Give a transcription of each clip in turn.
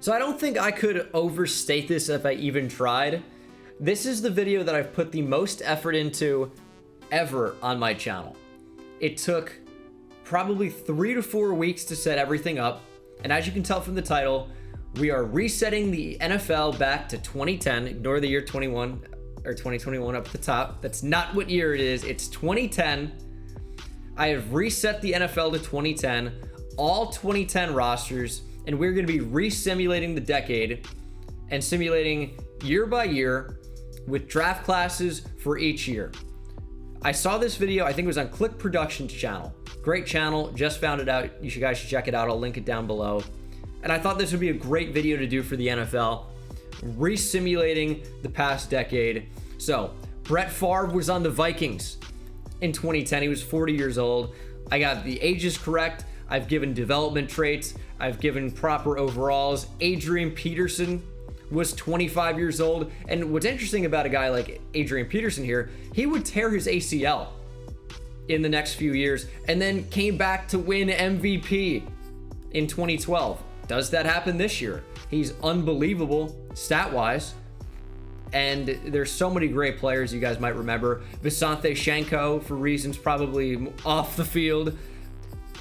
So I don't think I could overstate this if I even tried. This is the video that I've put the most effort into ever on my channel. It took probably 3 to 4 weeks to set everything up. And as you can tell from the title, we are resetting the NFL back to 2010. Ignore the year 21 or 2021 up at the top. That's not what year it is. It's 2010. I have reset the NFL to 2010, all 2010 rosters, and we're going to be re-simulating the decade and simulating year by year with draft classes for each year. I saw this video, I think it was on Click Productions channel. Great channel, just found it out. You guys should check it out. I'll link it down below. And I thought this would be a great video to do for the NFL, re-simulating the past decade. So, Brett Favre was on the Vikings in 2010. He was 40 years old. I got the ages correct. I've given development traits. I've given proper overalls. Adrian Peterson was 25 years old. And what's interesting about a guy like Adrian Peterson here, he would tear his ACL in the next few years and then came back to win MVP in 2012. Does that happen this year? He's unbelievable stat-wise. And there's so many great players you guys might remember. Visanthe Shenko, for reasons probably off the field.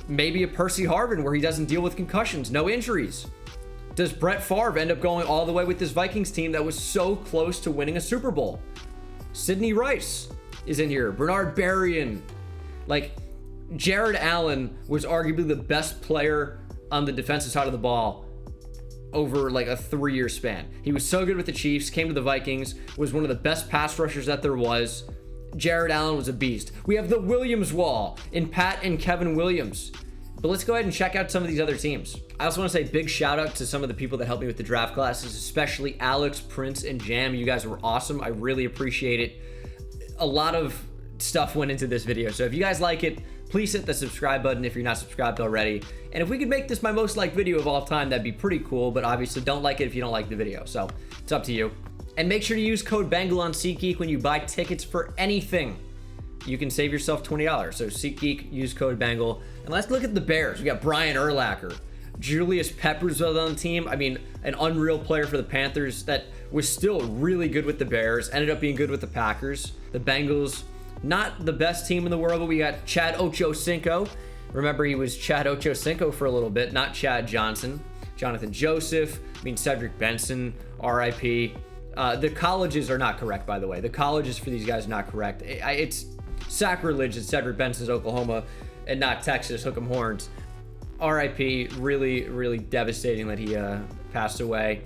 Maybe a Percy Harvin where he doesn't deal with concussions, no injuries. Does Brett Favre end up going all the way with this Vikings team that was so close to winning a Super Bowl? Sidney Rice is in here. Bernard Berrien. Like, Jared Allen was arguably the best player on the defensive side of the ball over like a 3-year span. He was so good with the Chiefs, came to the Vikings, was one of the best pass rushers that there was. Jared Allen was a beast. We have the Williams wall in Pat and Kevin Williams. But let's go ahead and check out some of these other teams. I also want to say big shout out to some of the people that helped me with the draft classes, especially Alex, Prince, and Jam. You guys were awesome. I really appreciate it. A lot of stuff went into this video. So if you guys like it, please hit the subscribe button if you're not subscribed already. And if we could make this my most liked video of all time, that'd be pretty cool. But obviously don't like it if you don't like the video. So it's up to you. And make sure to use code Bengal on SeatGeek when you buy tickets for anything. You can save yourself $20. So SeatGeek, use code Bengal. And let's look at the Bears. We got Brian Urlacher. Julius Peppers was on the team. I mean, an unreal player for the Panthers that was still really good with the Bears. Ended up being good with the Packers. The Bengals, not the best team in the world, but we got Chad Ochocinco. Remember, he was Chad Ochocinco for a little bit, not Chad Johnson. Jonathan Joseph, Cedric Benson, RIP. The colleges are not correct, by the way. The colleges for these guys are not correct. It's sacrilege that Cedric Benson's Oklahoma and not Texas. Hook 'em horns. RIP. Really, really devastating that he passed away.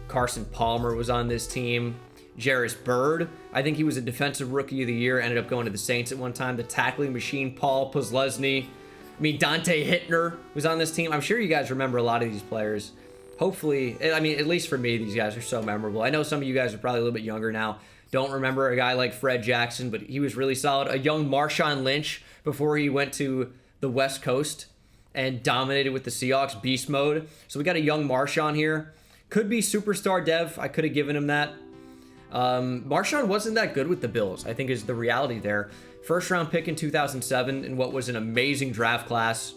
Carson Palmer was on this team. Jarris Byrd, I think he was a defensive rookie of the year, ended up going to the Saints at one time. The tackling machine, Paul Posluszny. Dante Hittner was on this team. I'm sure you guys remember a lot of these players. Hopefully, at least for me, these guys are so memorable. I know some of you guys are probably a little bit younger now. Don't remember a guy like Fred Jackson, but he was really solid. A young Marshawn Lynch before he went to the West Coast and dominated with the Seahawks, beast mode. So we got a young Marshawn here. Could be superstar dev. I could have given him that. Marshawn wasn't that good with the Bills, I think is the reality there. First round pick in 2007 in what was an amazing draft class.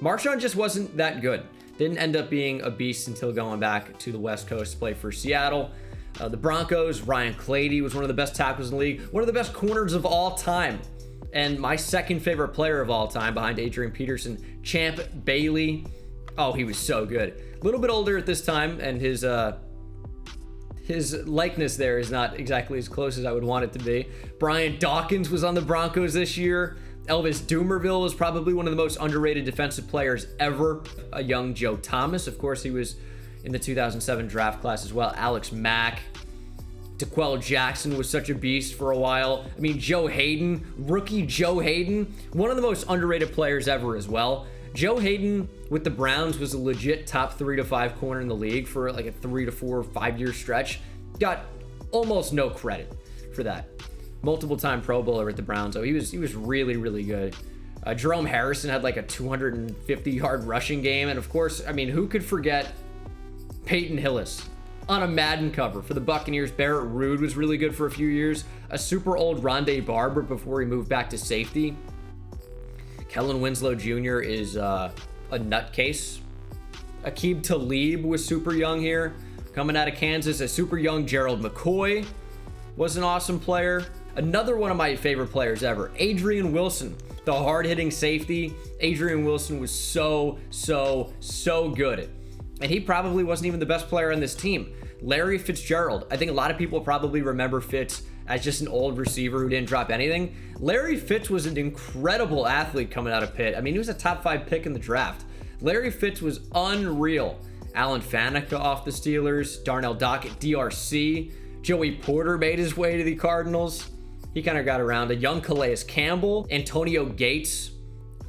Marshawn just wasn't that good. Didn't end up being a beast until going back to the West Coast to play for Seattle. The Broncos, Ryan Clady was one of the best tackles in the league, one of the best corners of all time. And my second favorite player of all time behind Adrian Peterson, Champ Bailey. Oh, he was so good. A little bit older at this time, and his likeness there is not exactly as close as I would want it to be. Brian Dawkins was on the Broncos this year. Elvis Dumervil was probably one of the most underrated defensive players ever. A young Joe Thomas, of course, he was in the 2007 draft class as well. Alex Mack. DeQuell Jackson was such a beast for a while. Joe Hayden, rookie Joe Hayden, one of the most underrated players ever as well. Joe Hayden with the Browns was a legit top 3 to 5 corner in the league for like a 3 to 4 5-year stretch. Got almost no credit for that. Multiple time Pro Bowler at the Browns. So he was really, really good. Jerome Harrison had like a 250-yard rushing game. And of course, who could forget Peyton Hillis on a Madden cover for the Buccaneers? Barrett Ruud was really good for a few years. A super old Rondé Barber before he moved back to safety. Kellen Winslow Jr. is a nutcase. Aqib Talib was super young here. Coming out of Kansas, a super young Gerald McCoy was an awesome player. Another one of my favorite players ever, Adrian Wilson, the hard-hitting safety. Adrian Wilson was so good. And he probably wasn't even the best player on this team. Larry Fitzgerald. I think a lot of people probably remember Fitz as just an old receiver who didn't drop anything. Larry Fitz was an incredible athlete coming out of Pitt. I mean, he was a top 5 pick in the draft. Larry Fitz was unreal. Alan Faneca off the Steelers. Darnell Dockett, DRC. Joey Porter made his way to the Cardinals. He kind of got around. A young Calais Campbell. Antonio Gates.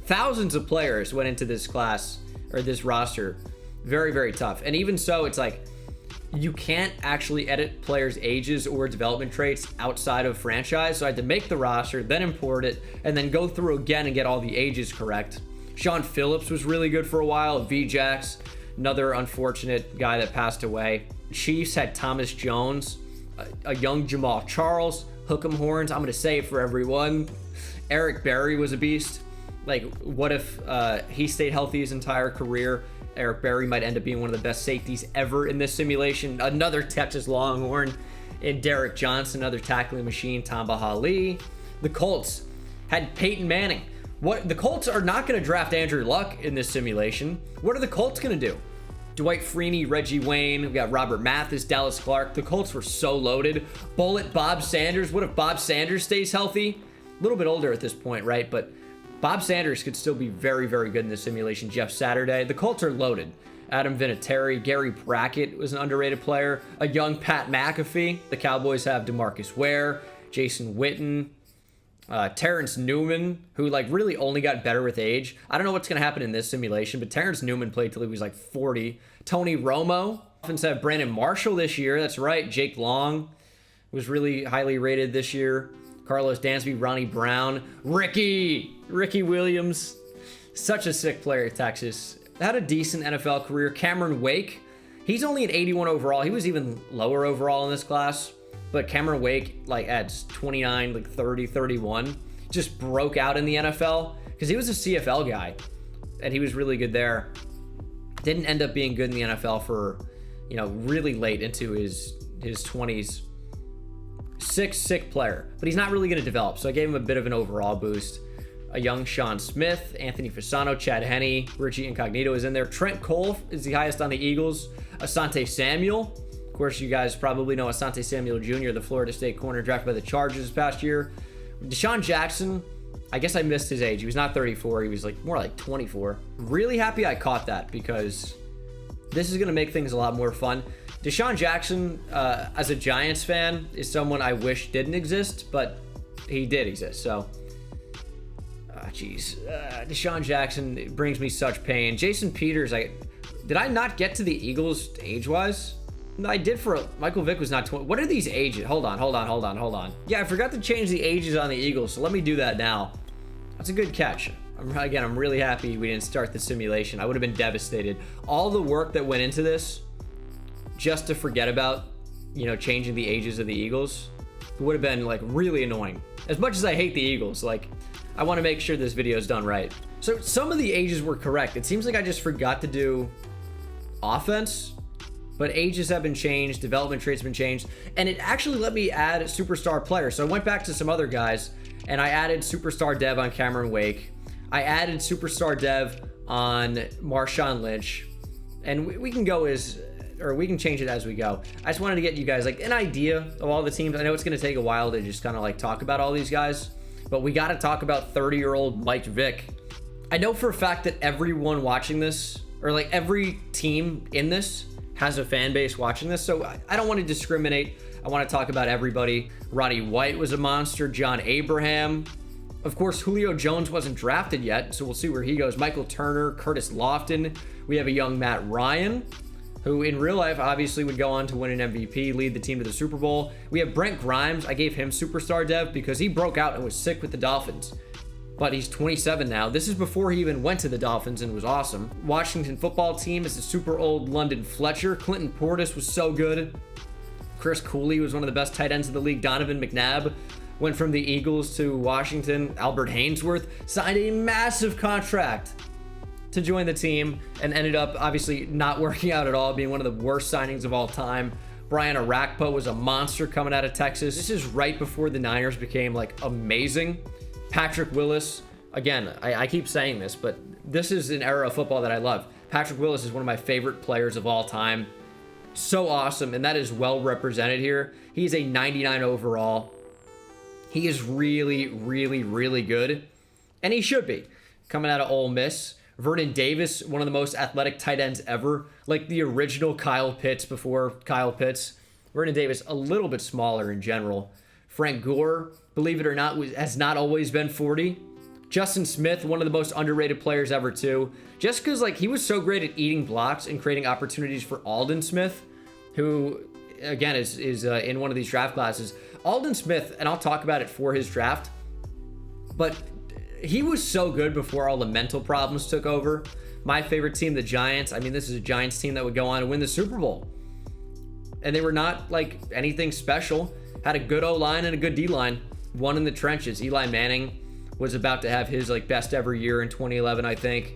Thousands of players went into this class, or this roster. Very tough. And even so, it's like, you can't actually edit players' ages or development traits outside of franchise. So I had to make the roster, then import it, and then go through again and get all the ages correct. Sean Phillips was really good for a while. VJax, another unfortunate guy that passed away. Chiefs had Thomas Jones, a young Jamal Charles, Hook'em Horns. I'm going to say it for everyone. Eric Berry was a beast. Like, what if he stayed healthy his entire career? Eric Berry might end up being one of the best safeties ever in this simulation. Another Texas Longhorn in Derek Johnson, another tackling machine, Tamba Hali. The Colts had Peyton Manning. The Colts are not going to draft Andrew Luck in this simulation. What are the Colts going to do? Dwight Freeney, Reggie Wayne, we got Robert Mathis, Dallas Clark. The Colts were so loaded. Bullet Bob Sanders. What if Bob Sanders stays healthy? A little bit older at this point, right? But Bob Sanders could still be very good in this simulation. Jeff Saturday. The Colts are loaded. Adam Vinatieri, Gary Brackett was an underrated player. A young Pat McAfee. The Cowboys have DeMarcus Ware, Jason Witten, Terrence Newman, who like really only got better with age. I don't know what's going to happen in this simulation, but Terrence Newman played till he was like 40. Tony Romo. Offense have Brandon Marshall this year. That's right. Jake Long was really highly rated this year. Carlos Dansby, Ronnie Brown, Ricky Williams, such a sick player at Texas. Had a decent NFL career. Cameron Wake, he's only an 81 overall. He was even lower overall in this class, but Cameron Wake, like at 29, like 30, 31, just broke out in the NFL because he was a CFL guy, and he was really good there. Didn't end up being good in the NFL for, really late into his 20s. Sick player, but he's not really going to develop, so I gave him a bit of an overall boost. A young Sean Smith, Anthony Fasano, Chad Henne, Richie Incognito is in there. Trent Cole is the highest on the Eagles. Asante Samuel, of course you guys probably know Asante Samuel Jr., the Florida State corner drafted by the Chargers this past year. Deshaun Jackson, I guess I missed his age. He was not 34, he was like more like 24. Really happy I caught that because this is going to make things a lot more fun. Deshaun Jackson, as a Giants fan, is someone I wish didn't exist, but he did exist, so. Deshaun Jackson brings me such pain. Jason Peters, did I not get to the Eagles age-wise? No, I did for Michael Vick was not 20. What are these ages? Hold on. Yeah, I forgot to change the ages on the Eagles, so let me do that now. That's a good catch. I'm really happy we didn't start the simulation. I would have been devastated. All the work that went into this, just to forget about, changing the ages of the Eagles, it would have been like really annoying. As much as I hate the Eagles, like I want to make sure this video is done right. So some of the ages were correct. It seems like I just forgot to do offense, but ages have been changed, development traits have been changed, and it actually let me add superstar players. So I went back to some other guys and I added superstar dev on Cameron Wake. I added superstar dev on Marshawn Lynch, and we can go we can change it as we go. I just wanted to get you guys like an idea of all the teams. I know it's going to take a while to just kind of like talk about all these guys, but we got to talk about 30-year-old Mike Vick. I know for a fact that everyone watching this, or like every team in this, has a fan base watching this, so I don't want to discriminate. I want to talk about everybody. Roddy White was a monster. John Abraham. Of course, Julio Jones wasn't drafted yet, so we'll see where he goes. Michael Turner, Curtis Lofton. We have a young Matt Ryan, who in real life obviously would go on to win an MVP, lead the team to the Super Bowl. We have Brent Grimes. I gave him superstar dev because he broke out and was sick with the Dolphins. But he's 27 now. This is before he even went to the Dolphins and was awesome. Washington football team is a super old London Fletcher. Clinton Portis was so good. Chris Cooley was one of the best tight ends of the league. Donovan McNabb went from the Eagles to Washington. Albert Hainsworth signed a massive contract to join the team and ended up obviously not working out at all, being one of the worst signings of all time. Brian Arakpo was a monster coming out of Texas. This is right before the Niners became like amazing. Patrick Willis, again, I keep saying this, but this is an era of football that I love. Patrick Willis is one of my favorite players of all time. So awesome, and that is well represented here. He's a 99 overall. He is really, really, really good, and he should be. Coming out of Ole Miss. Vernon Davis, one of the most athletic tight ends ever, like the original Kyle Pitts before Kyle Pitts. Vernon Davis, a little bit smaller in general. Frank Gore, believe it or not, has not always been 40. Justin Smith, one of the most underrated players ever too. Just because like he was so great at eating blocks and creating opportunities for Aldon Smith, who again is in one of these draft classes. Aldon Smith, and I'll talk about it for his draft, but he was so good before all the mental problems took over. My favorite team, the Giants. I mean, this is a Giants team that would go on to win the Super Bowl. And they were not like anything special. Had a good O-line and a good D-line. One in the trenches. Eli Manning was about to have his like best ever year in 2011, I think.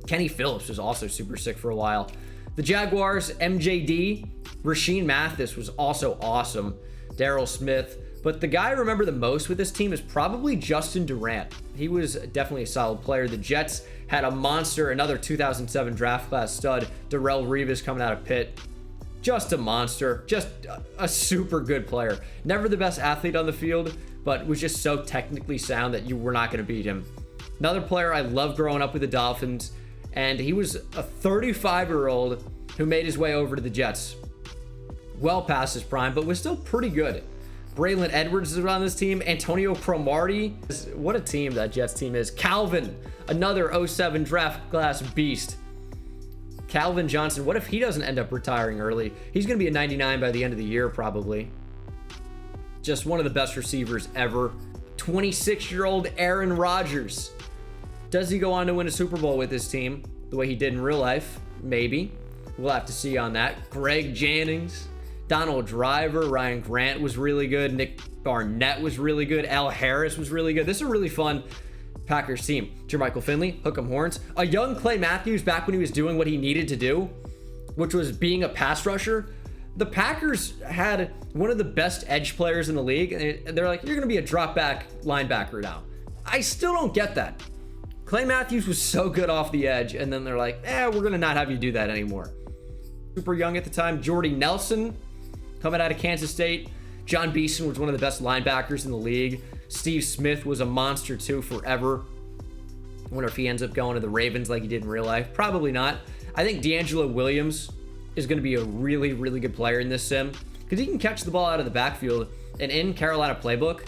Kenny Phillips was also super sick for a while. The Jaguars, MJD. Rashean Mathis was also awesome. Daryl Smith. But the guy I remember the most with this team is probably Justin Durant. He was definitely a solid player. The Jets had a monster, another 2007 draft class stud, Darrelle Revis coming out of Pitt. Just a monster, just a super good player. Never the best athlete on the field, but was just so technically sound that you were not going to beat him. Another player I loved growing up with the Dolphins, and he was a 35-year-old who made his way over to the Jets. Well past his prime, but was still pretty good. Braylon Edwards is on this team. Antonio Cromartie. What a team that Jets team is. Calvin, another 07 draft class beast. Calvin Johnson, what if he doesn't end up retiring early? He's going to be a 99 by the end of the year, probably. Just one of the best receivers ever. 26-year-old Aaron Rodgers. Does he go on to win a Super Bowl with this team the way he did in real life? Maybe. We'll have to see on that. Greg Jennings. Donald Driver, Ryan Grant was really good. Nick Barnett was really good. Al Harris was really good. This is a really fun Packers team. Jermichael Finley, hook 'em horns. A young Clay Matthews back when he was doing what he needed to do, which was being a pass rusher. The Packers had one of the best edge players in the league, and they're like, you're going to be a drop back linebacker now. I still don't get that. Clay Matthews was so good off the edge, and then they're like, we're going to not have you do that anymore. Super young at the time. Jordy Nelson, coming out of Kansas State. John Beeson was one of the best linebackers in the league. Steve Smith was a monster too forever. I wonder if he ends up going to the Ravens like he did in real life. Probably not. I think D'Angelo Williams is going to be a really, really good player in this sim because he can catch the ball out of the backfield. And in Carolina playbook,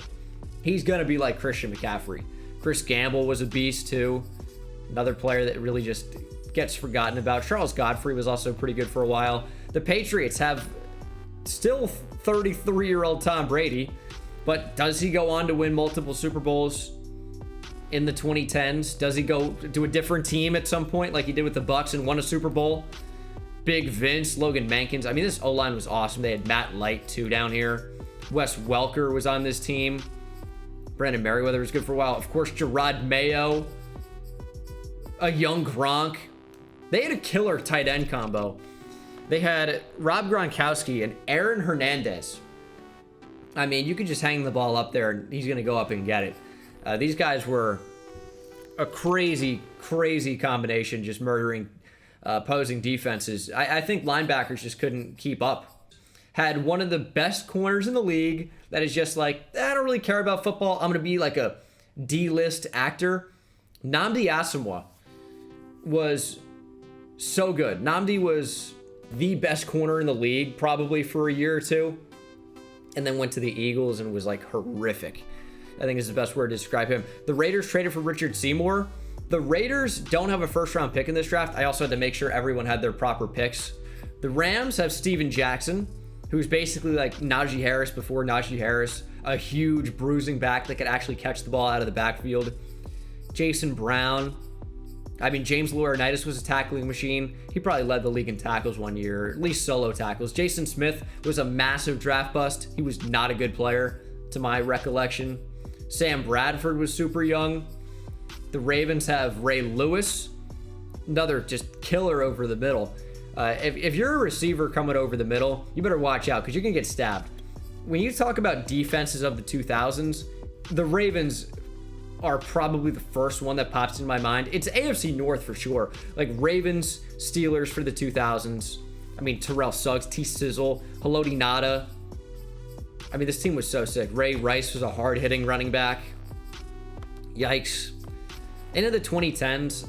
he's going to be like Christian McCaffrey. Chris Gamble was a beast too. Another player that really just gets forgotten about. Charles Godfrey was also pretty good for a while. The Patriots have still 33-year-old Tom Brady, but does he go on to win multiple Super Bowls in the 2010s? Does he go to a different team at some point like he did with the Bucs and won a Super Bowl? Big Vince, Logan Mankins. I mean, this O-line was awesome. They had Matt Light too down here. Wes Welker was on this team. Brandon Merriweather was good for a while. Of course, Gerard Mayo, a young Gronk. They had a killer tight end combo. They had Rob Gronkowski and Aaron Hernandez. I mean, you could just hang the ball up there and he's going to go up and get it. These guys were a crazy, crazy combination, just murdering opposing defenses. I think linebackers just couldn't keep up. Had one of the best corners in the league that is just like, I don't really care about football. I'm going to be like a D-list actor. Nnamdi Asomugha was so good. Nnamdi was the best corner in the league probably for a year or two, and then went to the Eagles and was like horrific. I think is the best word to describe him. The Raiders traded for Richard Seymour. The Raiders don't have a first round pick in this draft. I also had to make sure everyone had their proper picks. The Rams have Steven Jackson, who's basically like Najee Harris before Najee Harris, a huge bruising back that could actually catch the ball out of the backfield. Jason Brown. I mean, James Laurinaitis was a tackling machine. He probably led the league in tackles one year, at least solo tackles. Jason Smith was a massive draft bust. He was not a good player, to my recollection. Sam Bradford was super young. The Ravens have Ray Lewis, another just killer over the middle. If you're a receiver coming over the middle, you better watch out because you're going to get stabbed. When you talk about defenses of the 2000s, the Ravens are probably the first one that pops in my mind. It's AFC North for sure. Like Ravens, Steelers for the 2000s. I mean, Terrell Suggs, T-Sizzle, Haloti Ngata. I mean, this team was so sick. Ray Rice was a hard-hitting running back. Yikes. Into the 2010s,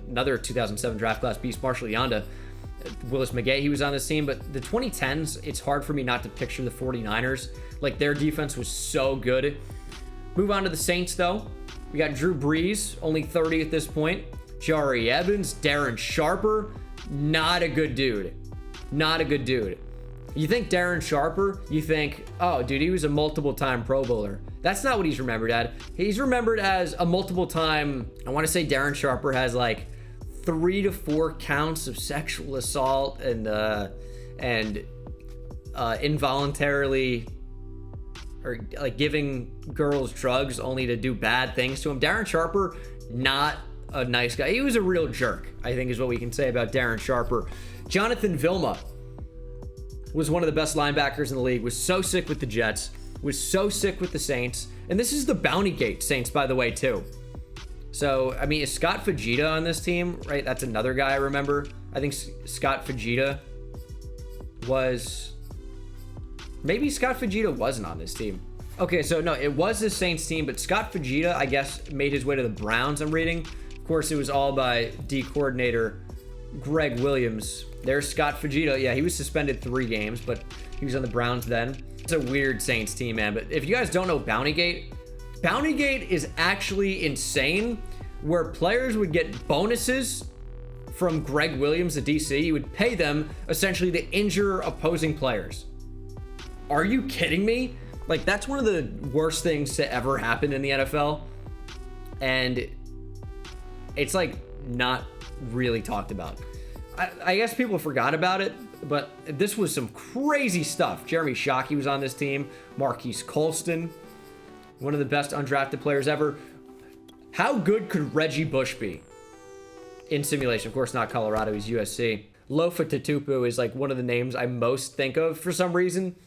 another 2007 draft class beast, Marshall Yanda. Willis McGay, he was on this team, but the 2010s, it's hard for me not to picture the 49ers. Like, their defense was so good. Move on to the Saints, though. We got Drew Brees, only 30 at this point. Jari Evans, Darren Sharper, not a good dude. Not a good dude. You think Darren Sharper, you think, oh, dude, he was a multiple-time Pro Bowler. That's not what he's remembered as. He's remembered as a multiple-time, I want to say Darren Sharper has like 3 to 4 counts of sexual assault and involuntarily or like giving girls drugs only to do bad things to him. Darren Sharper, not a nice guy. He was a real jerk, I think is what we can say about Darren Sharper. Jonathan Vilma was one of the best linebackers in the league, was so sick with the Jets, was so sick with the Saints. And this is the Bounty Gate Saints, by the way, too. So, I mean, is Scott Fujita on this team, right? That's another guy I remember. I think Scott Fujita was... Maybe Scott Fujita wasn't on this team. Okay, so no, it was the Saints team, but Scott Fujita, I guess, made his way to the Browns, I'm reading. Of course, it was all by D coordinator Greg Williams. There's Scott Fujita. Yeah, he was suspended 3 games, but he was on the Browns then. It's a weird Saints team, man. But if you guys don't know Bounty Gate is actually insane, where players would get bonuses from Greg Williams, the DC. You would pay them essentially to injure opposing players. Are you kidding me? Like, that's one of the worst things to ever happen in the NFL. And it's like not really talked about. I guess people forgot about it, but this was some crazy stuff. Jeremy Shockey was on this team. Marquise Colston, one of the best undrafted players ever. How good could Reggie Bush be in simulation? Of course, not Colorado. He's USC. Lofa Tatupu is like one of the names I most think of for some reason.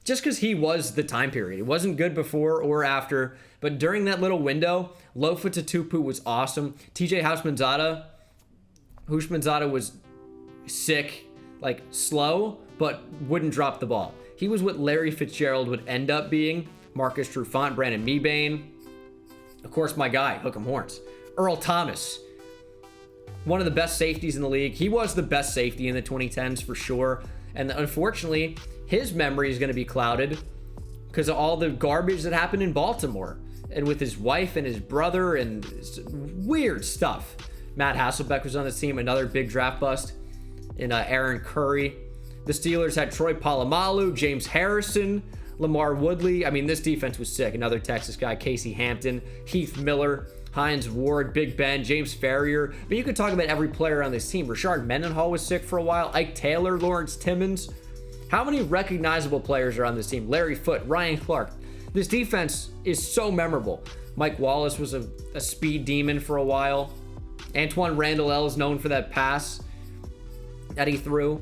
Just because he was the time period. It wasn't good before or after, but during that little window, Lofa Tatupu was awesome. TJ Houshmandzadeh was sick, like slow, but wouldn't drop the ball. He was what Larry Fitzgerald would end up being. Marcus Trufant, Brandon Mebane. Of course, my guy, Hook'em Horns. Earl Thomas, one of the best safeties in the league. He was the best safety in the 2010s for sure. And unfortunately, his memory is going to be clouded because of all the garbage that happened in Baltimore and with his wife and his brother and weird stuff. Matt Hasselbeck was on this team, another big draft bust in Aaron Curry. The Steelers had Troy Polamalu, James Harrison, Lamar Woodley. I mean, this defense was sick. Another Texas guy, Casey Hampton, Heath Miller, Hines Ward, Big Ben, James Ferrier. But you could talk about every player on this team. Rashard Mendenhall was sick for a while. Ike Taylor, Lawrence Timmons. How many recognizable players are on this team? Larry Foote, Ryan Clark. This defense is so memorable. Mike Wallace was a speed demon for a while. Antoine Randall L is known for that pass that he threw.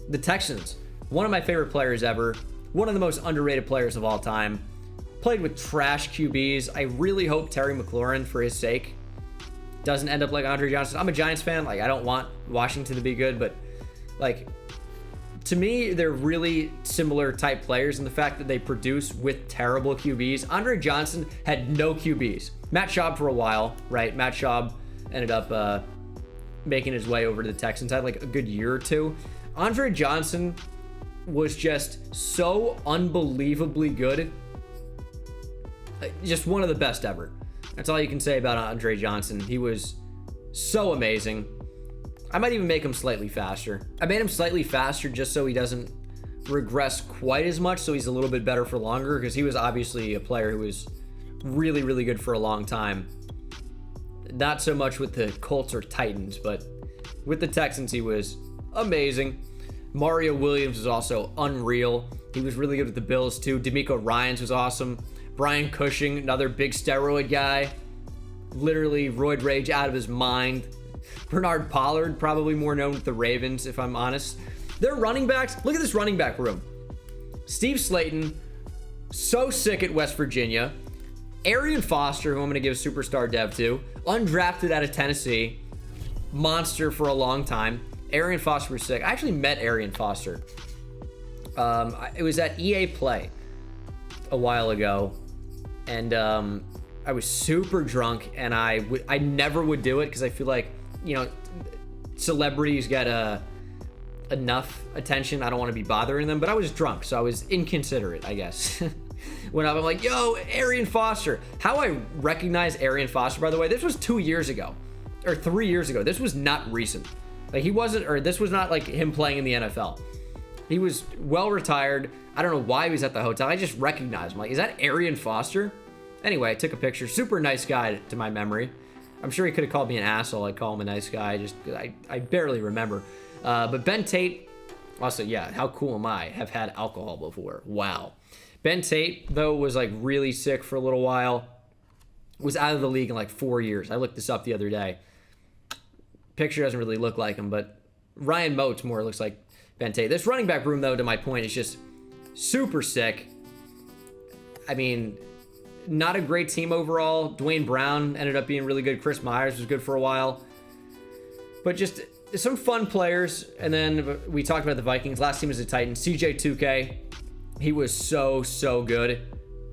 The Texans, one of my favorite players ever. One of the most underrated players of all time. Played with trash QBs. I really hope Terry McLaurin, for his sake, doesn't end up like Andre Johnson. I'm a Giants fan. Like, I don't want Washington to be good, but like, to me, they're really similar type players in the fact that they produce with terrible QBs. Andre Johnson had no QBs. Matt Schaub for a while, right? Matt Schaub ended up making his way over to the Texans. Had like a good year or two. Andre Johnson was just so unbelievably good. Just one of the best ever. That's all you can say about Andre Johnson. He was so amazing. I might even make him slightly faster. I made him slightly faster just so he doesn't regress quite as much, so he's a little bit better for longer, because he was obviously a player who was really, really good for a long time. Not so much with the Colts or Titans, but with the Texans, he was amazing. Mario Williams was also unreal. He was really good with the Bills, too. D'Amico Ryans was awesome. Brian Cushing, another big steroid guy. Literally roid rage out of his mind. Bernard Pollard, probably more known with the Ravens, if I'm honest. Their running backs, look at this running back room. Steve Slayton, so sick at West Virginia. Aryan Foster, who I'm going to give superstar dev to, undrafted out of Tennessee, monster for a long time. Aryan Foster was sick. I actually met Aryan Foster. It was at EA Play a while ago, and I was super drunk, and I never would do it because I feel like, you know, celebrities get enough attention. I don't want to be bothering them, but I was drunk, so I was inconsiderate, I guess. Went up, I'm like, yo, Aryan Foster. How I recognize Aryan Foster, by the way, this was 2 years ago, or 3 years ago. This was not recent. Like, he wasn't, or this was not like him playing in the NFL. He was well retired. I don't know why he was at the hotel. I just recognized him. Like, is that Aryan Foster? Anyway, I took a picture. Super nice guy to my memory. I'm sure he could have called me an asshole. I'd call him a nice guy. I barely remember. But Ben Tate, also, yeah, how cool am I? Have had alcohol before. Wow. Ben Tate, though, was like really sick for a little while. Was out of the league in like 4 years. I looked this up the other day. Picture doesn't really look like him, but Ryan Moats more looks like Ben Tate. This running back room, though, to my point, is just super sick. I mean, not a great team overall. Dwayne Brown ended up being really good. Chris Myers was good for a while. But just some fun players. And then we talked about the Vikings. Last team was the Titans. CJ2K. He was so good.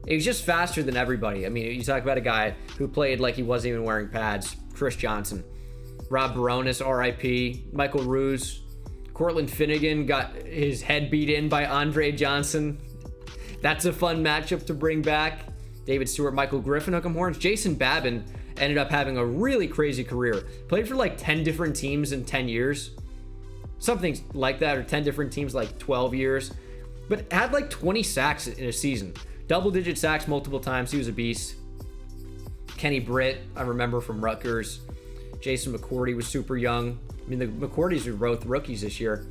He was just faster than everybody. I mean, you talk about a guy who played like he wasn't even wearing pads. Chris Johnson. Rob Baronis, RIP. Michael Ruse. Cortland Finnegan got his head beat in by Andre Johnson. That's a fun matchup to bring back. David Stewart, Michael Griffin, hook 'em horns. Jason Babin ended up having a really crazy career. Played for like 10 different teams in 10 years. Something like that, or 10 different teams like 12 years. But had like 20 sacks in a season. Double-digit sacks multiple times. He was a beast. Kenny Britt, I remember from Rutgers. Jason McCourty was super young. I mean, the McCourtys were both rookies this year.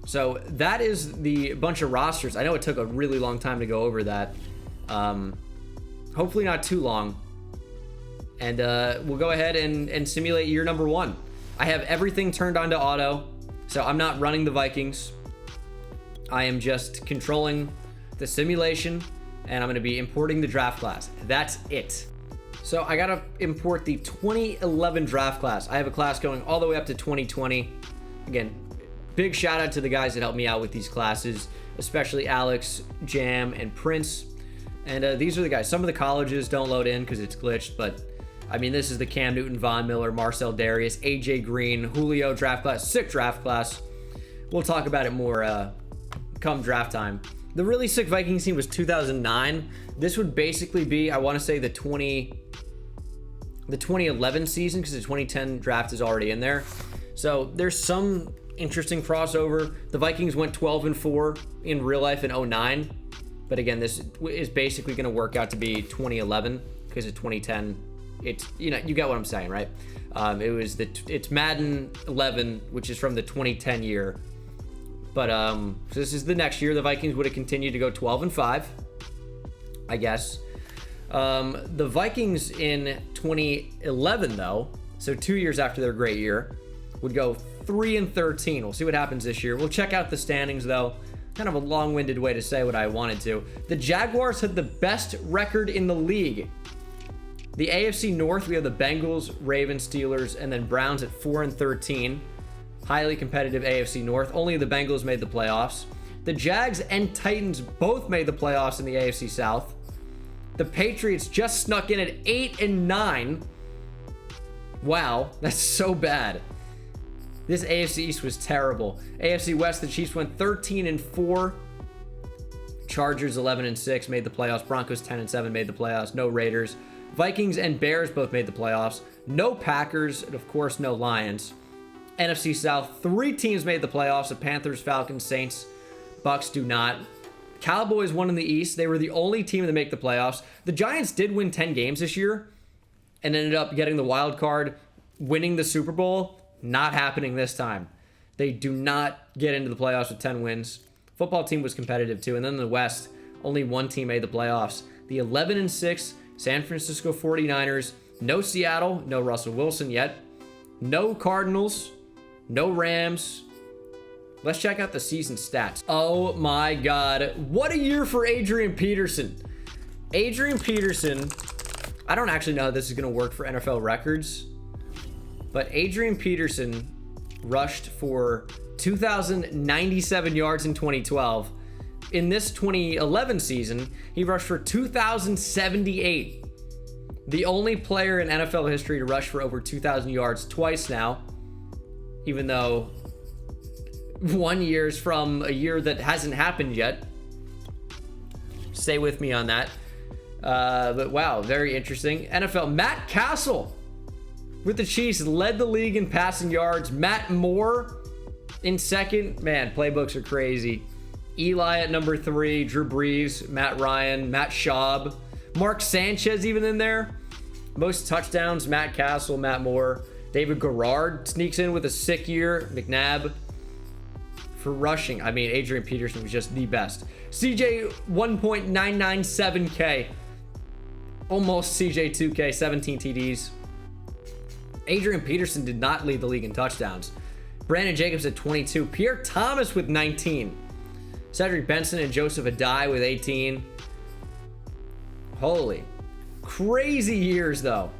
So that is the bunch of rosters. I know it took a really long time to go over that. Hopefully not too long. And we'll go ahead and simulate year number 1. I have everything turned on to auto, so I'm not running the Vikings. I am just controlling the simulation, and I'm going to be importing the draft class. That's it. So I got to import the 2011 draft class. I have a class going all the way up to 2020. Again, big shout out to the guys that helped me out with these classes, especially Alex, Jam, and Prince. And these are the guys. Some of the colleges don't load in because it's glitched, but I mean, this is the Cam Newton, Von Miller, Marcel Darius, AJ Green, Julio draft class, sick draft class. We'll talk about it more come draft time. The really sick Vikings team was 2009. This would basically be, I want to say, the 2011 season, because the 2010 draft is already in there. So there's some interesting crossover. The Vikings went 12-4 in real life in 2009. But again, this is basically going to work out to be 2011 because of 2010. It's, you know, you get what I'm saying, right? It's Madden 11, which is from the 2010 year. But so this is the next year. The Vikings would have continued to go 12-5, I guess. The Vikings in 2011, though, so 2 years after their great year, would go 3-13. We'll see what happens this year. We'll check out the standings, though. Kind of a long-winded way to say what I wanted to. The Jaguars had the best record in the league. The AFC North, we have the Bengals, Ravens, Steelers, and then Browns at 4-13. Highly competitive AFC North. Only the Bengals made the playoffs. The Jags and Titans both made the playoffs in the AFC South. The Patriots just snuck in at 8-9. Wow, that's so bad. This AFC East was terrible. AFC West, the Chiefs went 13-4. Chargers 11-6 made the playoffs. Broncos 10-7 made the playoffs. No Raiders. Vikings and Bears both made the playoffs. No Packers, and of course no Lions. NFC South, 3 teams made the playoffs. The Panthers, Falcons, Saints. Bucks do not. Cowboys won in the East. They were the only team to make the playoffs. The Giants did win 10 games this year and ended up getting the wild card, winning the Super Bowl. Not happening this time. They do not get into the playoffs with 10 wins. Football team was competitive too. And then in the West, only one team made the playoffs. The 11-6 San Francisco 49ers. No Seattle, no Russell Wilson yet. No Cardinals, no Rams. Let's check out the season stats. Oh my God. What a year for Adrian Peterson. Adrian Peterson, I don't actually know how this is going to work for NFL records, but Adrian Peterson rushed for 2,097 yards in 2012. In this 2011 season, he rushed for 2,078. The only player in NFL history to rush for over 2,000 yards twice now, even though 1 year is from a year that hasn't happened yet. Stay with me on that. But wow, very interesting. NFL, Matt Castle with the Chiefs led the league in passing yards. Matt Moore in second. Man, playbooks are crazy. Eli at number 3, Drew Brees, Matt Ryan, Matt Schaub, Mark Sanchez even in there. Most touchdowns, Matt Castle, Matt Moore. David Garrard sneaks in with a sick year. McNabb for rushing. I mean, Adrian Peterson was just the best. CJ 1.997K. Almost CJ 2K, 17 TDs. Adrian Peterson did not lead the league in touchdowns. Brandon Jacobs at 22. Pierre Thomas with 19. Cedric Benson and Joseph Adai with 18. Holy. Crazy years, though.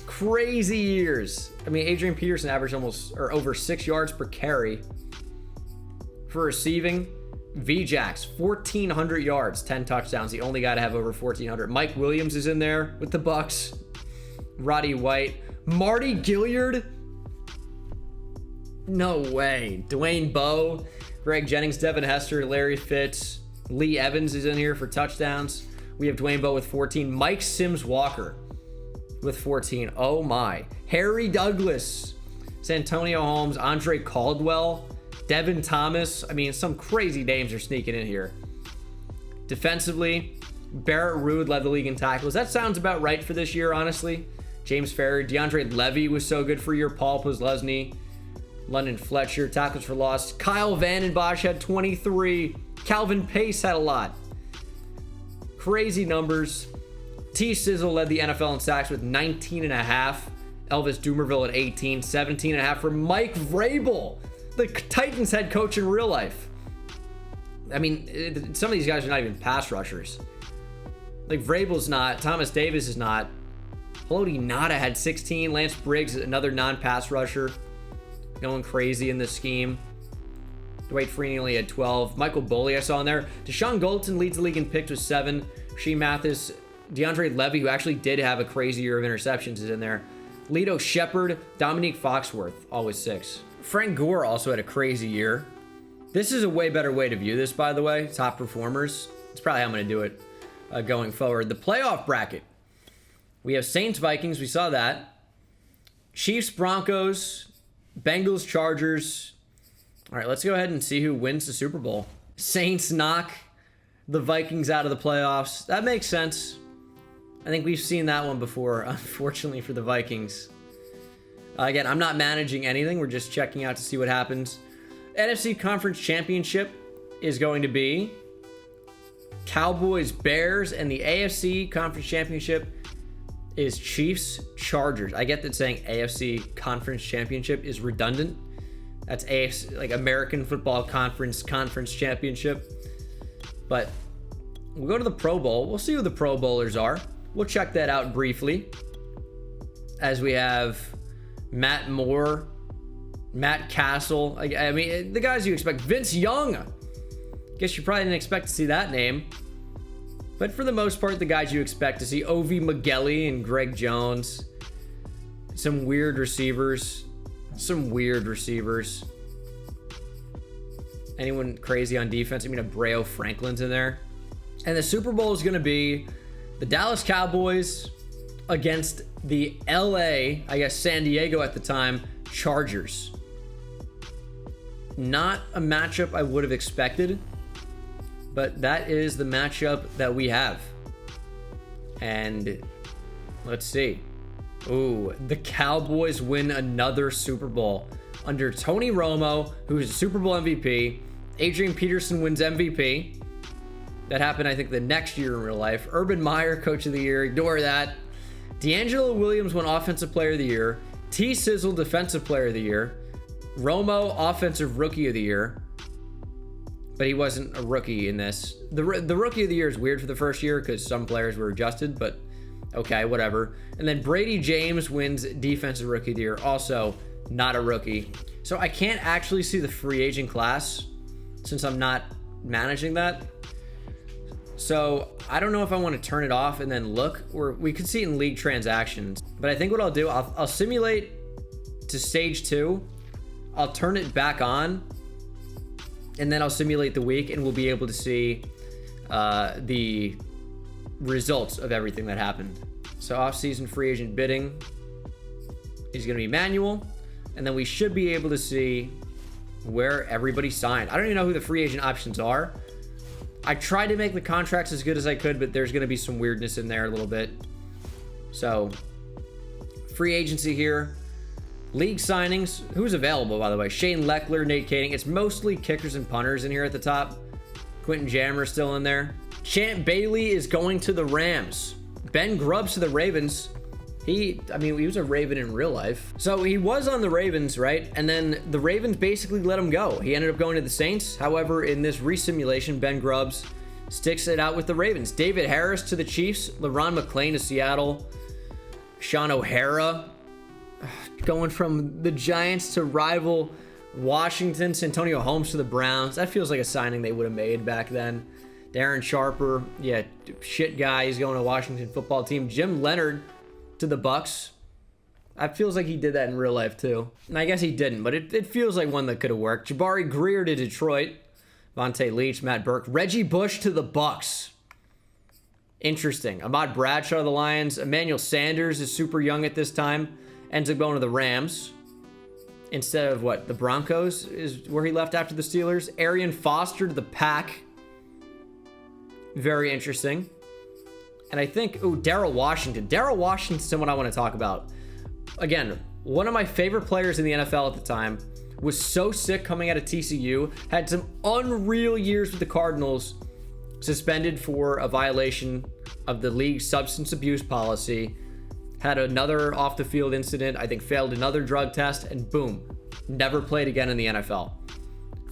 Crazy years. I mean, Adrian Peterson averaged almost or over 6 yards per carry. For receiving, VJax, 1,400 yards, 10 touchdowns. The only guy to have over 1,400. Mike Williams is in there with the Bucks. Roddy White. Marty Gilliard. No way. Dwayne Bowe. Greg Jennings, Devin Hester, Larry Fitz. Lee Evans is in here for touchdowns. We have Dwayne Bowe with 14. Mike Sims Walker with 14. Oh my. Harry Douglas. Santonio Holmes. Andre Caldwell. Devin Thomas. I mean, some crazy names are sneaking in here. Defensively, Barrett Ruud led the league in tackles. That sounds about right for this year, honestly. James Ferry. DeAndre Levy was so good for a year. Paul Posluszny. London Fletcher. Tackles for loss. Kyle Vandenbosch had 23. Calvin Pace had a lot. Crazy numbers. T. Sizzle led the NFL in sacks with 19.5. Elvis Dumerville at 18. 17.5 for Mike Vrabel, the Titans head coach in real life. I mean, some of these guys are not even pass rushers. Like, Vrabel's not. Thomas Davis is not. Haloti Nada had 16. Lance Briggs, another non-pass rusher, going crazy in this scheme. Dwight Freeney only had 12. Michael Boley I saw in there. Deshaun Golden leads the league in picks with 7. Shea Mathis. DeAndre Levy, who actually did have a crazy year of interceptions, is in there. Lito Shepard. Dominique Foxworth, always 6. Frank Gore also had a crazy year. This is a way better way to view this, by the way. Top performers. It's probably how I'm going to do it going forward. The playoff bracket. We have Saints, Vikings. We saw that. Chiefs, Broncos. Bengals, Chargers. All right, let's go ahead and see who wins the Super Bowl. Saints knock the Vikings out of the playoffs. That makes sense. I think we've seen that one before, unfortunately, for the Vikings. Again, I'm not managing anything. We're just checking out to see what happens. NFC Conference Championship is going to be Cowboys, Bears, and the AFC Conference Championship is Chiefs, Chargers. I get that saying AFC Conference Championship is redundant. That's AFC, like American Football Conference Championship. But we'll go to the Pro Bowl. We'll see who the Pro Bowlers are. We'll check that out briefly. As we have Matt Moore, Matt Castle. I mean, the guys you expect. Vince Young. Guess you probably didn't expect to see that name. But for the most part, the guys you expect to see. Ovi McGelly and Greg Jones. Some weird receivers. Anyone crazy on defense? I mean, Abreu Franklin's in there. And the Super Bowl is going to be the Dallas Cowboys against the LA, I guess San Diego at the time, Chargers. Not a matchup I would have expected, but that is the matchup that we have. And let's see. Ooh, the Cowboys win another Super Bowl under Tony Romo, who is a Super Bowl MVP. Adrian Peterson wins MVP. That happened, I think, the next year in real life. Urban Meyer, Coach of the Year. Ignore that. D'Angelo Williams won Offensive Player of the Year. T-Sizzle Defensive Player of the Year. Romo Offensive Rookie of the Year. But he wasn't a rookie in this. The Rookie of the Year is weird for the first year because some players were adjusted, but okay, whatever. And then Brady James wins Defensive Rookie of the Year. Also, not a rookie. So I can't actually see the free agent class since I'm not managing that. So I don't know if I want to turn it off and then look, or we could see it in league transactions. But I think what I'll do, I'll simulate to stage 2. I'll turn it back on, and then I'll simulate the week, and we'll be able to see the results of everything that happened. So off-season free agent bidding is going to be manual, and then we should be able to see where everybody signed. I don't even know who the free agent options are. I tried to make the contracts as good as I could, but there's going to be some weirdness in there a little bit. So, free agency here. League signings. Who's available, by the way? Shane Leckler, Nate Kading. It's mostly kickers and punters in here at the top. Quentin Jammer still in there. Champ Bailey is going to the Rams. Ben Grubbs to the Ravens. He was a Raven in real life. So he was on the Ravens, right? And then the Ravens basically let him go. He ended up going to the Saints. However, in this resimulation, Ben Grubbs sticks it out with the Ravens. David Harris to the Chiefs. LeRon McClain to Seattle. Sean O'Hara going from the Giants to rival Washington. Santonio Holmes to the Browns. That feels like a signing they would have made back then. Darren Sharper. Yeah, shit guy. He's going to Washington football team. Jim Leonard to the Bucks. That feels like he did that in real life too. And I guess he didn't, but it feels like one that could have worked. Jabari Greer to Detroit. Vontae Leach, Matt Burke. Reggie Bush to the Bucks. Interesting. Ahmad Bradshaw to the Lions. Emmanuel Sanders is super young at this time. Ends up going to the Rams. Instead of what? The Broncos is where he left after the Steelers. Aryan Foster to the Pack. Very interesting. And I think, Daryl Washington. Daryl Washington's someone I want to talk about. Again, one of my favorite players in the NFL at the time. Was so sick coming out of TCU. Had some unreal years with the Cardinals. Suspended for a violation of the league's substance abuse policy. Had another off the field incident. I think failed another drug test. And boom. Never played again in the NFL.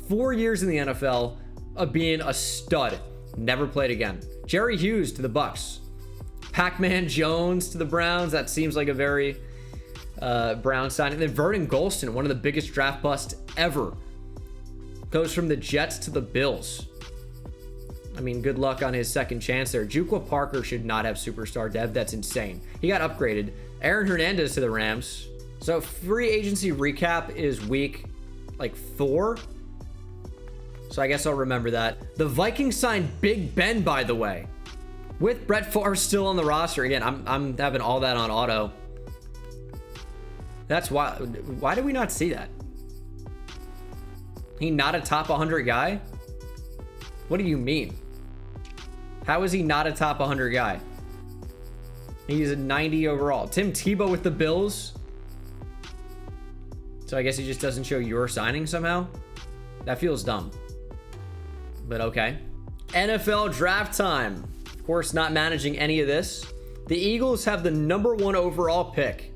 4 years in the NFL of being a stud. Never played again. Jerry Hughes to the Bucks. Pac-Man Jones to the Browns. That seems like a very Brown signing. And then Vernon Golston, one of the biggest draft busts ever. Goes from the Jets to the Bills. I mean, good luck on his second chance there. Juqua Parker should not have superstar dev. That's insane. He got upgraded. Aaron Hernandez to the Rams. So free agency recap is week 4. So I guess I'll remember that. The Vikings signed Big Ben, by the way. With Brett Favre still on the roster. Again, I'm having all that on auto. That's why. Why did we not see that? He not a top 100 guy? What do you mean? How is he not a top 100 guy? He's a 90 overall. Tim Tebow with the Bills. So I guess he just doesn't show your signing somehow? That feels dumb. But okay. NFL draft time. Of course, not managing any of this. The Eagles have the #1 overall pick.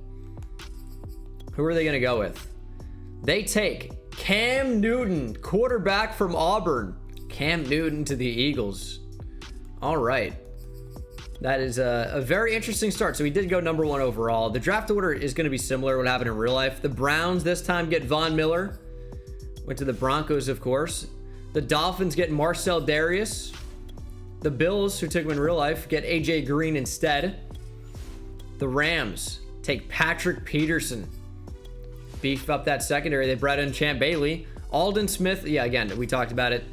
Who are they going to go with? They take Cam Newton, quarterback from Auburn. Cam Newton to the Eagles. All right. That is a very interesting start. So he did go #1 overall. The draft order is going to be similar to what happened in real life. The Browns this time get Von Miller. Went to the Broncos, of course. The Dolphins get Marcel Darius. The Bills, who took him in real life, get AJ Green instead. The Rams take Patrick Peterson. Beef up that secondary. They brought in Champ Bailey. Aldon Smith, yeah, again, we talked about it.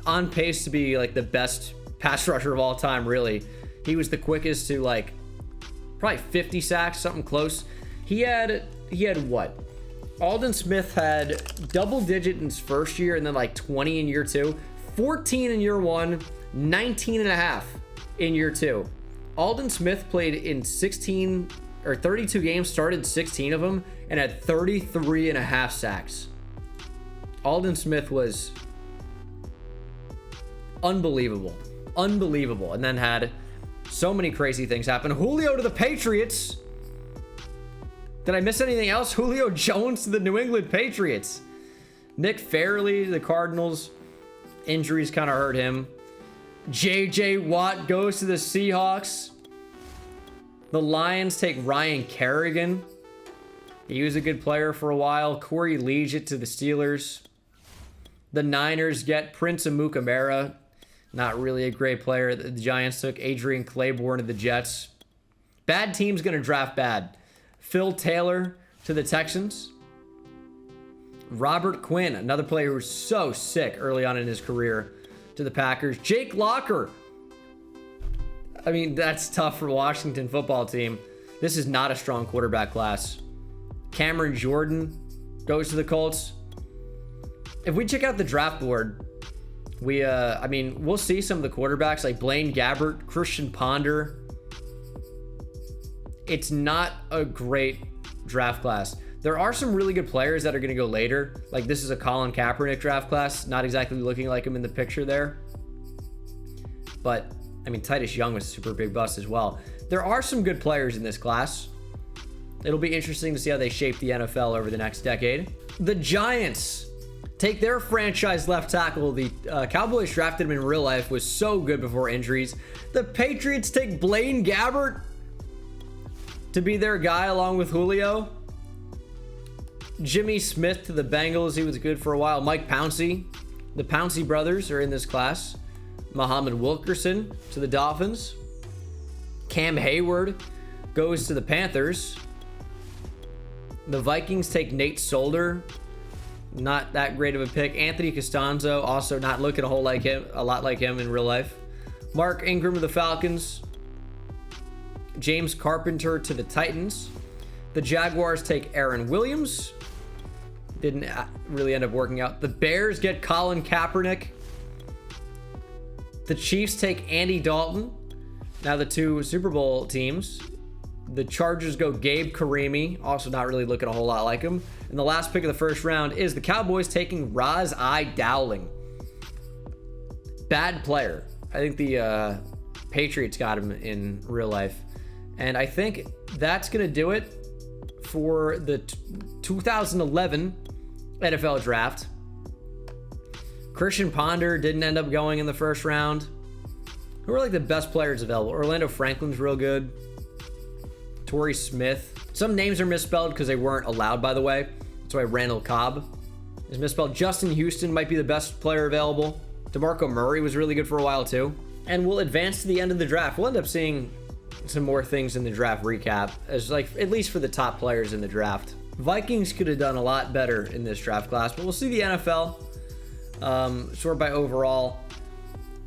On pace to be like the best pass rusher of all time, really. He was the quickest to probably 50 sacks, something close. He had what? Aldon Smith had double digit in his first year and then 20 in year 2, 14 in year 1, 19 and a half in year 2. Aldon Smith played in 16 or 32 games, started 16 of them, and had 33 and a half sacks. Aldon Smith was unbelievable. Unbelievable. And then had so many crazy things happen. Julio to the Patriots. Did I miss anything else? Julio Jones to the New England Patriots. Nick Fairley, the Cardinals. Injuries kind of hurt him. J.J. Watt goes to the Seahawks. The Lions take Ryan Kerrigan. He was a good player for a while. Corey Liuget to the Steelers. The Niners get Prince Amukamara. Not really a great player. The Giants took Adrian Claiborne to the Jets. Bad team's going to draft bad. Phil Taylor to the Texans. Robert Quinn, another player who was so sick early on in his career, to the Packers. Jake Locker. I mean, that's tough for Washington football team. This is not a strong quarterback class. Cameron Jordan goes to the Colts. If we check out the draft board, we'll see some of the quarterbacks like Blaine Gabbert, Christian Ponder. It's not a great draft class. There are some really good players that are going to go later. Like this is a Colin Kaepernick draft class. Not exactly looking like him in the picture there. But, I mean, Titus Young was a super big bust as well. There are some good players in this class. It'll be interesting to see how they shape the NFL over the next decade. The Giants take their franchise left tackle. The Cowboys drafted him in real life, was so good before injuries. The Patriots take Blaine Gabbert to be their guy along with Julio. Jimmy Smith to the Bengals. He was good for a while. Mike Pouncey. The Pouncey brothers are in this class. Muhammad Wilkerson to the Dolphins. Cam Hayward goes to the Panthers. The Vikings take Nate Solder. Not that great of a pick. Anthony Costanzo, also not looking a lot like him in real life. Mark Ingram of the Falcons. James Carpenter to the Titans. The Jaguars take Aaron Williams. Didn't really end up working out. The Bears get Colin Kaepernick. The Chiefs take Andy Dalton. Now the two Super Bowl teams. The Chargers go Gabe Karimi. Also not really looking a whole lot like him. And the last pick of the first round is the Cowboys taking Ras-I Dowling. Bad player. I think the Patriots got him in real life. And I think that's going to do it for the 2011 NFL draft. Christian Ponder didn't end up going in the first round. Who are like the best players available? Orlando Franklin's real good. Torrey Smith. Some names are misspelled because they weren't allowed, by the way. That's why Randall Cobb is misspelled. Justin Houston might be the best player available. DeMarco Murray was really good for a while too. And we'll advance to the end of the draft. We'll end up seeing some more things in the draft recap, as like at least for the top players in the draft. Vikings could have done a lot better in this draft class, but we'll see the NFL sort by overall.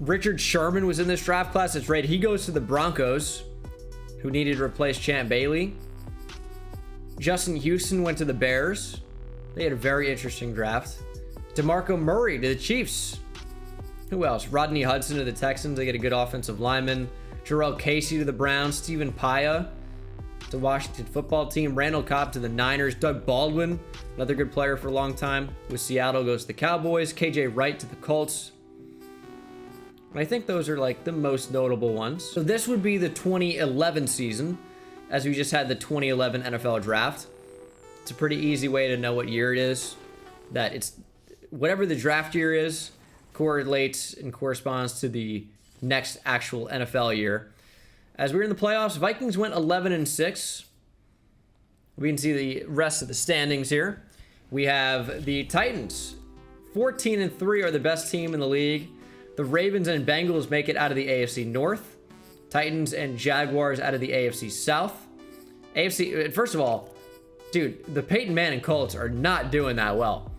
Richard Sherman was in this draft class. That's right. He goes to the Broncos, who needed to replace Champ Bailey. Justin Houston went to the Bears. They had a very interesting draft. DeMarco Murray to the Chiefs. Who else? Rodney Hudson to the Texans. They get a good offensive lineman. Jarrell Casey to the Browns. Stephen Paya to Washington football team. Randall Cobb to the Niners. Doug Baldwin, another good player for a long time with Seattle, goes to the Cowboys. KJ Wright to the Colts. And I think those are like the most notable ones. So this would be the 2011 season, as we just had the 2011 NFL draft. It's a pretty easy way to know what year it is. That it's whatever the draft year is, correlates and corresponds to the next actual NFL year. As we're in the playoffs, Vikings went 11-6. We can see the rest of the standings here. We have the Titans, 14-3, are the best team in the league. The Ravens and Bengals make it out of the AFC North. Titans and Jaguars out of the AFC South. First of all, dude, the Peyton Manning Colts are not doing that well.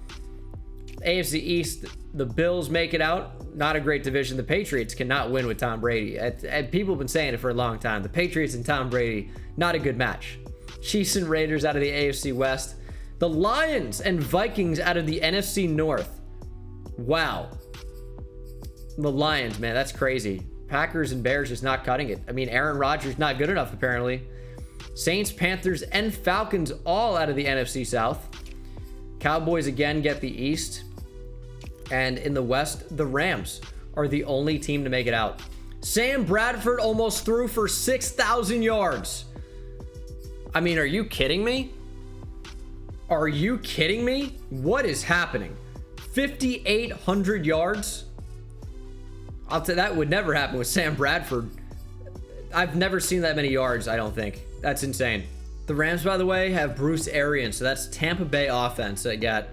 AFC East, the Bills make it out. Not a great division. The Patriots cannot win with Tom Brady. And people have been saying it for a long time. The Patriots and Tom Brady, not a good match. Chiefs and Raiders out of the AFC West. The Lions and Vikings out of the NFC North. Wow. The Lions, man, that's crazy. Packers and Bears just not cutting it. I mean, Aaron Rodgers not good enough, apparently. Saints, Panthers, and Falcons all out of the NFC South. Cowboys again get the East. And in the West, the Rams are the only team to make it out. Sam Bradford almost threw for 6,000 yards. I mean, are you kidding me? Are you kidding me? What is happening? 5,800 yards? I'll tell you, that would never happen with Sam Bradford. I've never seen that many yards, I don't think. That's insane. The Rams, by the way, have Bruce Arians, so that's Tampa Bay offense that got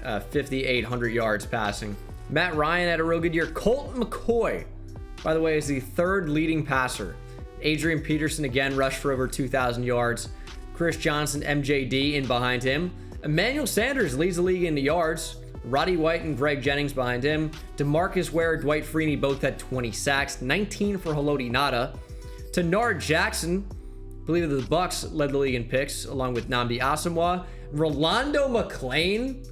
5,800 yards passing. Matt Ryan had a real good year. Colt McCoy, by the way, is the third leading passer. Adrian Peterson again rushed for over 2,000 yards. Chris Johnson, MJD in behind him. Emmanuel Sanders leads the league in the yards. Roddy White and Greg Jennings behind him. DeMarcus Ware, Dwight Freeney both had 20 sacks, 19 for Haloti Ngata. Tenard Jackson, I believe the Bucks led the league in picks, along with Nnamdi Asomugha. Rolando McClain,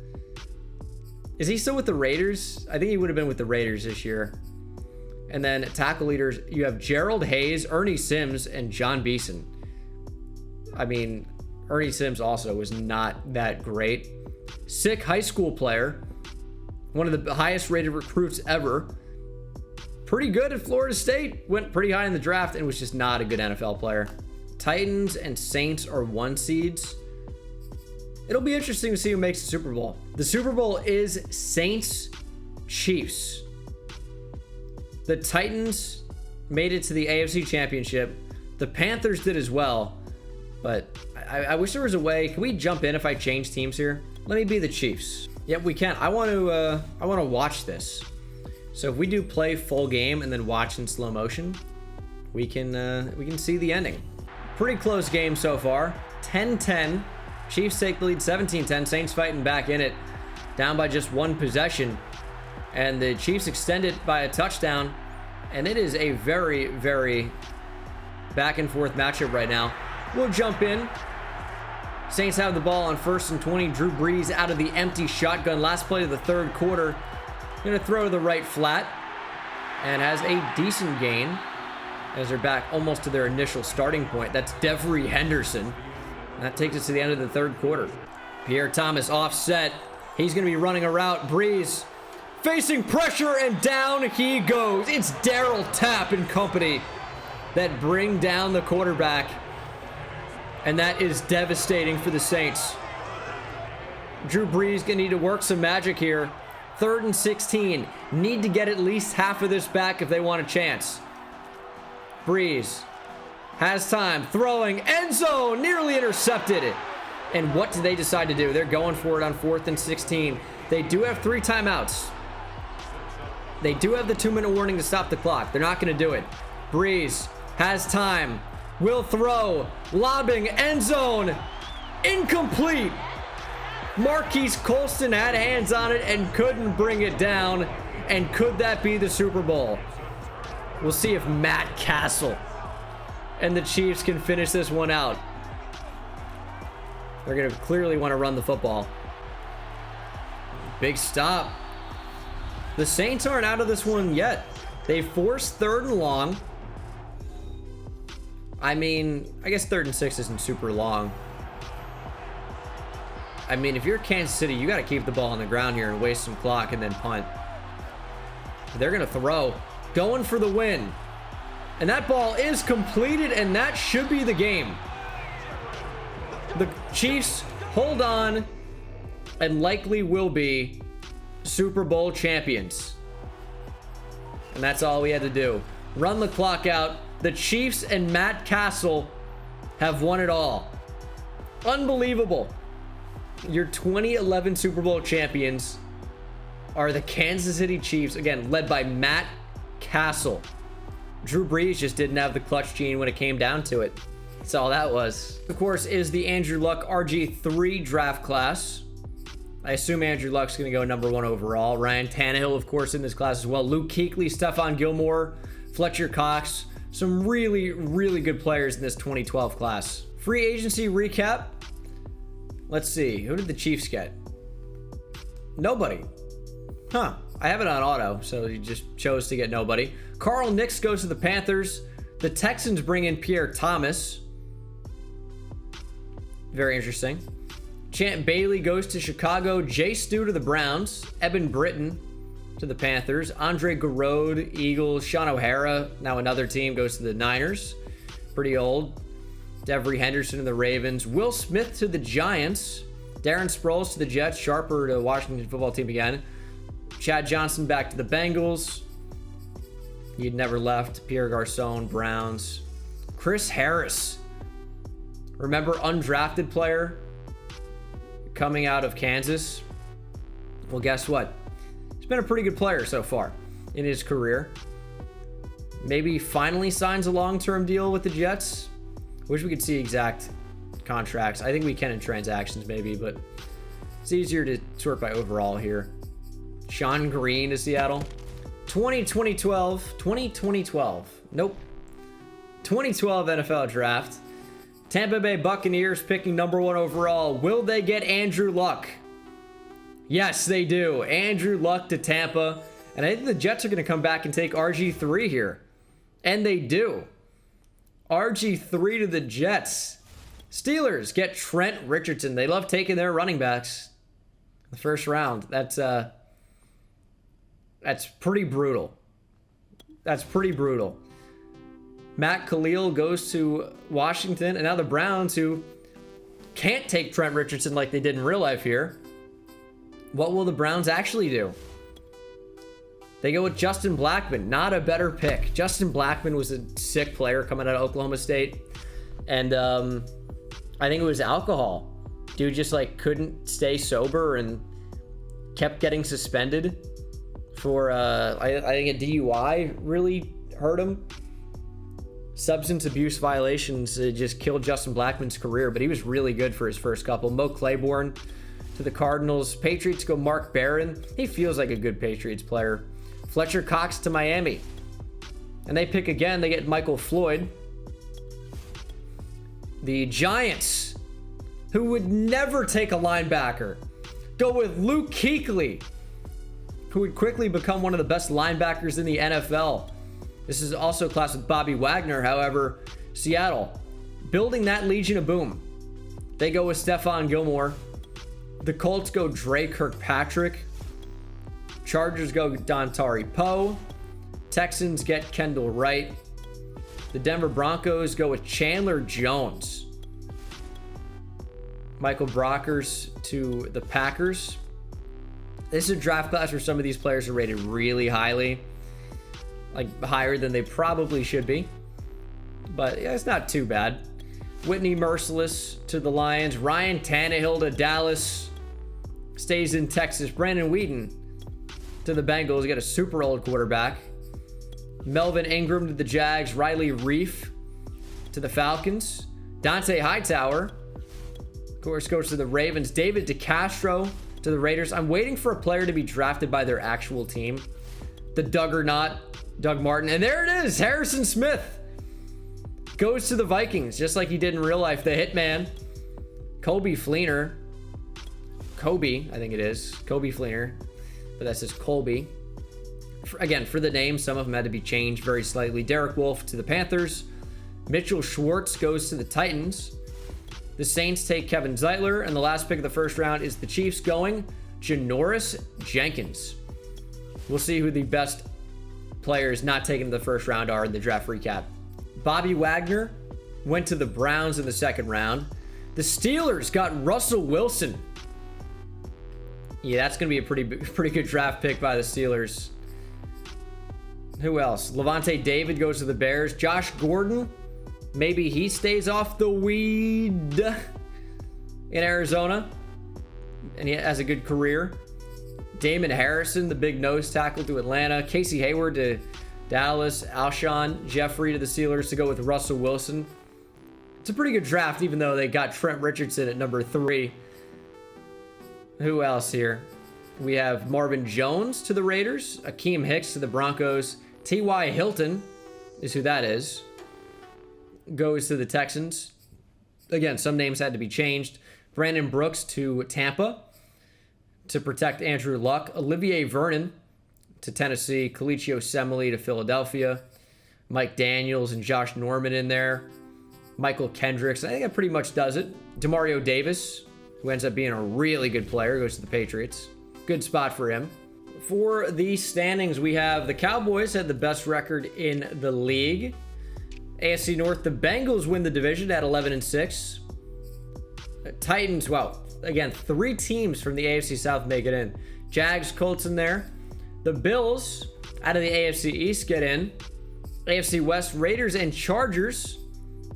is he still with the Raiders? I think he would have been with the Raiders this year. And then tackle leaders, you have Gerald Hayes, Ernie Sims, and John Beeson. I mean, Ernie Sims also was not that great. Sick high school player. One of the highest rated recruits ever. Pretty good at Florida State. Went pretty high in the draft and was just not a good NFL player. Titans and Saints are 1 seeds. It'll be interesting to see who makes the Super Bowl. The Super Bowl is Saints Chiefs. The Titans made it to the AFC Championship. The Panthers did as well. But I wish there was a way. Can we jump in if I change teams here? Let me be the Chiefs. Yep, we can. I want to watch this. So if we do play full game and then watch in slow motion, we can see the ending. Pretty close game so far. 10-10. Chiefs take the lead 17-10. Saints fighting back in it. Down by just 1 possession. And the Chiefs extend it by a touchdown. And it is a very, very back and forth matchup right now. We'll jump in. Saints have the ball on 1st and 20. Drew Brees out of the empty shotgun. Last play of the 3rd quarter. Going to throw to the right flat. And has a decent gain as they're back almost to their initial starting point. That's Devery Henderson. And that takes us to the end of the 3rd quarter. Pierre Thomas offset. He's going to be running a route. Brees facing pressure, and down he goes. It's Darryl Tapp and company that bring down the quarterback. And that is devastating for the Saints. Drew Brees gonna need to work some magic here. 3rd and 16. Need to get at least half of this back if they want a chance. Brees has time, throwing, end zone, nearly intercepted. And what do they decide to do? They're going for it on 4th and 16. They do have 3 timeouts. They do have the 2-minute warning to stop the clock. They're not gonna do it. Brees has time. Will throw, lobbing, end zone, incomplete. Marquise Colston had hands on it and couldn't bring it down. And could that be the Super Bowl? We'll see if Matt Castle and the Chiefs can finish this one out. They're going to clearly want to run the football. Big stop. The Saints aren't out of this one yet. They forced 3rd and long. I mean, I guess 3rd and 6 isn't super long. I mean, if you're Kansas City, you got to keep the ball on the ground here and waste some clock and then punt. They're going to throw. Going for the win. And that ball is completed, and that should be the game. The Chiefs hold on and likely will be Super Bowl champions. And that's all we had to do. Run the clock out. The Chiefs and Matt Castle have won it all. Unbelievable. Your 2011 Super Bowl champions are the Kansas City Chiefs, again, led by Matt Castle. Drew Brees just didn't have the clutch gene when it came down to it. That's all that was. Of course, is the Andrew Luck RG3 draft class. I assume Andrew Luck's going to go number 1 overall. Ryan Tannehill, of course, in this class as well. Luke Kuechly, Stephon Gilmore, Fletcher Cox. Some really, really good players in this 2012 class. Free agency recap. Let's see. Who did the Chiefs get? Nobody. Huh. I have it on auto, so he just chose to get nobody. Carl Nix goes to the Panthers. The Texans bring in Pierre Thomas. Very interesting. Champ Bailey goes to Chicago. Jay Stu to the Browns. Eben Britton to the Panthers. Andre Garode, Eagles. Sean O'Hara, now another team, goes to the Niners. Pretty old. Devery Henderson to the Ravens. Will Smith to the Giants. Darren Sproles to the Jets. Sharper to the Washington football team again. Chad Johnson back to the Bengals. He'd never left. Pierre Garcon, Browns. Chris Harris. Remember, undrafted player coming out of Kansas? Well, guess what? He's been a pretty good player so far in his career. Maybe finally signs a long-term deal with the Jets. Wish we could see exact contracts. I think we can in transactions maybe, but it's easier to sort by overall here. Sean Green to Seattle. 2012. Nope. 2012 NFL draft. Tampa Bay Buccaneers picking number 1 overall. Will they get Andrew Luck? Yes, they do. Andrew Luck to Tampa. And I think the Jets are going to come back and take RG3 here. And they do. RG3 to the Jets. Steelers get Trent Richardson. They love taking their running backs. The first round. That's pretty brutal. That's pretty brutal. Matt Khalil goes to Washington, and now the Browns, who can't take Trent Richardson like they did in real life here. What will the Browns actually do? They go with Justin Blackmon. Not a better pick. Justin Blackmon was a sick player coming out of Oklahoma State. And I think it was alcohol. Dude just like couldn't stay sober and kept getting suspended for, I think a DUI really hurt him. Substance abuse violations just killed Justin Blackmon's career, but he was really good for his first couple. Mo Claiborne to the Cardinals. Patriots go Mark Barron. He feels like a good Patriots player. Fletcher Cox to Miami. And they pick again. They get Michael Floyd. The Giants, who would never take a linebacker, go with Luke Kuechly, who would quickly become one of the best linebackers in the NFL. This is also a class with Bobby Wagner. However, Seattle, building that Legion of Boom. They go with Stephon Gilmore. The Colts go Dre Kirkpatrick. Chargers go Dontari Poe. Texans get Kendall Wright. The Denver Broncos go with Chandler Jones. Michael Brockers to the Packers. This is a draft class where some of these players are rated really highly. Like higher than they probably should be. But yeah, it's not too bad. Whitney Merciless to the Lions. Ryan Tannehill to Dallas. Stays in Texas. Brandon Whedon to the Bengals. You got a super old quarterback. Melvin Ingram to the Jags. Riley Reif to the Falcons. Dante Hightower, of course, goes to the Ravens. David DeCastro to the Raiders. I'm waiting for a player to be drafted by their actual team. The Duggernaut, Doug Martin. And there it is. Harrison Smith goes to the Vikings, just like he did in real life. The Hitman. Kobe Fleener. Kobe, I think it is. Kobe Fleener. But that says Colby. Again, for the name, some of them had to be changed very slightly. Derek Wolfe to the Panthers. Mitchell Schwartz goes to the Titans. The Saints take Kevin Zeitler. And the last pick of the first round is the Chiefs going Janoris Jenkins. We'll see who the best players not taken in the first round are in the draft recap. Bobby Wagner went to the Browns in the second round. The Steelers got Russell Wilson. Yeah, that's going to be a pretty good draft pick by the Steelers. Who else? Levante David goes to the Bears. Josh Gordon, maybe he stays off the weed in Arizona, and he has a good career. Damon Harrison, the big nose tackle, to Atlanta. Casey Hayward to Dallas. Alshon Jeffrey to the Steelers to go with Russell Wilson. It's a pretty good draft, even though they got Trent Richardson at number 3. Who else here? We have Marvin Jones to the Raiders. Akeem Hicks to the Broncos. T.Y. Hilton is who that is. Goes to the Texans. Again, some names had to be changed. Brandon Brooks to Tampa to protect Andrew Luck. Olivier Vernon to Tennessee. Kalichi Osemele to Philadelphia. Mike Daniels and Josh Norman in there. Michael Kendricks. I think that pretty much does it. Demario Davis, who ends up being a really good player, goes to the Patriots. Good spot for him. For the standings, we have the Cowboys had the best record in the league. AFC North, the Bengals win the division at 11-6. Titans, well, again, 3 teams from the AFC South make it in. Jags, Colts in there. The Bills out of the AFC East get in. AFC West, Raiders and Chargers.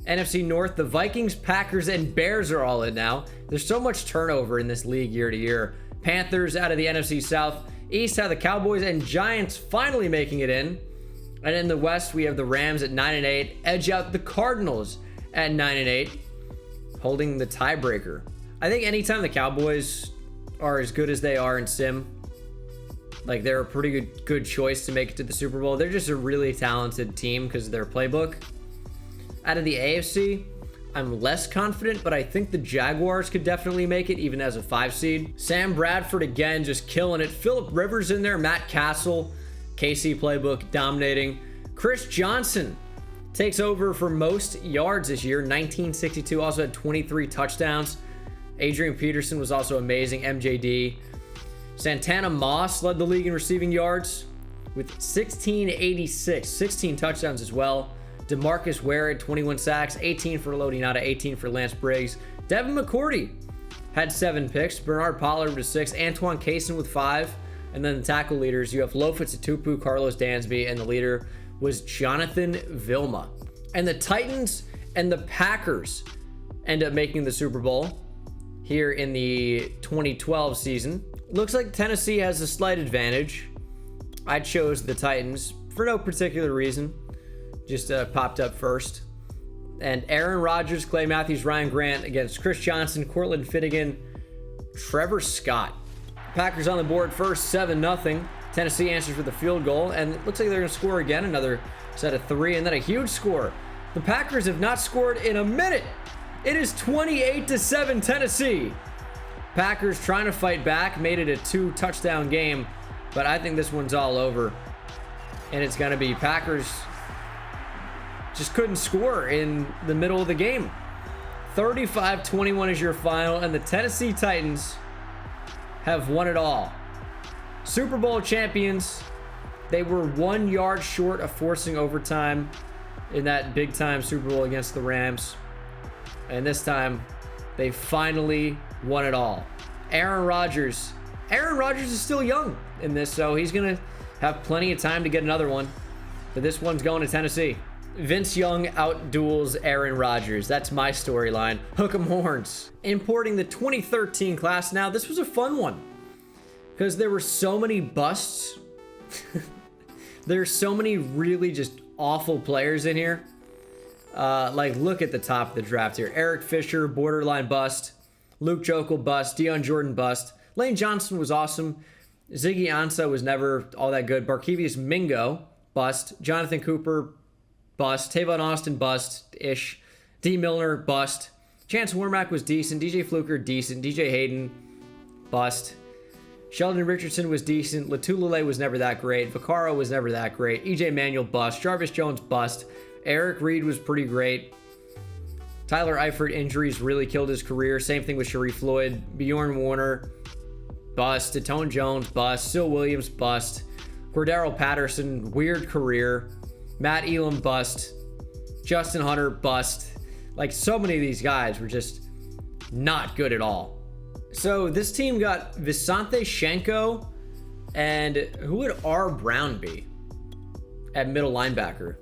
NFC North, the Vikings, Packers, and Bears are all in now. There's so much turnover in this league year to year. Panthers out of the NFC South. East have the Cowboys and Giants finally making it in. And in the West, we have the Rams at 9-8. Edge out the Cardinals at 9-8, holding the tiebreaker. I think anytime the Cowboys are as good as they are in Sim, like, they're a pretty good choice to make it to the Super Bowl. They're just a really talented team because of their playbook. Out of the AFC, I'm less confident, but I think the Jaguars could definitely make it, even as a 5 seed. Sam Bradford, again, just killing it. Phillip Rivers in there. Matt Castle, KC playbook, dominating. Chris Johnson takes over for most yards this year, 1962. Also had 23 touchdowns. Adrian Peterson was also amazing. MJD. Santana Moss led the league in receiving yards with 1686, 16 touchdowns as well. DeMarcus Ware had 21 sacks, 18 for Lodi Nada, 18 for Lance Briggs. Devin McCourty had 7 picks. Bernard Pollard with 6. Antoine Cason with 5. And then the tackle leaders, you have Lofitz Atupu, Carlos Dansby, and the leader was Jonathan Vilma. And the Titans and the Packers end up making the Super Bowl here in the 2012 season. Looks like Tennessee has a slight advantage. I chose the Titans for no particular reason. Just popped up first. And Aaron Rodgers, Clay Matthews, Ryan Grant against Chris Johnson, Cortland Finnegan, Trevor Scott. Packers on the board first, 7-0. Tennessee answers with a field goal, and it looks like they're going to score again, another set of 3, and then a huge score. The Packers have not scored in a minute. It is 28-7 Tennessee. Packers trying to fight back, made it a 2-touchdown game, but I think this one's all over. And it's going to be Packers just couldn't score in the middle of the game. 35-21 is your final, and the Tennessee Titans have won it all. Super Bowl champions. They were 1 yard short of forcing overtime in that big time Super Bowl against the Rams. And this time, they finally won it all. Aaron Rodgers is still young in this, so he's going to have plenty of time to get another one. But this one's going to Tennessee. Vince Young outduels Aaron Rodgers. That's my storyline. Hook 'em horns. Importing the 2013 class now. This was a fun one because there were so many busts. There's so many really just awful players in here. Like, look at the top of the draft here. Eric Fisher, borderline bust. Luke Jokel, bust. Deion Jordan, bust. Lane Johnson was awesome. Ziggy Ansah was never all that good. Barkevius Mingo, bust. Jonathan Cooper, bust. Tavon Austin, bust-ish. D. Milner, bust. Chance Warmack was decent. DJ Fluker, decent. DJ Hayden, bust. Sheldon Richardson was decent. Latulele was never that great. Vaccaro was never that great. EJ Manuel, bust. Jarvis Jones, bust. Eric Reed was pretty great. Tyler Eifert injuries really killed his career. Same thing with Sharif Floyd. Bjorn Warner, bust. Datone Jones, bust. Sil Williams, bust. Cordero Patterson, weird career. Matt Elam, bust. Justin Hunter, bust. Like, so many of these guys were just not good at all. So this team got Visante Shenko, and who would R. Brown be at middle linebacker?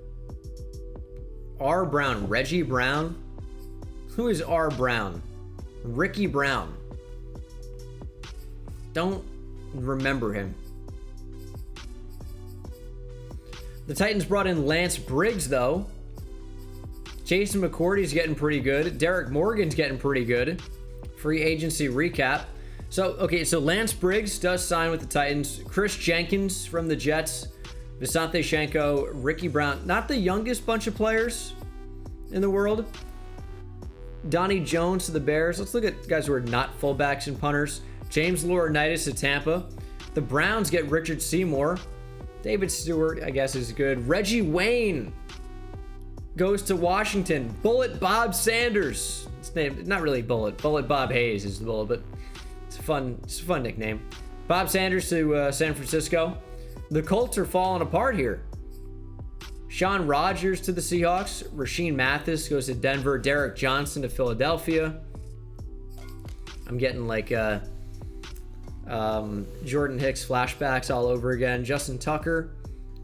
R. Brown, Reggie Brown? Who is R. Brown? Ricky Brown. Don't remember him. The Titans brought in Lance Briggs, though. Jason McCourty's getting pretty good. Derek Morgan's getting pretty good. Free agency recap. So Lance Briggs does sign with the Titans. Chris Jenkins from the Jets. Visante Shenko, Ricky Brown. Not the youngest bunch of players in the world. Donnie Jones to the Bears. Let's look at guys who are not fullbacks and punters. James Laurinaitis to Tampa. The Browns get Richard Seymour. David Stewart, I guess, is good. Reggie Wayne goes to Washington. Bullet Bob Sanders. It's named, not really Bullet. Bullet Bob Hayes is the bullet, but it's a fun nickname. Bob Sanders to San Francisco. The Colts are falling apart here. Sean Rodgers to the Seahawks. Rashean Mathis goes to Denver. Derek Johnson to Philadelphia. I'm getting like Jordan Hicks flashbacks all over again. Justin Tucker,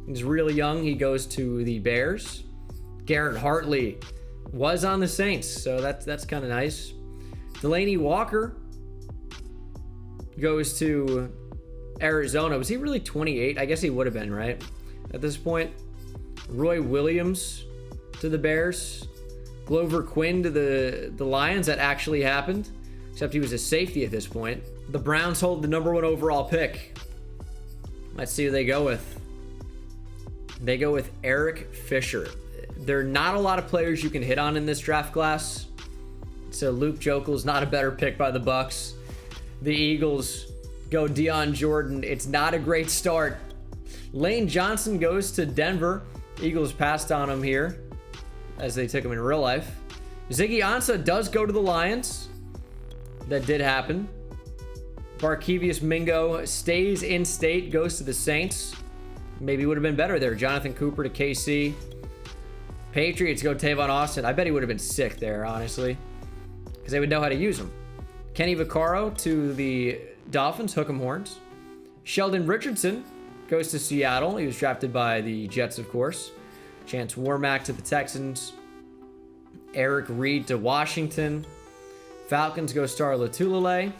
he's really young. He goes to the Bears. Garrett Hartley was on the Saints, so that's kind of nice. Delaney Walker goes to Arizona. Was he really 28? I guess he would have been, right? At this point. Roy Williams to the Bears. Glover Quinn to the Lions. That actually happened, except he was a safety at this point. The Browns hold the #1 overall pick. Let's see who they go with. They go with Eric Fisher. There are not a lot of players you can hit on in this draft class, so Luke Jokel's not a better pick by the Bucks. The Eagles go Deion Jordan. It's not a great start. Lane Johnson goes to Denver. Eagles passed on him here, as they took him in real life. Ziggy Ansah does go to the Lions. That did happen. Barkevius Mingo stays in state, goes to the Saints. Maybe would have been better there. Jonathan Cooper to KC. Patriots go Tavon Austin. I bet he would have been sick there, honestly, because they would know how to use him. Kenny Vaccaro to the Dolphins, hook 'em horns. Sheldon Richardson goes to Seattle. He was drafted by the Jets, of course. Chance Warmack to the Texans. Eric Reed to Washington. Falcons go Star Lotulelei.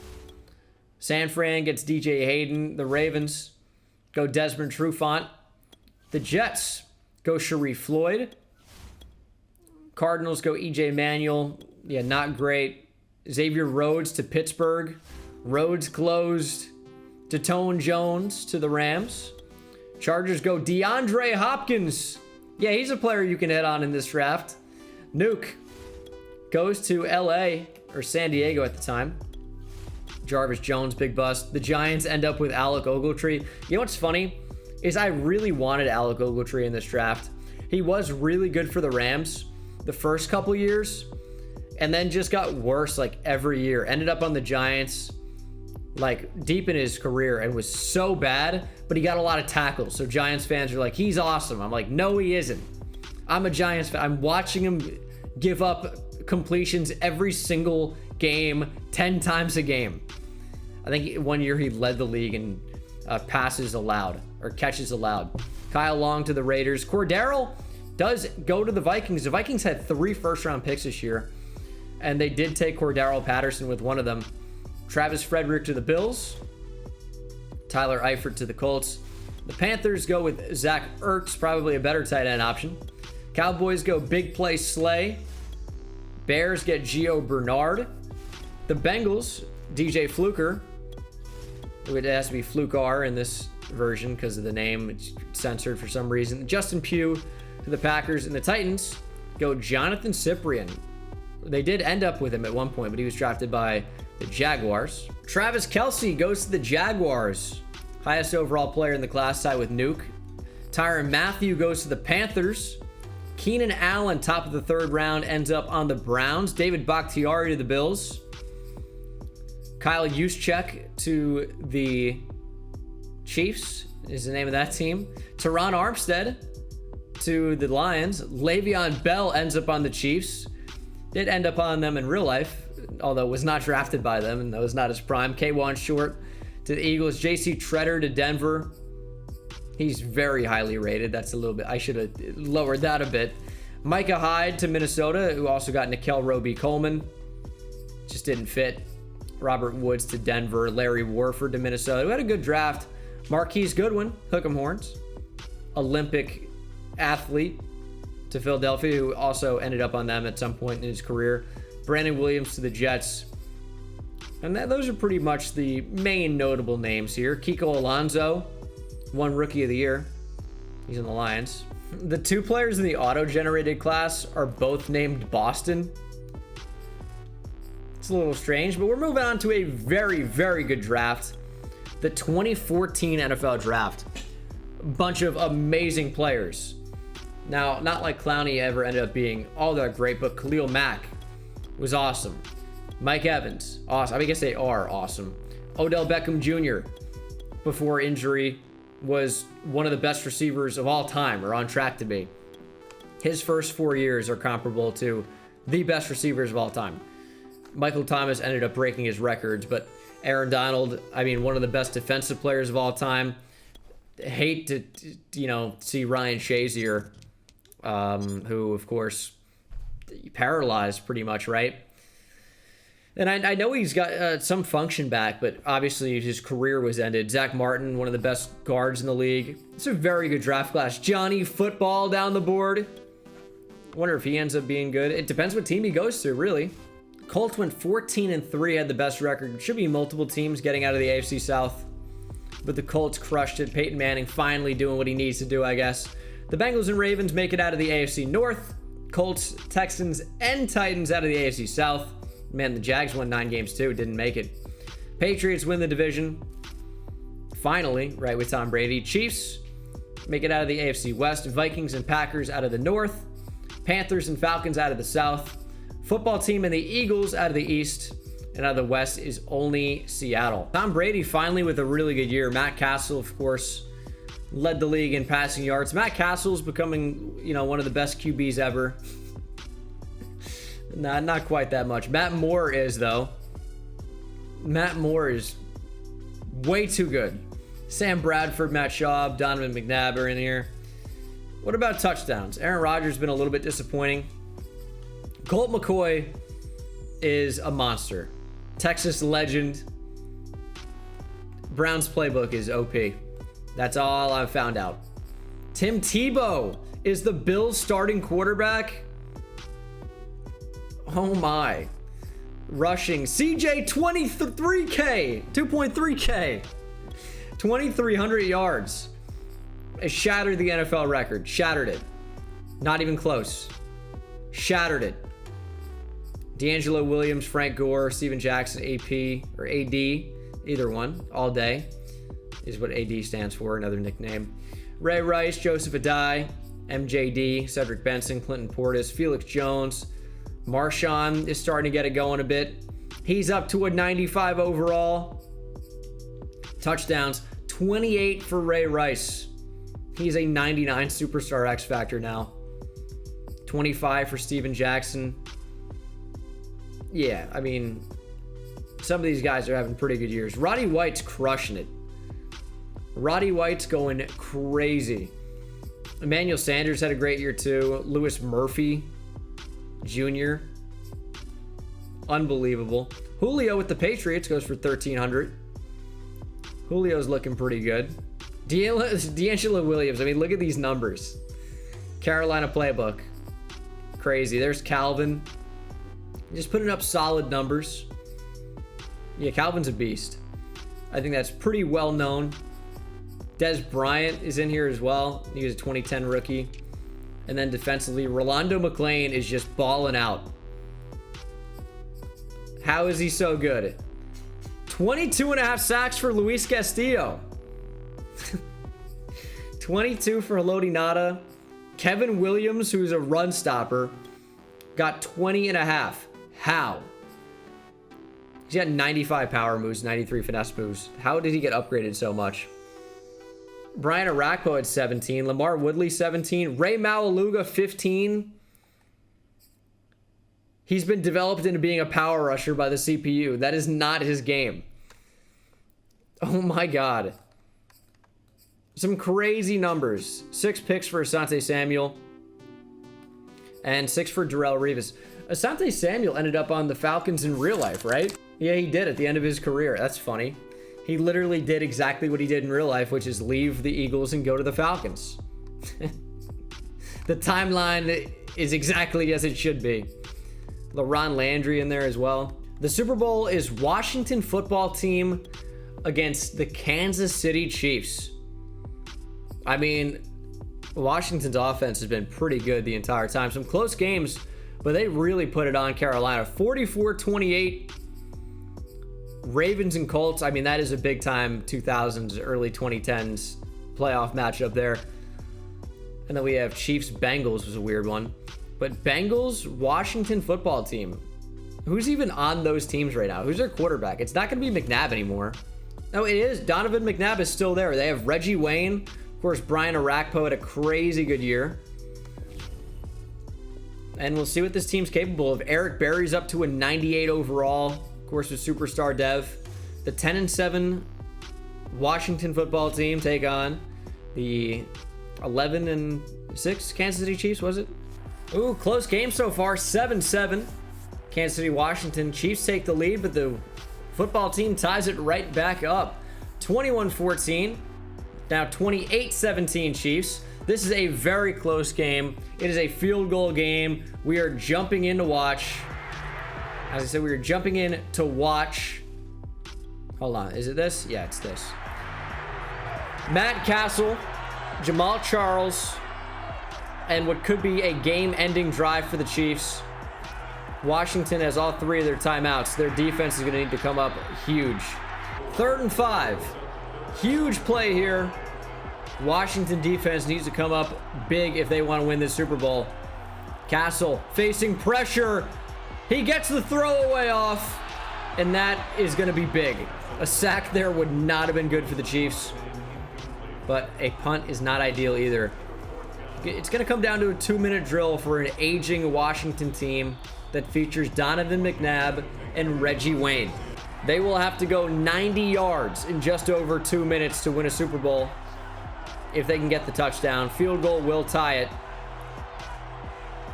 San Fran gets DJ Hayden. The Ravens go Desmond Trufant. The Jets go Sharif Floyd. Cardinals go EJ Manuel. Yeah, not great. Xavier Rhodes to Pittsburgh. Rhodes closed. Datone Jones to the Rams. Chargers go DeAndre Hopkins. Yeah, he's a player you can hit on in this draft. Nuke goes to LA, or San Diego at the time. Jarvis Jones, big bust. The Giants end up with Alec Ogletree. You know what's funny is I really wanted Alec Ogletree in this draft. He was really good for the Rams the first couple years, and then just got worse like every year. Ended up on the Giants like deep in his career and was so bad, but he got a lot of tackles. So Giants fans are like, he's awesome. I'm like, no, he isn't. I'm a Giants fan. I'm watching him give up completions every single game, 10 times a game. I think one year he led the league in passes allowed, or catches allowed. Kyle Long to the Raiders. Cordero does go to the Vikings. The Vikings had 3 first-round picks this year, and they did take Cordero Patterson with one of them. Travis Frederick to the Bills. Tyler Eifert to the Colts. The Panthers go with Zach Ertz, probably a better tight end option. Cowboys go big play Slay. Bears get Gio Bernard. The Bengals, DJ Fluker. It has to be Flukar in this version because of the name. It's censored for some reason. Justin Pugh to the Packers. And the Titans go Jonathan Cyprien. They did end up with him at one point, but he was drafted by the Jaguars. Travis Kelce goes to the Jaguars. Highest overall player in the class, tied with Nuke. Tyrann Mathieu goes to the Panthers. Keenan Allen, top of the 3rd round, ends up on the Browns. David Bakhtiari to the Bills. Kyle Juszczyk to the Chiefs is the name of that team. Teron Armstead to the Lions. Le'Veon Bell ends up on the Chiefs. Did end up on them in real life, although was not drafted by them, and that was not his prime. K'Wan Short to the Eagles. J.C. Treader to Denver. He's very highly rated. That's a little bit, I should have lowered that a bit. Micah Hyde to Minnesota, who also got Nickel Roby-Coleman. Just didn't fit. Robert Woods to Denver. Larry Warford to Minnesota, who had a good draft. Marquise Goodwin, hook 'em horns. Olympic athlete to Philadelphia, who also ended up on them at some point in his career. Brandon Williams to the Jets. And those are pretty much the main notable names here. Kiko Alonso, won Rookie of the Year. He's in the Lions. The 2 players in the auto-generated class are both named Boston. It's a little strange, but we're moving on to a very, very good draft. The 2014 NFL Draft. A bunch of amazing players. Now, not like Clowney ever ended up being all that great, but Khalil Mack was awesome. Mike Evans, awesome. I mean, I guess they are awesome. Odell Beckham Jr., before injury, was one of the best receivers of all time, or on track to be. His first 4 years are comparable to the best receivers of all time. Michael Thomas ended up breaking his records, but Aaron Donald, I mean, one of the best defensive players of all time. Hate to, see Ryan Shazier, who, of course, paralyzed pretty much, right? And I know he's got some function back, but obviously his career was ended. Zach Martin, one of the best guards in the league. It's a very good draft class. Johnny Football down the board. Wonder if he ends up being good. It depends what team he goes to, really. Colts went 14-3, had the best record. Should be multiple teams getting out of the AFC South. But the Colts crushed it. Peyton Manning finally doing what he needs to do, I guess. The Bengals and Ravens make it out of the AFC North. Colts, Texans, and Titans out of the AFC South. Man, the Jags won 9 games too, didn't make it. Patriots win the division. Finally, right with Tom Brady. Chiefs make it out of the AFC West. Vikings and Packers out of the North. Panthers and Falcons out of the South. Football team and the Eagles out of the East. And out of the West is only Seattle. Tom Brady finally with a really good year. Matt Castle, of course, led the league in passing yards. Matt Castle's becoming, one of the best QBs ever. Nah, not quite that much. Matt Moore is, though. Matt Moore is way too good. Sam Bradford, Matt Schaub, Donovan McNabb are in here. What about touchdowns? Aaron Rodgers has been a little bit disappointing. Colt McCoy is a monster. Texas legend. Browns playbook is OP. That's all I've found out. Tim Tebow is the Bills starting quarterback. Oh my. Rushing. CJ 23K. 2.3K. 2,300 yards. It shattered the NFL record. Shattered it. Not even close. Shattered it. D'Angelo Williams, Frank Gore, Steven Jackson, AP, or AD, either one, all day, is what AD stands for, another nickname. Ray Rice, Joseph Adai, MJD, Cedric Benson, Clinton Portis, Felix Jones. Marshawn is starting to get it going a bit. He's up to a 95 overall. Touchdowns, 28 for Ray Rice. He's a 99 superstar X Factor now. 25 for Steven Jackson. Yeah, I mean, some of these guys are having pretty good years. Roddy White's crushing it. Roddy White's going crazy. Emmanuel Sanders had a great year too. Lewis Murphy Jr. Unbelievable. Julio with the Patriots goes for 1,300. Julio's looking pretty good. D'Angelo Williams. I mean, look at these numbers. Carolina playbook. Crazy. There's Kelvin. Just putting up solid numbers. Yeah, Calvin's a beast. I think that's pretty well known. Dez Bryant is in here as well. He was a 2010 rookie. And then defensively, Rolando McClain is just balling out. How is he so good? 22.5 sacks for Luis Castillo. 22 for Haloti Ngata. Kevin Williams, who's a run stopper, got 20.5. How? He's got 95 power moves, 93 finesse moves. How did he get upgraded so much? Brian Arakpo at 17. Lamar Woodley, 17. Ray Malaluga, 15. He's been developed into being a power rusher by the CPU. That is not his game. Oh my God. Some crazy numbers. 6 picks for Asante Samuel. And 6 for Darrelle Revis. Asante Samuel ended up on the Falcons in real life, right? Yeah, he did at the end of his career. That's funny. He literally did exactly what he did in real life, which is leave the Eagles and go to the Falcons. The timeline is exactly as it should be. LaRon Landry in there as well. The Super Bowl is Washington football team against the Kansas City Chiefs. I mean, Washington's offense has been pretty good the entire time. Some close games, but they really put it on Carolina. 44-28. Ravens and Colts. I mean, that is a big time 2000s, early 2010s playoff matchup there. And then we have Chiefs Bengals was a weird one. But Bengals Washington football team. Who's even on those teams right now? Who's their quarterback? It's not going to be McNabb anymore. No, it is. Donovan McNabb is still there. They have Reggie Wayne. Of course, Brian Arakpo had a crazy good year. And we'll see what this team's capable of. Eric Berry's up to a 98 overall. Of course, with superstar dev. The 10-7 Washington football team take on the 11-6 Kansas City Chiefs, was it? Ooh, close game so far. 7-7. Kansas City, Washington. Chiefs take the lead, but the football team ties it right back up. 21-14. Now 28-17 Chiefs. This is a very close game. It is a field goal game. We are jumping in to watch. As I said, we are jumping in to watch. Hold on. Is it this? Yeah, it's this. Matt Castle, Jamal Charles, and what could be a game-ending drive for the Chiefs. Washington has all three of their timeouts. Their defense is going to need to come up huge. 3rd and 5. Huge play here. Washington defense needs to come up big if they want to win this Super Bowl. Castle facing pressure. He gets the throwaway off, and that is going to be big. A sack there would not have been good for the Chiefs, but a punt is not ideal either. It's going to come down to a 2-minute drill for an aging Washington team that features Donovan McNabb and Reggie Wayne. They will have to go 90 yards in just over 2 minutes to win a Super Bowl if they can get the touchdown. Field goal will tie it.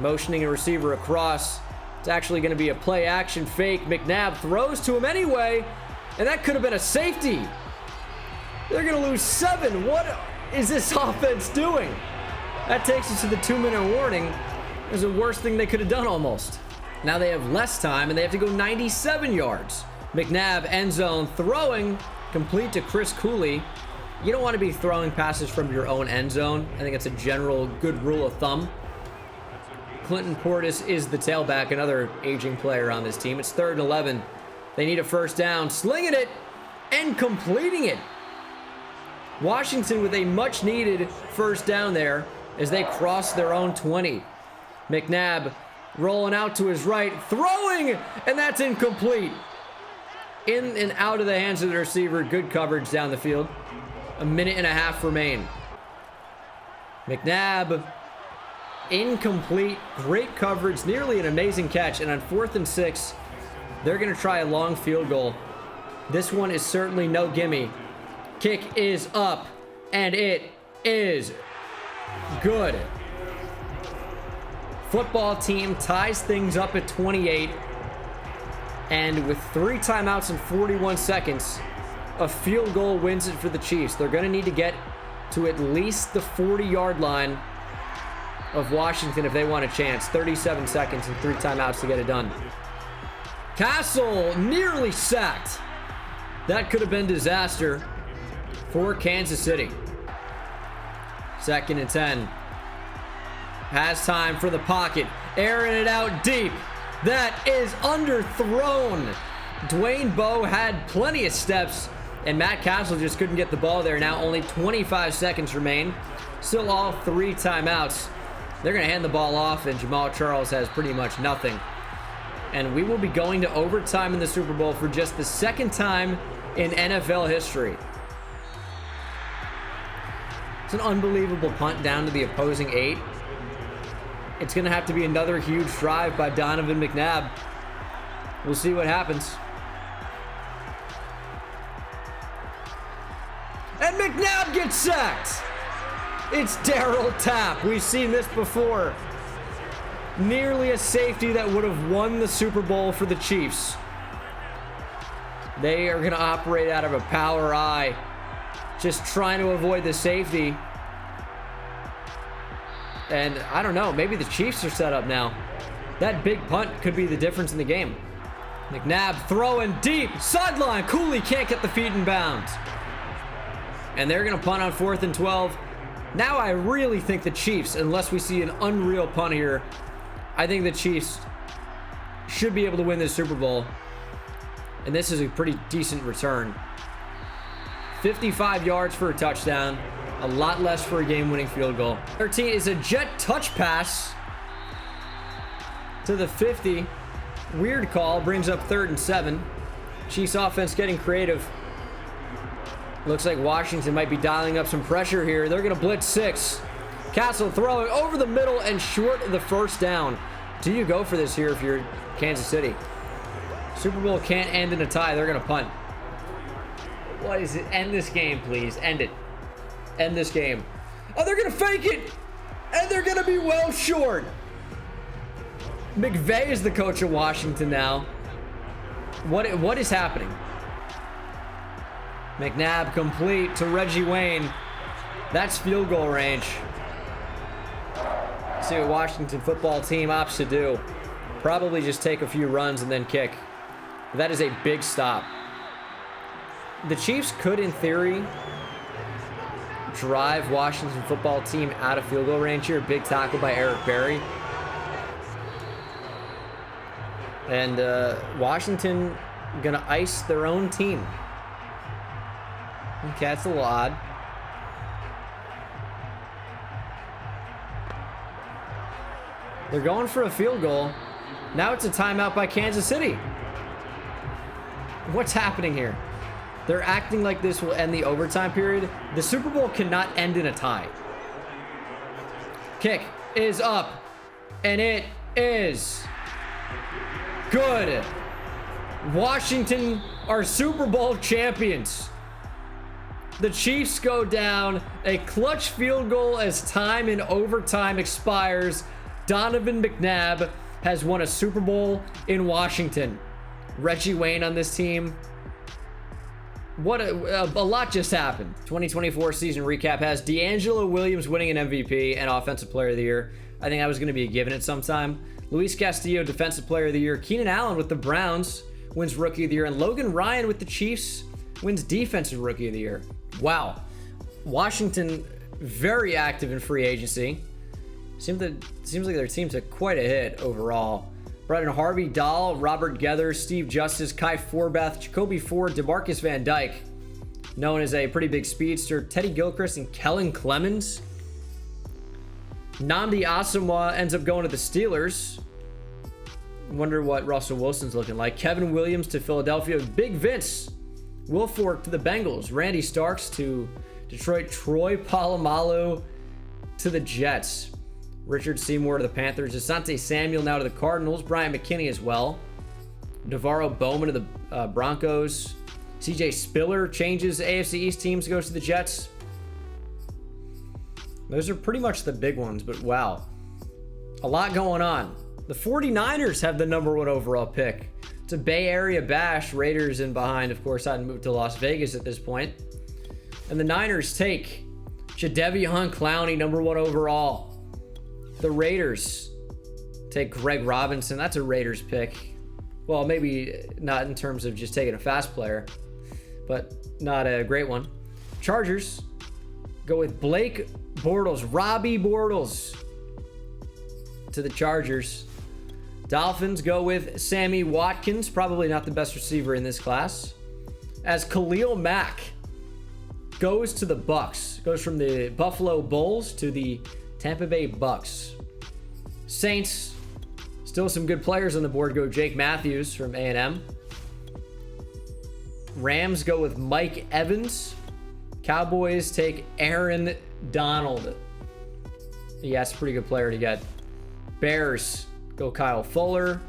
Motioning a receiver across. It's actually going to be a play action fake. McNabb throws to him anyway, and that could have been a safety. They're going to lose 7. What is this offense doing? That takes us to the 2-minute warning. It was the worst thing they could have done almost. Now they have less time, and they have to go 97 yards. McNabb end zone throwing, complete to Chris Cooley. You don't want to be throwing passes from your own end zone. I think it's a general good rule of thumb. Clinton Portis is the tailback, another aging player on this team. It's 3rd and 11. They need a first down, slinging it and completing it. Washington with a much needed first down there as they cross their own 20. McNabb rolling out to his right, throwing, and that's incomplete. In and out of the hands of the receiver. Good coverage down the field. 1.5 minutes remain. McNabb, incomplete. Great coverage, nearly an amazing catch. And on 4th and 6, they're going to try a long field goal. This one is certainly no gimme. Kick is up, and it is good. Football team ties things up at 28. And with 3 timeouts and 41 seconds, a field goal wins it for the Chiefs. They're going to need to get to at least the 40-yard line of Washington if they want a chance. 37 seconds and 3 timeouts to get it done. Castle nearly sacked. That could have been disaster for Kansas City. 2nd and 10. Has time for the pocket. Airing it out deep. That is underthrown. Dwayne Bowe had plenty of steps, and Matt Castle just couldn't get the ball there. Now only 25 seconds remain. Still all 3 timeouts. They're going to hand the ball off, and Jamal Charles has pretty much nothing. And we will be going to overtime in the Super Bowl for just the 2nd time in NFL history. It's an unbelievable punt down to the opposing 8. It's going to have to be another huge drive by Donovan McNabb. We'll see what happens. And McNabb gets sacked. It's Daryl Tapp. We've seen this before. Nearly a safety that would have won the Super Bowl for the Chiefs. They are going to operate out of a power eye, just trying to avoid the safety. And I don't know, maybe the Chiefs are set up now. That big punt could be the difference in the game. McNabb throwing deep, sideline. Cooley can't get the feet in bounds. And they're going to punt on 4th and 12. Now I really think the Chiefs, unless we see an unreal punt here, I think the Chiefs should be able to win this Super Bowl. And this is a pretty decent return. 55 yards for a touchdown. A lot less for a game-winning field goal. 13 is a jet touch pass to the 50. Weird call. Brings up 3rd and 7. Chiefs offense getting creative. Looks like Washington might be dialing up some pressure here. They're going to blitz 6. Castle throwing over the middle and short of the first down. Do you go for this here if you're Kansas City? Super Bowl can't end in a tie. They're going to punt. What is it? End this game, please. End it. End this game. Oh, they're going to fake it. And they're going to be well short. McVay is the coach of Washington now. What is happening? McNabb complete to Reggie Wayne. That's field goal range. See what Washington football team opts to do. Probably just take a few runs and then kick. That is a big stop. The Chiefs could, in theory, drive Washington football team out of field goal range here. Big tackle by Eric Berry. And Washington gonna ice their own team. Okay, that's a little odd. They're going for a field goal. Now it's a timeout by Kansas City. What's happening here? They're acting like this will end the overtime period. The Super Bowl cannot end in a tie. Kick is up, and it is good. Washington are Super Bowl champions. The Chiefs go down. A clutch field goal as time in overtime expires. Donovan McNabb has won a Super Bowl in Washington. Reggie Wayne on this team. What a lot just happened. 2024 season recap has D'Angelo Williams winning an MVP and Offensive Player of the Year. I think that was going to be a given at some time. Luis Castillo, Defensive Player of the Year. Keenan Allen with the Browns wins Rookie of the Year. And Logan Ryan with the Chiefs wins Defensive Rookie of the Year. Wow. Washington, very active in free agency. Seems like their team's a quite a hit overall. Brendan Harvey, Dahl, Robert Gether, Steve Justice, Kai Forbath, Jacoby Ford, DeMarcus Van Dyke, known as a pretty big speedster, Teddy Gilchrist, and Kellen Clemens. Nnamdi Asomugha ends up going to the Steelers. Wonder what Russell Wilson's looking like. Kevin Williams to Philadelphia. Big Vince Wilfork to the Bengals. Randy Starks to Detroit. Troy Polamalu to the Jets. Richard Seymour to the Panthers. Asante Samuel now to the Cardinals. Brian McKinney as well. Navarro Bowman to the Broncos. CJ Spiller changes AFC East teams, goes to the Jets. Those are pretty much the big ones, but wow. A lot going on. The 49ers have the #1 overall pick. It's a Bay Area bash. Raiders in behind, of course, hadn't moved to Las Vegas at this point. And the Niners take Jadeveon Clowney, #1 overall. The Raiders take Greg Robinson. That's a Raiders pick. Well, maybe not in terms of just taking a fast player, but not a great one. Chargers go with Blake Bortles, Robbie Bortles to the Chargers. Dolphins go with Sammy Watkins, probably not the best receiver in this class, as Khalil Mack goes to the Bucks. Goes from the Buffalo Bulls to the Tampa Bay Bucks. Saints, still some good players on the board. Go Jake Matthews from A&M. Rams go with Mike Evans. Cowboys take Aaron Donald. Yeah, that's a pretty good player to get. Bears go Kyle Fuller.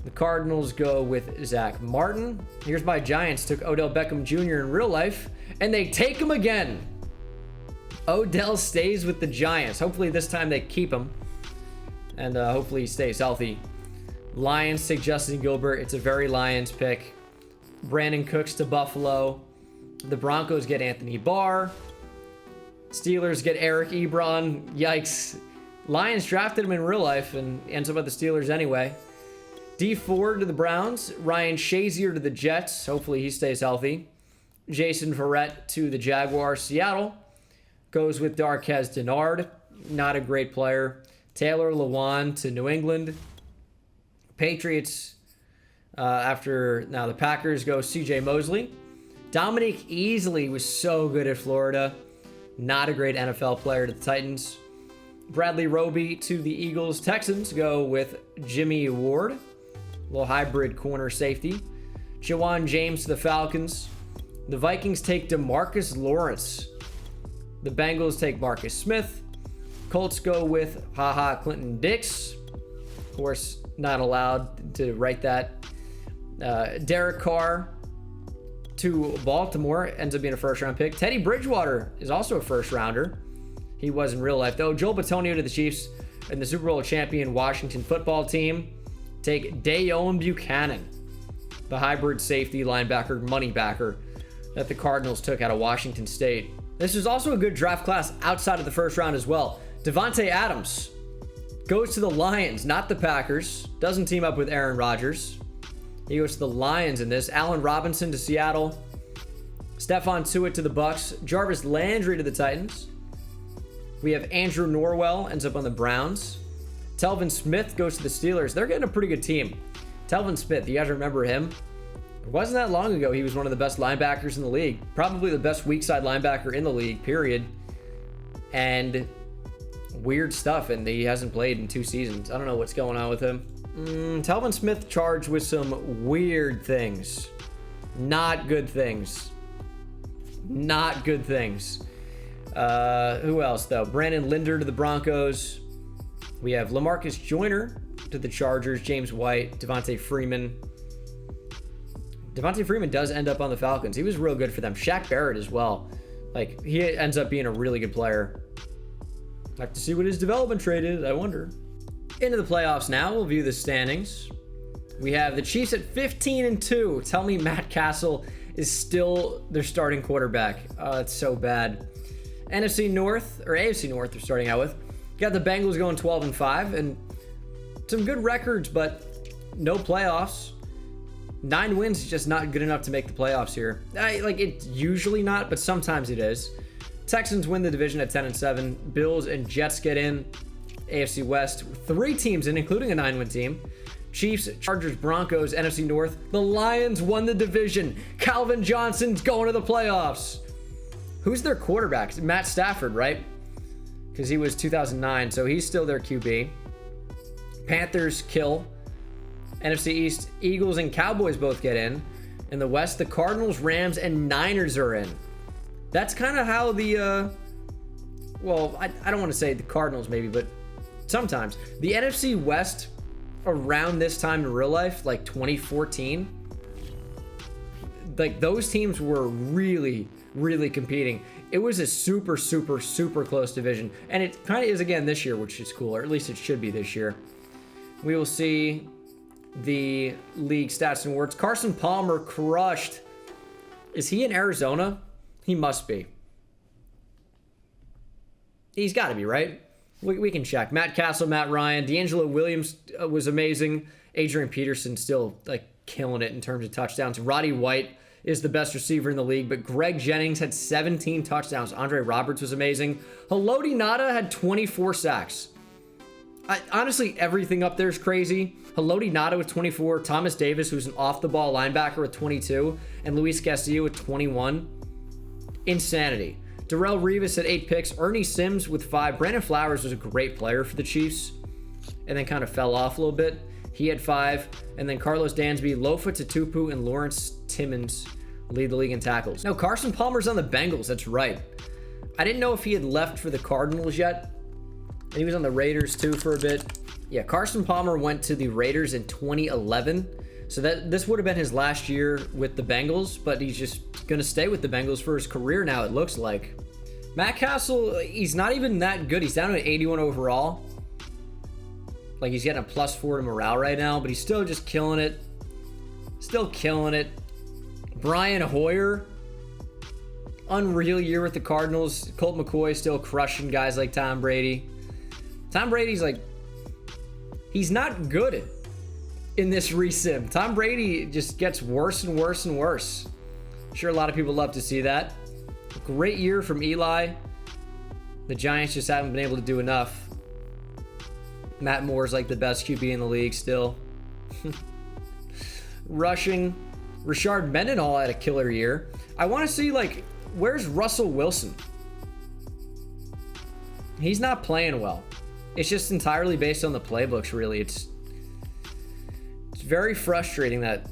The Cardinals go with Zach Martin. Here's my Giants. Took Odell Beckham Jr. in real life, and they take him again. Odell stays with the Giants. Hopefully this time they keep him, and hopefully he stays healthy. Lions take Justin Gilbert. It's a very Lions pick. Brandon Cooks to Buffalo. The Broncos get Anthony Barr. Steelers get Eric Ebron. Yikes. Lions drafted him in real life and ends up with the Steelers anyway. D Ford to the Browns. Ryan Shazier to the Jets. Hopefully he stays healthy. Jason Verrett to the Jaguars. Seattle goes with Darqueze Dennard. Not a great player. Taylor Lewan to New England. Patriots, now the Packers go CJ Mosley. Dominique Easley was so good at Florida. Not a great NFL player to the Titans. Bradley Roby to the Eagles. Texans go with Jimmy Ward. Little hybrid corner safety. Jawan James to the Falcons. The Vikings take DeMarcus Lawrence. The Bengals take Marcus Smith. Colts go with Clinton Dix. Of course, not allowed to write that. Derek Carr to Baltimore ends up being a first-round pick. Teddy Bridgewater is also a first-rounder. He was in real life, though. Joel Bitonio to the Chiefs, and the Super Bowl champion Washington football team take Dayon Buchanan, the hybrid safety linebacker money backer that the Cardinals took out of Washington State. This is also a good draft class outside of the first round as well. Devontae Adams goes to the Lions, not the Packers. Doesn't team up with Aaron Rodgers. He goes to the Lions in this. Allen Robinson to Seattle. Stephon Tuitt to the Bucks. Jarvis Landry to the Titans. We have Andrew Norwell ends up on the Browns. Telvin Smith goes to the Steelers. They're getting a pretty good team. Telvin Smith, you guys remember him? It wasn't that long ago he was one of the best linebackers in the league. Probably the best weak side linebacker in the league, period. And weird stuff, and he hasn't played in 2 seasons. I don't know what's going on with him. Telvin Smith charged with some weird things. Not good things. Not good things. Who else, though? Brandon Linder to the Broncos. We have LaMarcus Joyner to the Chargers. James White, Devontae Freeman. Devontae Freeman does end up on the Falcons. He was real good for them. Shaq Barrett as well. Like, he ends up being a really good player. I'd like to see what his development trade is, I wonder. Into the playoffs now. We'll view the standings. We have the Chiefs at 15-2. Tell me Matt Castle is still their starting quarterback. Oh, it's so bad. NFC North, or AFC North, they're starting out with. Got the Bengals going 12-5, and some good records, but no playoffs. 9 wins is just not good enough to make the playoffs here. It's usually not, but sometimes it is. Texans win the division at 10-7. Bills and Jets get in. AFC West, 3 teams in, including a 9-win team. Chiefs, Chargers, Broncos, NFC North. The Lions won the division. Calvin Johnson's going to the playoffs. Who's their quarterback? Matt Stafford, right? Because he was 2009, so he's still their QB. Panthers kill. NFC East, Eagles and Cowboys both get in. In the West, the Cardinals, Rams, and Niners are in. That's kind of how the, I don't want to say the Cardinals maybe, but sometimes. The NFC West around this time in real life, like 2014, like those teams were really, really competing. It was a super, super, super close division. And it kind of is again this year, which is cool, or at least it should be this year. We will see the league stats and awards. Carson Palmer crushed. Is he in Arizona? He must be. He's got to be, right? We can check. Matt Castle, Matt Ryan, D'Angelo Williams was amazing. Adrian Peterson still killing it in terms of touchdowns. Roddy White is the best receiver in the league, but Greg Jennings had 17 touchdowns. Andre Roberts was amazing. Haloti Ngata had 24 sacks. Honestly, everything up there is crazy. Haloti Ngata with 24, Thomas Davis, who's an off-the-ball linebacker, with 22, and Luis Castillo with 21. Insanity. Darrelle Revis had 8 picks. Ernie Sims with 5. Brandon Flowers was a great player for the Chiefs and then kind of fell off a little bit. He had 5. And then Carlos Dansby, Lofa Tatupu, and Lawrence Timmons lead the league in tackles. No, Carson Palmer's on the Bengals. That's right. I didn't know if he had left for the Cardinals yet. And he was on the Raiders too for a bit. Yeah, Carson Palmer went to the Raiders in 2011. So this would have been his last year with the Bengals, but he's just going to stay with the Bengals for his career now, it looks like. Matt Castle, he's not even that good. He's down to an 81 overall. Like, he's getting a +4 to morale right now, but he's still just killing it. Still killing it. Brian Hoyer, unreal year with the Cardinals. Colt McCoy still crushing guys like Tom Brady. Tom Brady's he's not good in this resim. Tom Brady just gets worse and worse and worse. I'm sure a lot of people love to see that. Great year from Eli. The Giants just haven't been able to do enough. Matt Moore's the best QB in the league still. Rushing, Rashard Mendenhall had a killer year. I want to see where's Russell Wilson? He's not playing well. It's just entirely based on the playbooks, really. It's very frustrating that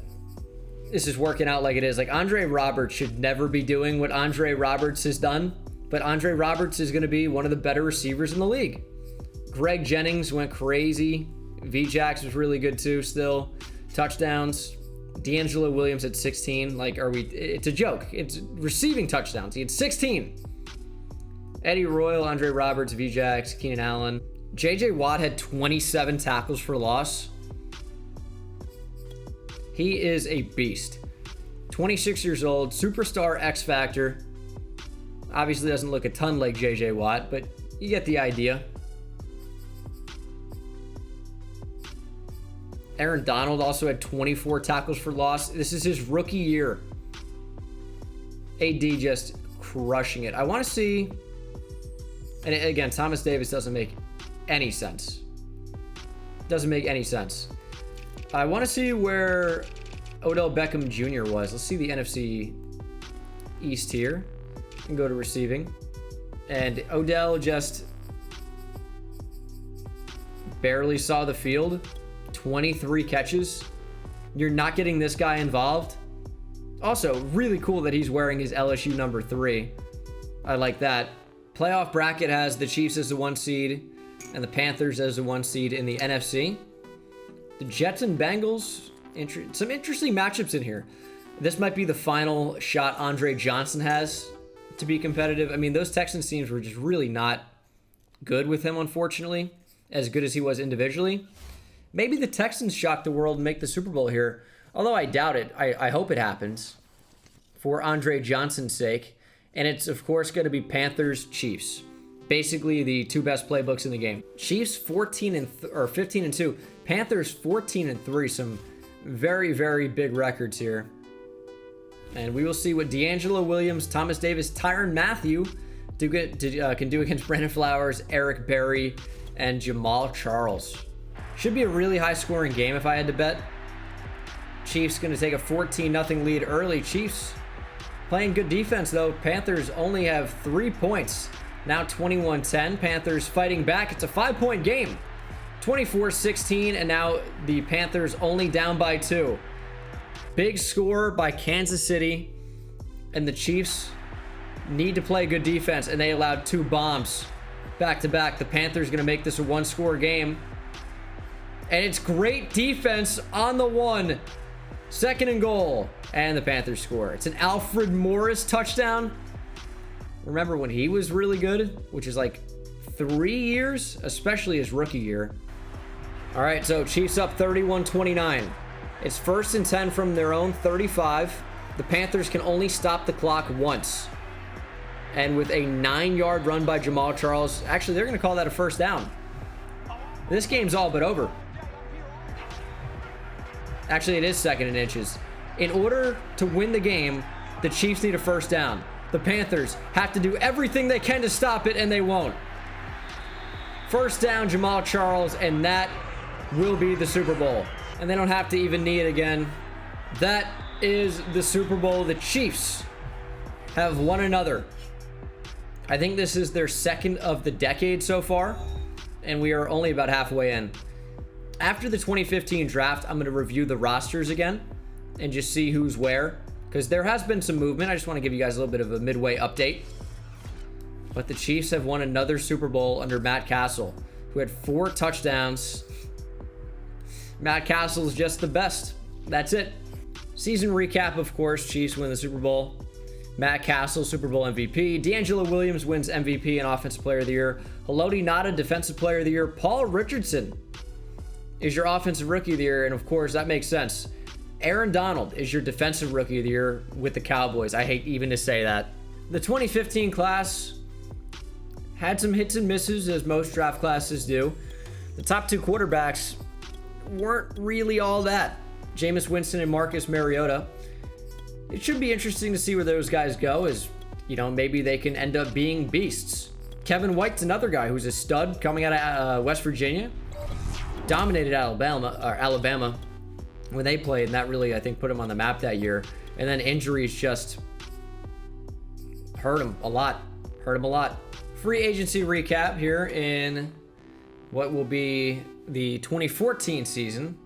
this is working out like it is. Andre Roberts should never be doing what Andre Roberts has done, but Andre Roberts is going to be one of the better receivers in the league. Greg Jennings went crazy. VJax was really good too still. Touchdowns. D'Angelo Williams at 16. Like, it's a joke. It's receiving touchdowns. He had 16. Eddie Royal, Andre Roberts, VJax, Keenan Allen. JJ Watt had 27 tackles for loss. He is a beast. 26 years old, superstar X Factor. Obviously doesn't look a ton like JJ Watt, but you get the idea. Aaron Donald also had 24 tackles for loss. This is his rookie year. AD just crushing it. I want to see, and again, Thomas Davis doesn't make any sense. Doesn't make any sense. I want to see where Odell Beckham Jr. was. Let's see the NFC East here and go to receiving. And Odell just barely saw the field. 23 catches. You're not getting this guy involved. Also, really cool that he's wearing his LSU number 3. I like that. Playoff bracket has the Chiefs as the 1 seed and the Panthers as the 1 seed in the NFC. The Jets and Bengals, some interesting matchups in here. This might be the final shot Andre Johnson has to be competitive. I mean, those Texans teams were just really not good with him, unfortunately, as good as he was individually. Maybe the Texans shock the world and make the Super Bowl here, although I doubt it. I hope it happens for Andre Johnson's sake. And it's, of course, going to be Panthers-Chiefs. Basically, the 2 best playbooks in the game. Chiefs 15-2. Panthers 14-3. Some very, very big records here. And we will see what D'Angelo Williams, Thomas Davis, Tyrann Mathieu can do against Brandon Flowers, Eric Berry, and Jamal Charles. Should be a really high-scoring game if I had to bet. Chiefs going to take a 14-0 lead early. Chiefs playing good defense, though. Panthers only have 3 points. Now 21-10. Panthers fighting back. It's a 5-point game. 24-16, and now the Panthers only down by 2. Big score by Kansas City, and the Chiefs need to play good defense, and they allowed 2 bombs back-to-back. The Panthers going to make this a 1-score game. And it's great defense on the 1. 2nd and goal. And the Panthers score. It's an Alfred Morris touchdown. Remember when he was really good, which is like 3 years, especially his rookie year. All right, so Chiefs up 31-29. It's 1st and 10 from their own 35. The Panthers can only stop the clock once. And with a 9-yard run by Jamal Charles, actually, they're going to call that a 1st down. This game's all but over. Actually, it is 2nd and inches. In order to win the game, the Chiefs need a 1st down. The Panthers have to do everything they can to stop it, and they won't. 1st down, Jamal Charles, and that will be the Super Bowl. And they don't have to even knee it again. That is the Super Bowl. The Chiefs have won another. I think this is their 2nd of the decade so far, and we are only about halfway in. After the 2015 draft, I'm going to review the rosters again and just see who's where, because there has been some movement. I just want to give you guys a little bit of a midway update. But the Chiefs have won another Super Bowl under Matt Castle, who had 4 touchdowns. Matt Castle is just the best. That's it. Season recap, of course. Chiefs win the Super Bowl. Matt Castle, Super Bowl MVP. D'Angelo Williams wins MVP and Offensive Player of the Year. Haloti Ngata, Defensive Player of the Year. Paul Richardson is your Offensive Rookie of the Year, and of course, that makes sense. Aaron Donald is your Defensive Rookie of the Year with the Cowboys. I hate even to say that. The 2015 class had some hits and misses, as most draft classes do. The top 2 quarterbacks weren't really all that. Jameis Winston and Marcus Mariota. It should be interesting to see where those guys go, as, you know, maybe they can end up being beasts. Kevin White's another guy who's a stud coming out of West Virginia. Dominated Alabama when they played, and that really, I think, put him on the map that year. And then injuries just hurt him a lot. Free agency recap here in what will be the 2014 season.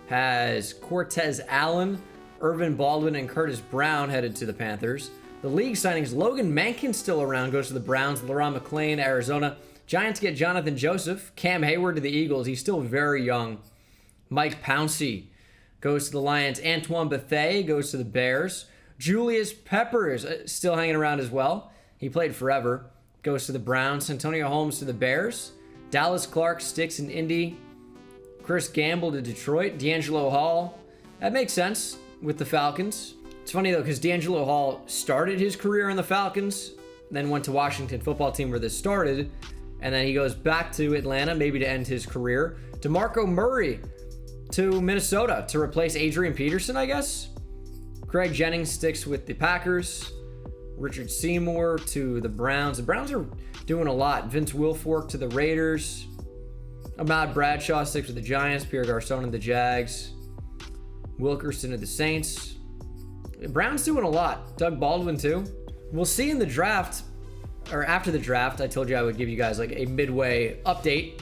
Has Cortez Allen, Irvin Baldwin, and Curtis Brown headed to the Panthers. The league signings, Logan Mankins still around, goes to the Browns. LaRon McClain, Arizona. Giants get Jonathan Joseph. Cam Hayward to the Eagles. He's still very young. Mike Pouncey goes to the Lions. Antoine Bethea goes to the Bears. Julius Peppers still hanging around as well. He played forever. Goes to the Browns. Antonio Holmes to the Bears. Dallas Clark sticks in Indy. Chris Gamble to Detroit. D'Angelo Hall. That makes sense with the Falcons. It's funny though, because D'Angelo Hall started his career in the Falcons, then went to Washington football team where this started, and then he goes back to Atlanta, maybe to end his career. DeMarco Murray to Minnesota to replace Adrian Peterson, I guess. Greg Jennings sticks with the Packers. Richard Seymour to the Browns. The Browns are doing a lot. Vince Wilfork to the Raiders. Ahmad Bradshaw sticks with the Giants. Pierre Garcon to the Jags. Wilkerson to the Saints. The Browns doing a lot. Doug Baldwin too. We'll see in the draft, or after the draft. I told you I would give you guys like a midway update,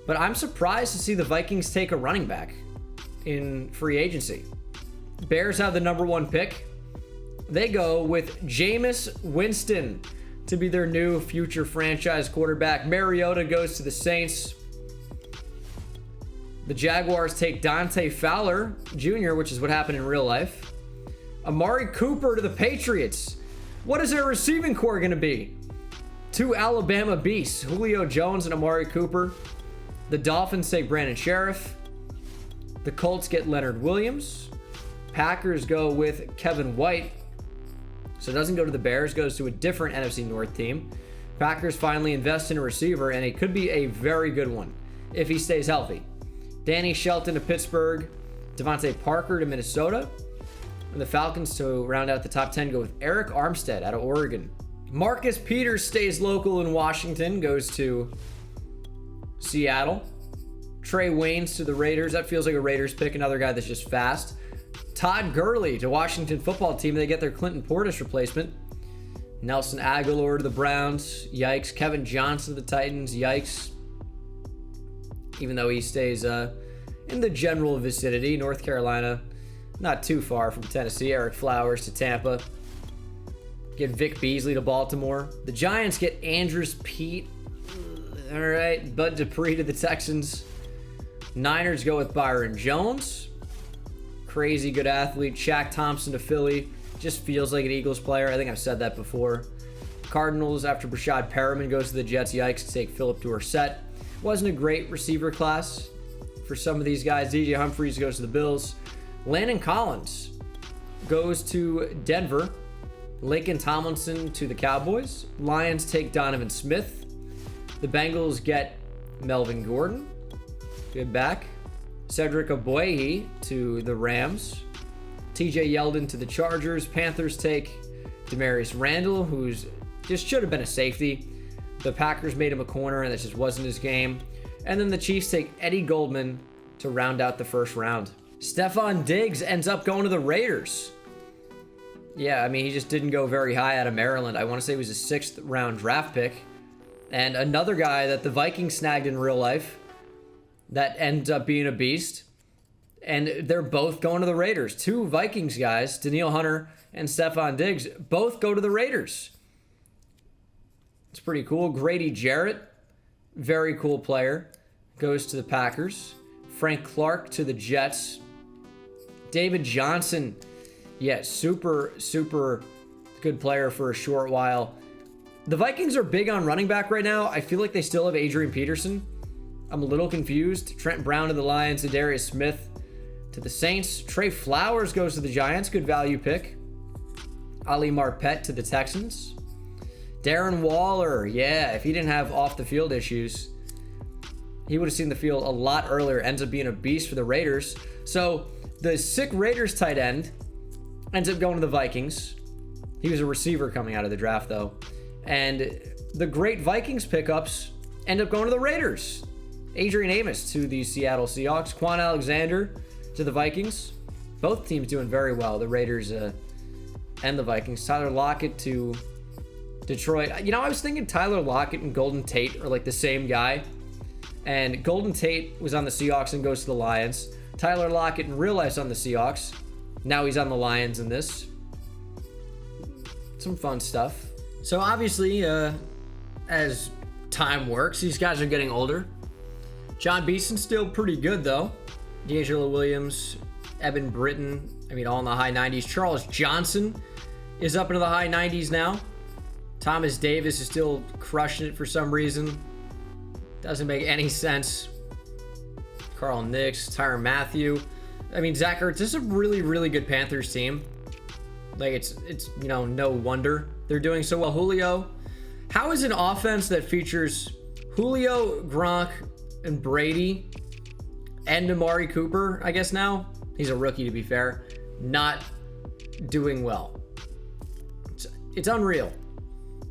but I'm surprised to see the Vikings take a running back in free agency. Bears have the number 1 pick. They go with Jameis Winston to be their new future franchise quarterback. Mariota goes to the Saints. The Jaguars take Dante Fowler Jr., which is what happened in real life. Amari Cooper to the Patriots. What is their receiving core going to be? 2 Alabama beasts, Julio Jones and Amari Cooper. The Dolphins take Brandon Sheriff. The Colts get Leonard Williams. Packers go with Kevin White. So it doesn't go to the Bears, goes to a different NFC North team. Packers finally invest in a receiver, and it could be a very good one if he stays healthy. Danny Shelton to Pittsburgh. Devontae Parker to Minnesota. And the Falcons, to round out the top 10, go with Eric Armstead out of Oregon. Marcus Peters stays local in Washington, goes to Seattle. Trey Waynes to the Raiders. That feels like a Raiders pick, another guy that's just fast. Todd Gurley to Washington football team. They get their Clinton Portis replacement. Nelson Aguilar to the Browns. Yikes. Kevin Johnson to the Titans. Yikes. Even though he stays in the general vicinity. North Carolina, not too far from Tennessee. Eric Flowers to Tampa. Get Vic Beasley to Baltimore. The Giants get Andrews Pete. All right. Bud Dupree to the Texans. Niners go with Byron Jones. Crazy good athlete. Shaq Thompson to Philly. Just feels like an Eagles player. I think I've said that before. Cardinals, after Brashad Perriman goes to the Jets. Yikes, to take Philip Dorsett. Wasn't a great receiver class for some of these guys. DJ Humphries goes to the Bills. Landon Collins goes to Denver. Laken Tomlinson to the Cowboys. Lions take Donovan Smith. The Bengals get Melvin Gordon. Good back. Cedric Ogbuehi to the Rams. TJ Yeldon to the Chargers. Panthers take Demarius Randall, who's just should have been a safety. The Packers made him a corner, and that just wasn't his game. And then the Chiefs take Eddie Goldman to round out the first round. Stephon Diggs ends up going to the Raiders. Yeah, I mean, he just didn't go very high out of Maryland. I want to say he was a 6th round draft pick. And another guy that the Vikings snagged in real life that ends up being a beast. And they're both going to the Raiders. 2 Vikings guys, Daniil Hunter and Stephon Diggs, both go to the Raiders. It's pretty cool. Grady Jarrett, very cool player, goes to the Packers. Frank Clark to the Jets. David Johnson, yeah, super good player for a short while. The Vikings are big on running back right now. I feel like they still have Adrian Peterson. I'm a little confused. Trent Brown to the Lions. Darius Smith to the Saints. Trey Flowers goes to the Giants. Good value pick. Ali Marpet to the Texans. Darren Waller, yeah, if he didn't have off-the-field issues, he would have seen the field a lot earlier. Ends up being a beast for the Raiders. So the sick Raiders tight end ends up going to the Vikings. He was a receiver coming out of the draft, though. And the great Vikings pickups end up going to the Raiders. Adrian Amos to the Seattle Seahawks. Quan Alexander to the Vikings. Both teams doing very well, the Raiders and the Vikings. Tyler Lockett to Detroit. You know, I was thinking Tyler Lockett and Golden Tate are like the same guy. And Golden Tate was on the Seahawks and goes to the Lions. Tyler Lockett in real life's on the Seahawks. Now he's on the Lions in this. Some fun stuff. So obviously, as time works. These guys are getting older. John Beeson's still pretty good, though. D'Angelo Williams, Evan Britton, I mean, all in the high 90s. Charles Johnson is up into the high 90s now. Thomas Davis is still crushing it for some reason. Doesn't make any sense. Carl Nix, Tyrann Mathieu. I mean, Zach Ertz, this is a really, really good Panthers team. Like, it's you know, no wonder they're doing so well. Julio. How is an offense that features Julio, Gronk, and Brady, and Amari Cooper, I guess now? He's a rookie, to be fair. Not doing well. It's unreal.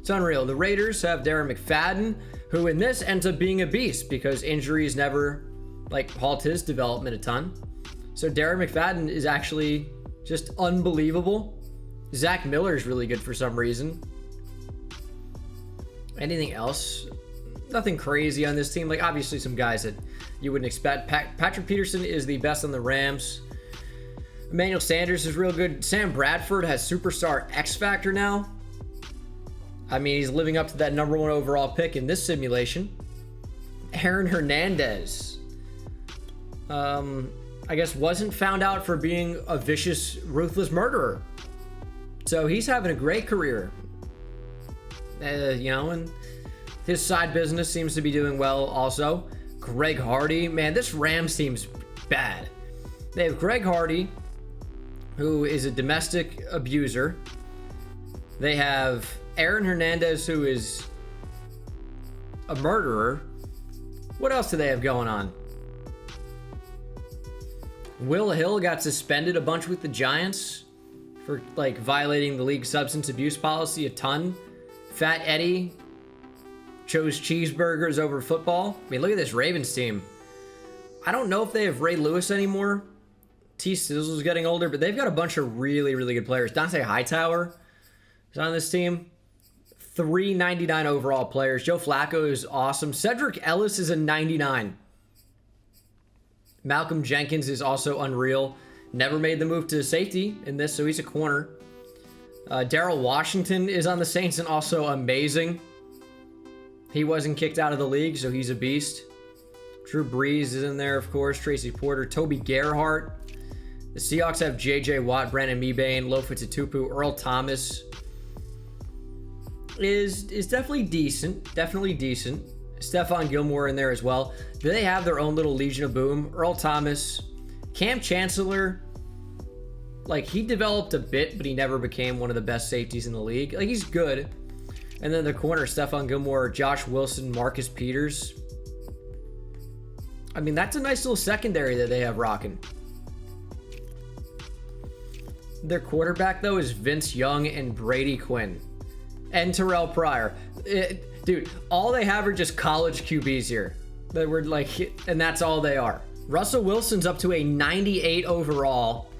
It's unreal. The Raiders have Darren McFadden, who in this ends up being a beast because injuries never, like, halt his development a ton. So Darren McFadden is actually just unbelievable. Zach Miller is really good for some reason. Anything else? Nothing crazy on this team. Like, obviously some guys that you wouldn't expect. Patrick Peterson is the best on the Rams. Emmanuel Sanders is real good. Sam Bradford has superstar X Factor now. I mean, he's living up to that number 1 overall pick in this simulation. Aaron Hernandez, I guess, wasn't found out for being a vicious, ruthless murderer. So he's having a great career. You know, and his side business seems to be doing well also. Greg Hardy, man, this Rams team's bad. They have Greg Hardy, who is a domestic abuser. They have Aaron Hernandez, who is a murderer. What else do they have going on? Will Hill got suspended a bunch with the Giants for, like, violating the league substance abuse policy a ton. Fat Eddie chose cheeseburgers over football. I mean, look at this Ravens team. I don't know if they have Ray Lewis anymore. T. Sizzle's getting older, but they've got a bunch of really, really good players. Dante Hightower is on this team. 399 overall players. Joe Flacco is awesome. Cedric Ellis is a 99. Malcolm Jenkins is also unreal. Never made the move to safety in this, so he's a corner. Daryl Washington is on the Saints and also amazing. He wasn't kicked out of the league, so he's a beast. Drew Brees is in there, of course. Tracy Porter, Toby Gerhart. The Seahawks have J.J. Watt, Brandon Mebane, Lofa Tatupu, Earl Thomas. Is definitely decent. Definitely decent. Stephon Gilmore in there as well. They have their own little Legion of Boom. Earl Thomas. Cam Chancellor. Like, he developed a bit, but he never became one of the best safeties in the league. Like, he's good. And then the corner, Stephon Gilmore, Josh Wilson, Marcus Peters. I mean, that's a nice little secondary that they have rocking. Their quarterback, though, is Vince Young and Brady Quinn. And Terrell Pryor. Dude, all they have are just college QBs here. They were like, and that's all they are. Russell Wilson's up to a 98 overall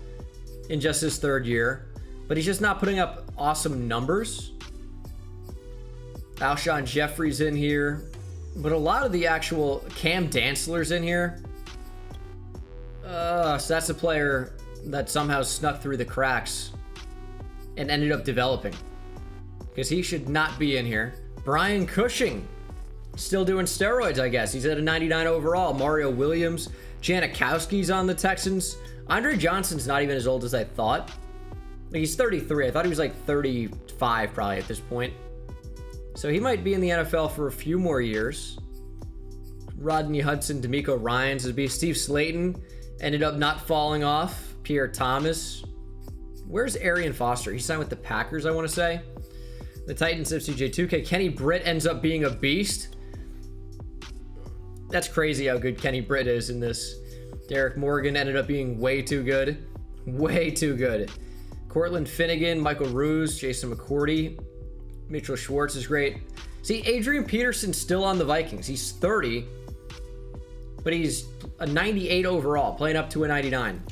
in just his third year, but he's just not putting up awesome numbers. Alshon Jeffrey's in here, but a lot of the actual Cam Dantzler's in here. So that's a player that somehow snuck through the cracks and ended up developing, because he should not be in here. Brian Cushing, still doing steroids, I guess. He's at a 99 overall. Mario Williams, Janikowski's on the Texans. Andre Johnson's not even as old as I thought. Like, he's 33. I thought he was like 35 probably at this point. So he might be in the NFL for a few more years. Rodney Hudson, D'Amico Ryans would be. Steve Slayton ended up not falling off. Pierre Thomas. Where's Aryan Foster? He signed with the Packers, I want to say. The Titans have CJ2K. Kenny Britt ends up being a beast. That's crazy how good Kenny Britt is in this. Derek Morgan ended up being way too good. Way too good. Cortland Finnegan, Michael Ruse, Jason McCourty. Mitchell Schwartz is great. See, Adrian Peterson's still on the Vikings. He's 30, but he's a 98 overall, playing up to a 99.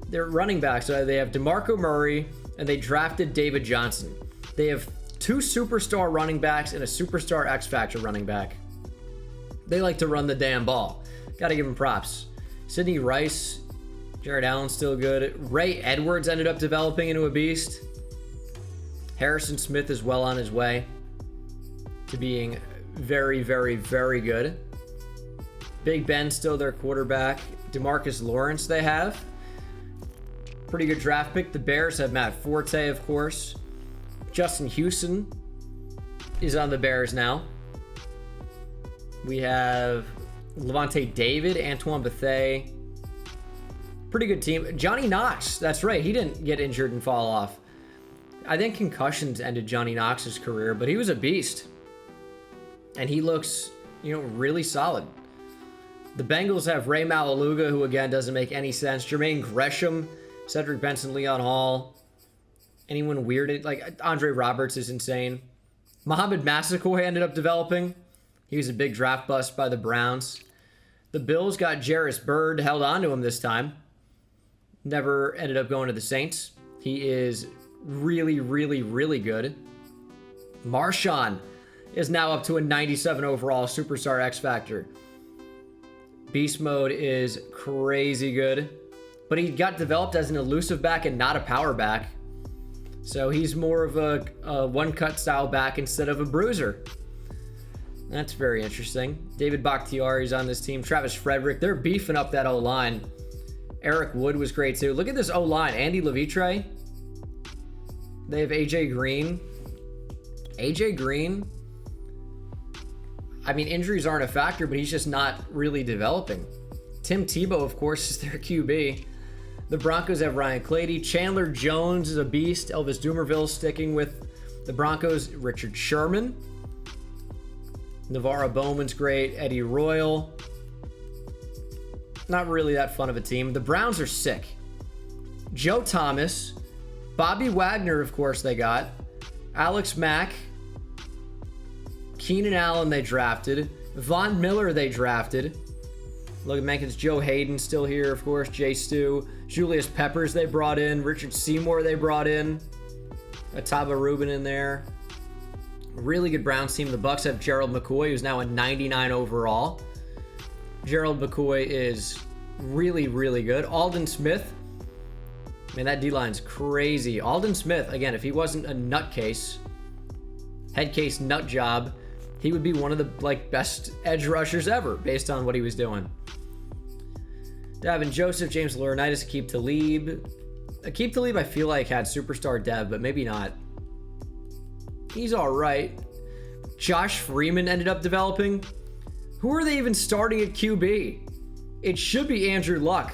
They're running backs. So they have DeMarco Murray, and they drafted David Johnson. They have 2 superstar running backs and a superstar X Factor running back. They like to run the damn ball. Gotta give them props. Sidney Rice, Jared Allen's still good. Ray Edwards ended up developing into a beast. Harrison Smith is well on his way to being very, very, very good. Big Ben still their quarterback. DeMarcus Lawrence they have. Pretty good draft pick. The Bears have Matt Forte, of course. Justin Houston is on the Bears now. We have Levante David, Antoine Bethea. Pretty good team. Johnny Knox, that's right. He didn't get injured and fall off. I think concussions ended Johnny Knox's career, but he was a beast. And he looks, really solid. The Bengals have Ray Malaluga, who again doesn't make any sense. Jermaine Gresham, Cedric Benson, Leon Hall. Anyone weirded? Like Andre Roberts is insane. Mohamed Massaquoi ended up developing. He was a big draft bust by the Browns. The Bills got Jarris Byrd, held on to him this time. Never ended up going to the Saints. He is really, really, really good. Marshawn is now up to a 97 overall superstar X Factor. Beast mode is crazy good. But he got developed as an elusive back and not a power back. So he's more of a one-cut style back instead of a bruiser. That's very interesting. David Bakhtiari's on this team. Travis Frederick. They're beefing up that O-line. Eric Wood was great too. Look at this O-line. Andy Levitre. They have AJ Green. AJ Green. I mean, injuries aren't a factor, but he's just not really developing. Tim Tebow, of course, is their QB. The Broncos have Ryan Clady. Chandler Jones is a beast. Elvis Dumerville sticking with the Broncos. Richard Sherman. Navarro Bowman's great. Eddie Royal. Not really that fun of a team. The Browns are sick. Joe Thomas. Bobby Wagner, of course, they got. Alex Mack. Keenan Allen they drafted. Von Miller they drafted. Look at Mencken's Joe Hayden still here, of course. Jay Stu. Julius Peppers they brought in. Richard Seymour they brought in. Ataba Rubin in there. Really good Browns team. The Bucks have Gerald McCoy, who's now a 99 overall. Gerald McCoy is really, really good. Alden Smith. Man, that D-line's crazy. Alden Smith, again, if he wasn't a nutcase, head case nut job, he would be one of the best edge rushers ever based on what he was doing. Davin Joseph, James Laurinaitis, Aqib Talib. Aqib Talib, I feel like had superstar dev, but maybe not. He's all right. Josh Freeman ended up developing. Who are they even starting at QB? It should be Andrew Luck.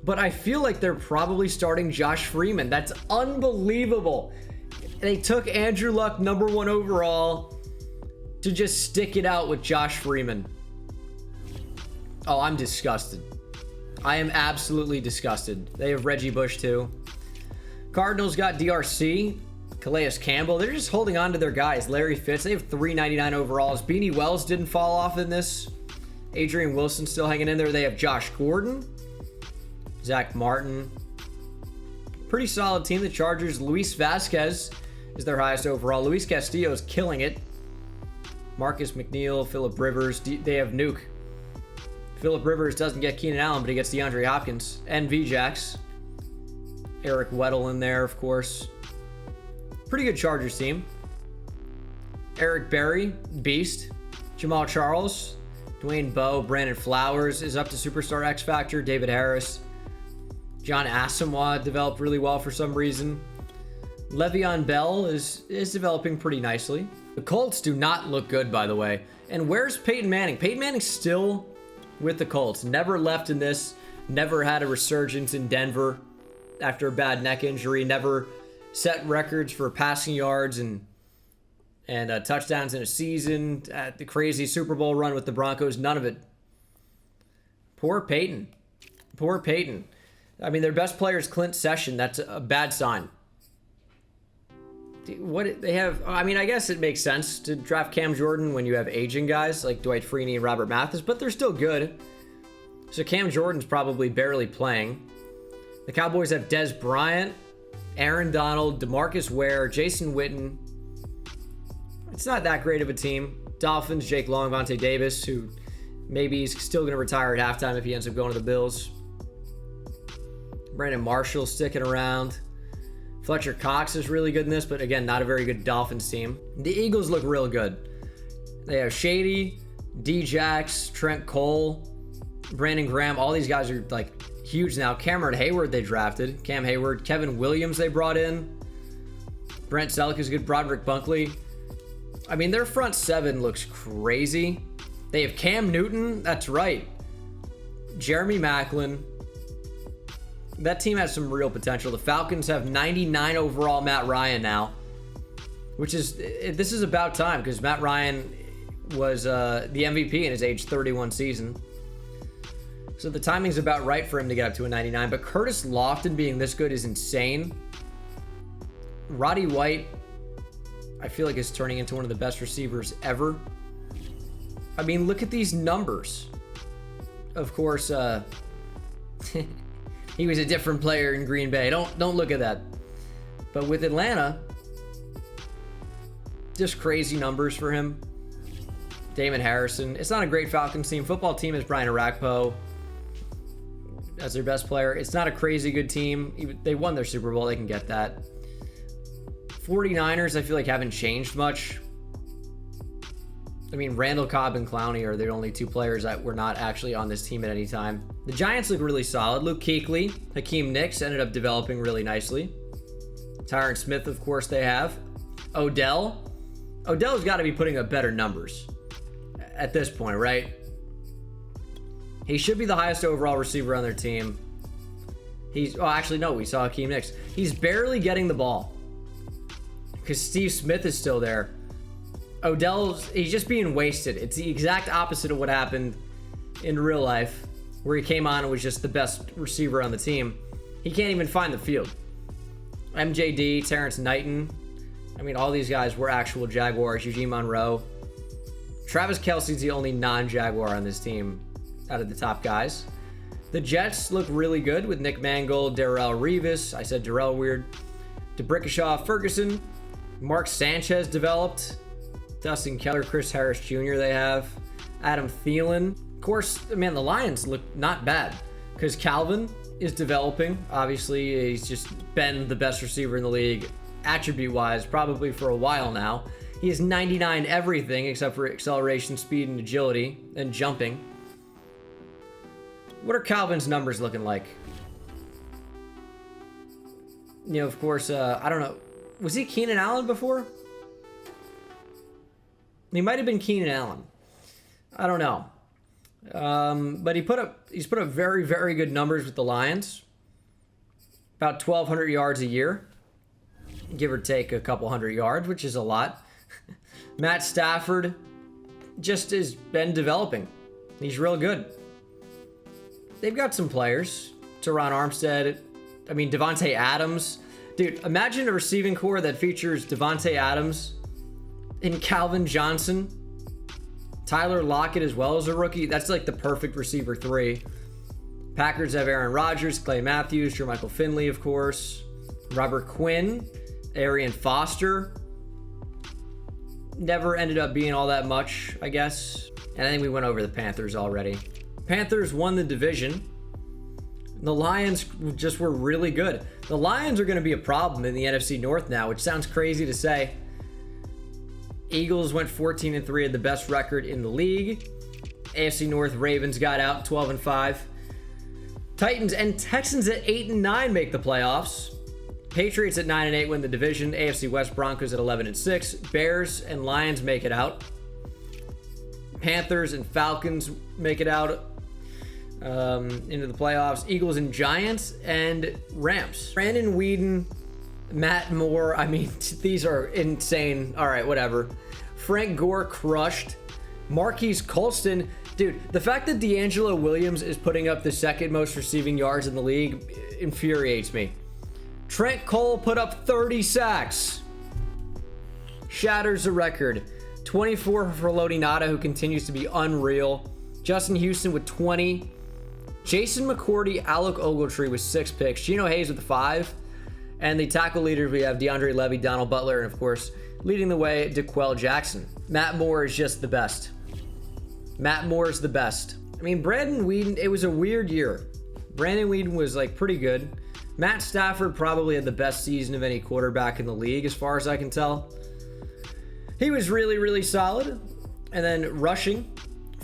But I feel like they're probably starting Josh Freeman. That's unbelievable. They took Andrew Luck, #1 overall, to just stick it out with Josh Freeman. Oh, I'm disgusted. I am absolutely disgusted. They have Reggie Bush too. Cardinals got DRC, Calais Campbell. They're just holding on to their guys. Larry Fitz, they have 399 overalls. Beanie Wells didn't fall off in this. Adrian Wilson still hanging in there. They have Josh Gordon, Zach Martin. Pretty solid team. The Chargers, Luis Vasquez is their highest overall. Luis Castillo is killing it. Marcus McNeil, Phillip Rivers. They have Nuke. Phillip Rivers doesn't get Keenan Allen, but he gets DeAndre Hopkins and VJax. Eric Weddle in there, of course. Pretty good Chargers team. Eric Berry, beast. Jamal Charles, Dwayne Bowe, Brandon Flowers is up to Superstar X Factor. David Harris. John Asamoah developed really well for some reason. Le'Veon Bell is developing pretty nicely. The Colts do not look good, by the way. And where's Peyton Manning? Peyton Manning's still with the Colts. Never left in this. Never had a resurgence in Denver after a bad neck injury. Never set records for passing yards and touchdowns in a season. At the crazy Super Bowl run with the Broncos. None of it. Poor Peyton. Poor Peyton. I mean, their best player is Clint Session. That's a bad sign. What they have, I mean, I guess it makes sense to draft Cam Jordan when you have aging guys like Dwight Freeney and Robert Mathis, but they're still good. So Cam Jordan's probably barely playing. The Cowboys have Dez Bryant, Aaron Donald, DeMarcus Ware, Jason Witten. It's not that great of a team. Dolphins, Jake Long, Vontae Davis, who maybe he's still going to retire at halftime if he ends up going to the Bills. Brandon Marshall sticking around. Fletcher Cox is really good in this, but again, not a very good Dolphins team. The Eagles look real good. They have Shady, D-Jax, Trent Cole, Brandon Graham. All these guys are like huge now. Cameron Hayward they drafted. Cam Hayward. Kevin Williams they brought in. Brent Selleck is good. Broderick Bunkley. I mean, their front seven looks crazy. They have Cam Newton. That's right. Jeremy Maclin. That team has some real potential. The Falcons have 99 overall Matt Ryan now, which is, this is about time because Matt Ryan was the MVP in his age 31 season. So the timing's about right for him to get up to a 99. But Curtis Lofton being this good is insane. Roddy White, I feel like is turning into one of the best receivers ever. I mean, look at these numbers. Of course, he was a different player in Green Bay. Don't look at that. But with Atlanta, just crazy numbers for him. Damon Harrison. It's not a great Falcons team. Football team is Brian Arakpo as their best player. It's not a crazy good team. They won their Super Bowl. They can get that. 49ers, I feel like haven't changed much. I mean, Randall Cobb and Clowney are the only two players that were not actually on this team at any time. The Giants look really solid. Luke Kuechly, Hakeem Nicks ended up developing really nicely. Tyron Smith, of course, they have. Odell's got to be putting up better numbers at this point, right? He should be the highest overall receiver on their team. We saw Hakeem Nicks. He's barely getting the ball because Steve Smith is still there. He's just being wasted. It's the exact opposite of what happened in real life, where he came on and was just the best receiver on the team. He can't even find the field. MJD, Terrence Knighton. I mean, all these guys were actual Jaguars. Eugene Monroe. Travis Kelce's the only non-Jaguar on this team out of the top guys. The Jets look really good with Nick Mangold, Darrell Revis. I said Darrell weird. DeBrickashaw, Ferguson. Mark Sanchez developed. Dustin Keller, Chris Harris Jr. they have. Adam Thielen. Of course, man, the Lions look not bad because Kelvin is developing. Obviously, he's just been the best receiver in the league, attribute-wise, probably for a while now. He has 99 everything except for acceleration, speed, and agility, and jumping. What are Calvin's numbers looking like? You know, of course, I don't know. Was he Keenan Allen before? He might have been Keenan Allen. I don't know. But he's put up very, very good numbers with the Lions. About 1,200 yards a year. Give or take a couple hundred yards, which is a lot. Matt Stafford just has been developing. He's real good. They've got some players. Teron Armstead. I mean, Devontae Adams. Dude, imagine a receiving core that features Devontae Adams and Calvin Johnson. Tyler Lockett as well as a rookie. That's like the perfect receiver three. Packers have Aaron Rodgers, Clay Matthews, Jermichael Finley, of course. Robert Quinn, Aryan Foster. Never ended up being all that much, I guess. And I think we went over the Panthers already. Panthers won the division. The Lions just were really good. The Lions are going to be a problem in the NFC North now, which sounds crazy to say. Eagles went 14-3, had the best record in the league. AFC North Ravens got out 12-5. Titans and Texans at 8-9 make the playoffs. Patriots at 9-8 win the division. AFC West Broncos at 11-6. Bears and Lions make it out. Panthers and Falcons make it out into the playoffs. Eagles and Giants and Rams. Brandon Weeden, Matt Moore. I mean, these are insane. All right, whatever. Frank Gore crushed. Marquise Colston. Dude, the fact that D'Angelo Williams is putting up the second most receiving yards in the league infuriates me. Trent Cole put up 30 sacks. Shatters the record. 24 for Lodi Nada, who continues to be unreal. Justin Houston with 20. Jason McCourty, Alec Ogletree with 6 picks. Geno Hayes with 5. And the tackle leaders, we have DeAndre Levy, Donald Butler, and of course, leading the way, DeQuell Jackson. Matt Moore is just the best. Matt Moore is the best. I mean, Brandon Weeden, it was a weird year. Brandon Weeden was like pretty good. Matt Stafford probably had the best season of any quarterback in the league, as far as I can tell. He was really, really solid. And then rushing,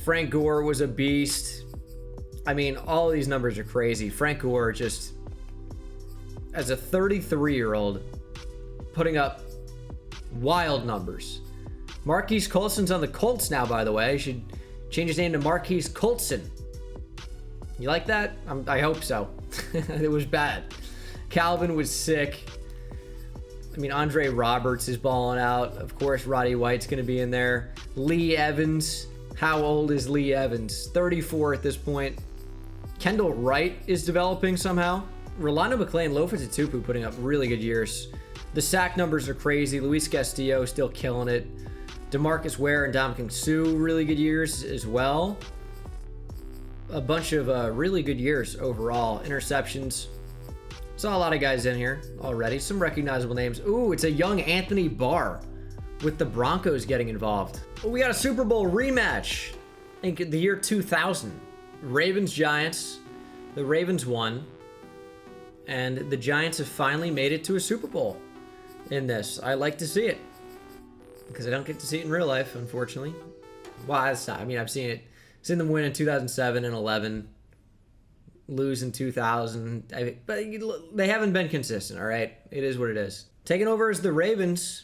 Frank Gore was a beast. I mean, all of these numbers are crazy. Frank Gore just, as a 33-year-old, putting up wild numbers. Marquise Colson's on the Colts now, by the way. He should change his name to Marquise Colson. You like that? I hope so. It was bad. Kelvin was sick. I mean, Andre Roberts is balling out. Of course, Roddy White's going to be in there. Lee Evans. How old is Lee Evans? 34 at this point. Kendall Wright is developing somehow. Rolando McClain, Lofa Tatupu putting up really good years. The sack numbers are crazy. Luis Castillo still killing it. DeMarcus Ware and Dominican Sue, really good years as well. A bunch of really good years overall. Interceptions. Saw a lot of guys in here already. Some recognizable names. Ooh, it's a young Anthony Barr with the Broncos getting involved. We got a Super Bowl rematch. I think the year 2000. Ravens-Giants. The Ravens won. And the Giants have finally made it to a Super Bowl in this. I like to see it. Because I don't get to see it in real life, unfortunately. Well, it's not. I mean, I've seen it. I've seen them win in 2007 and 11. Lose in 2000. But they haven't been consistent, all right? It is what it is. Taking over as the Ravens.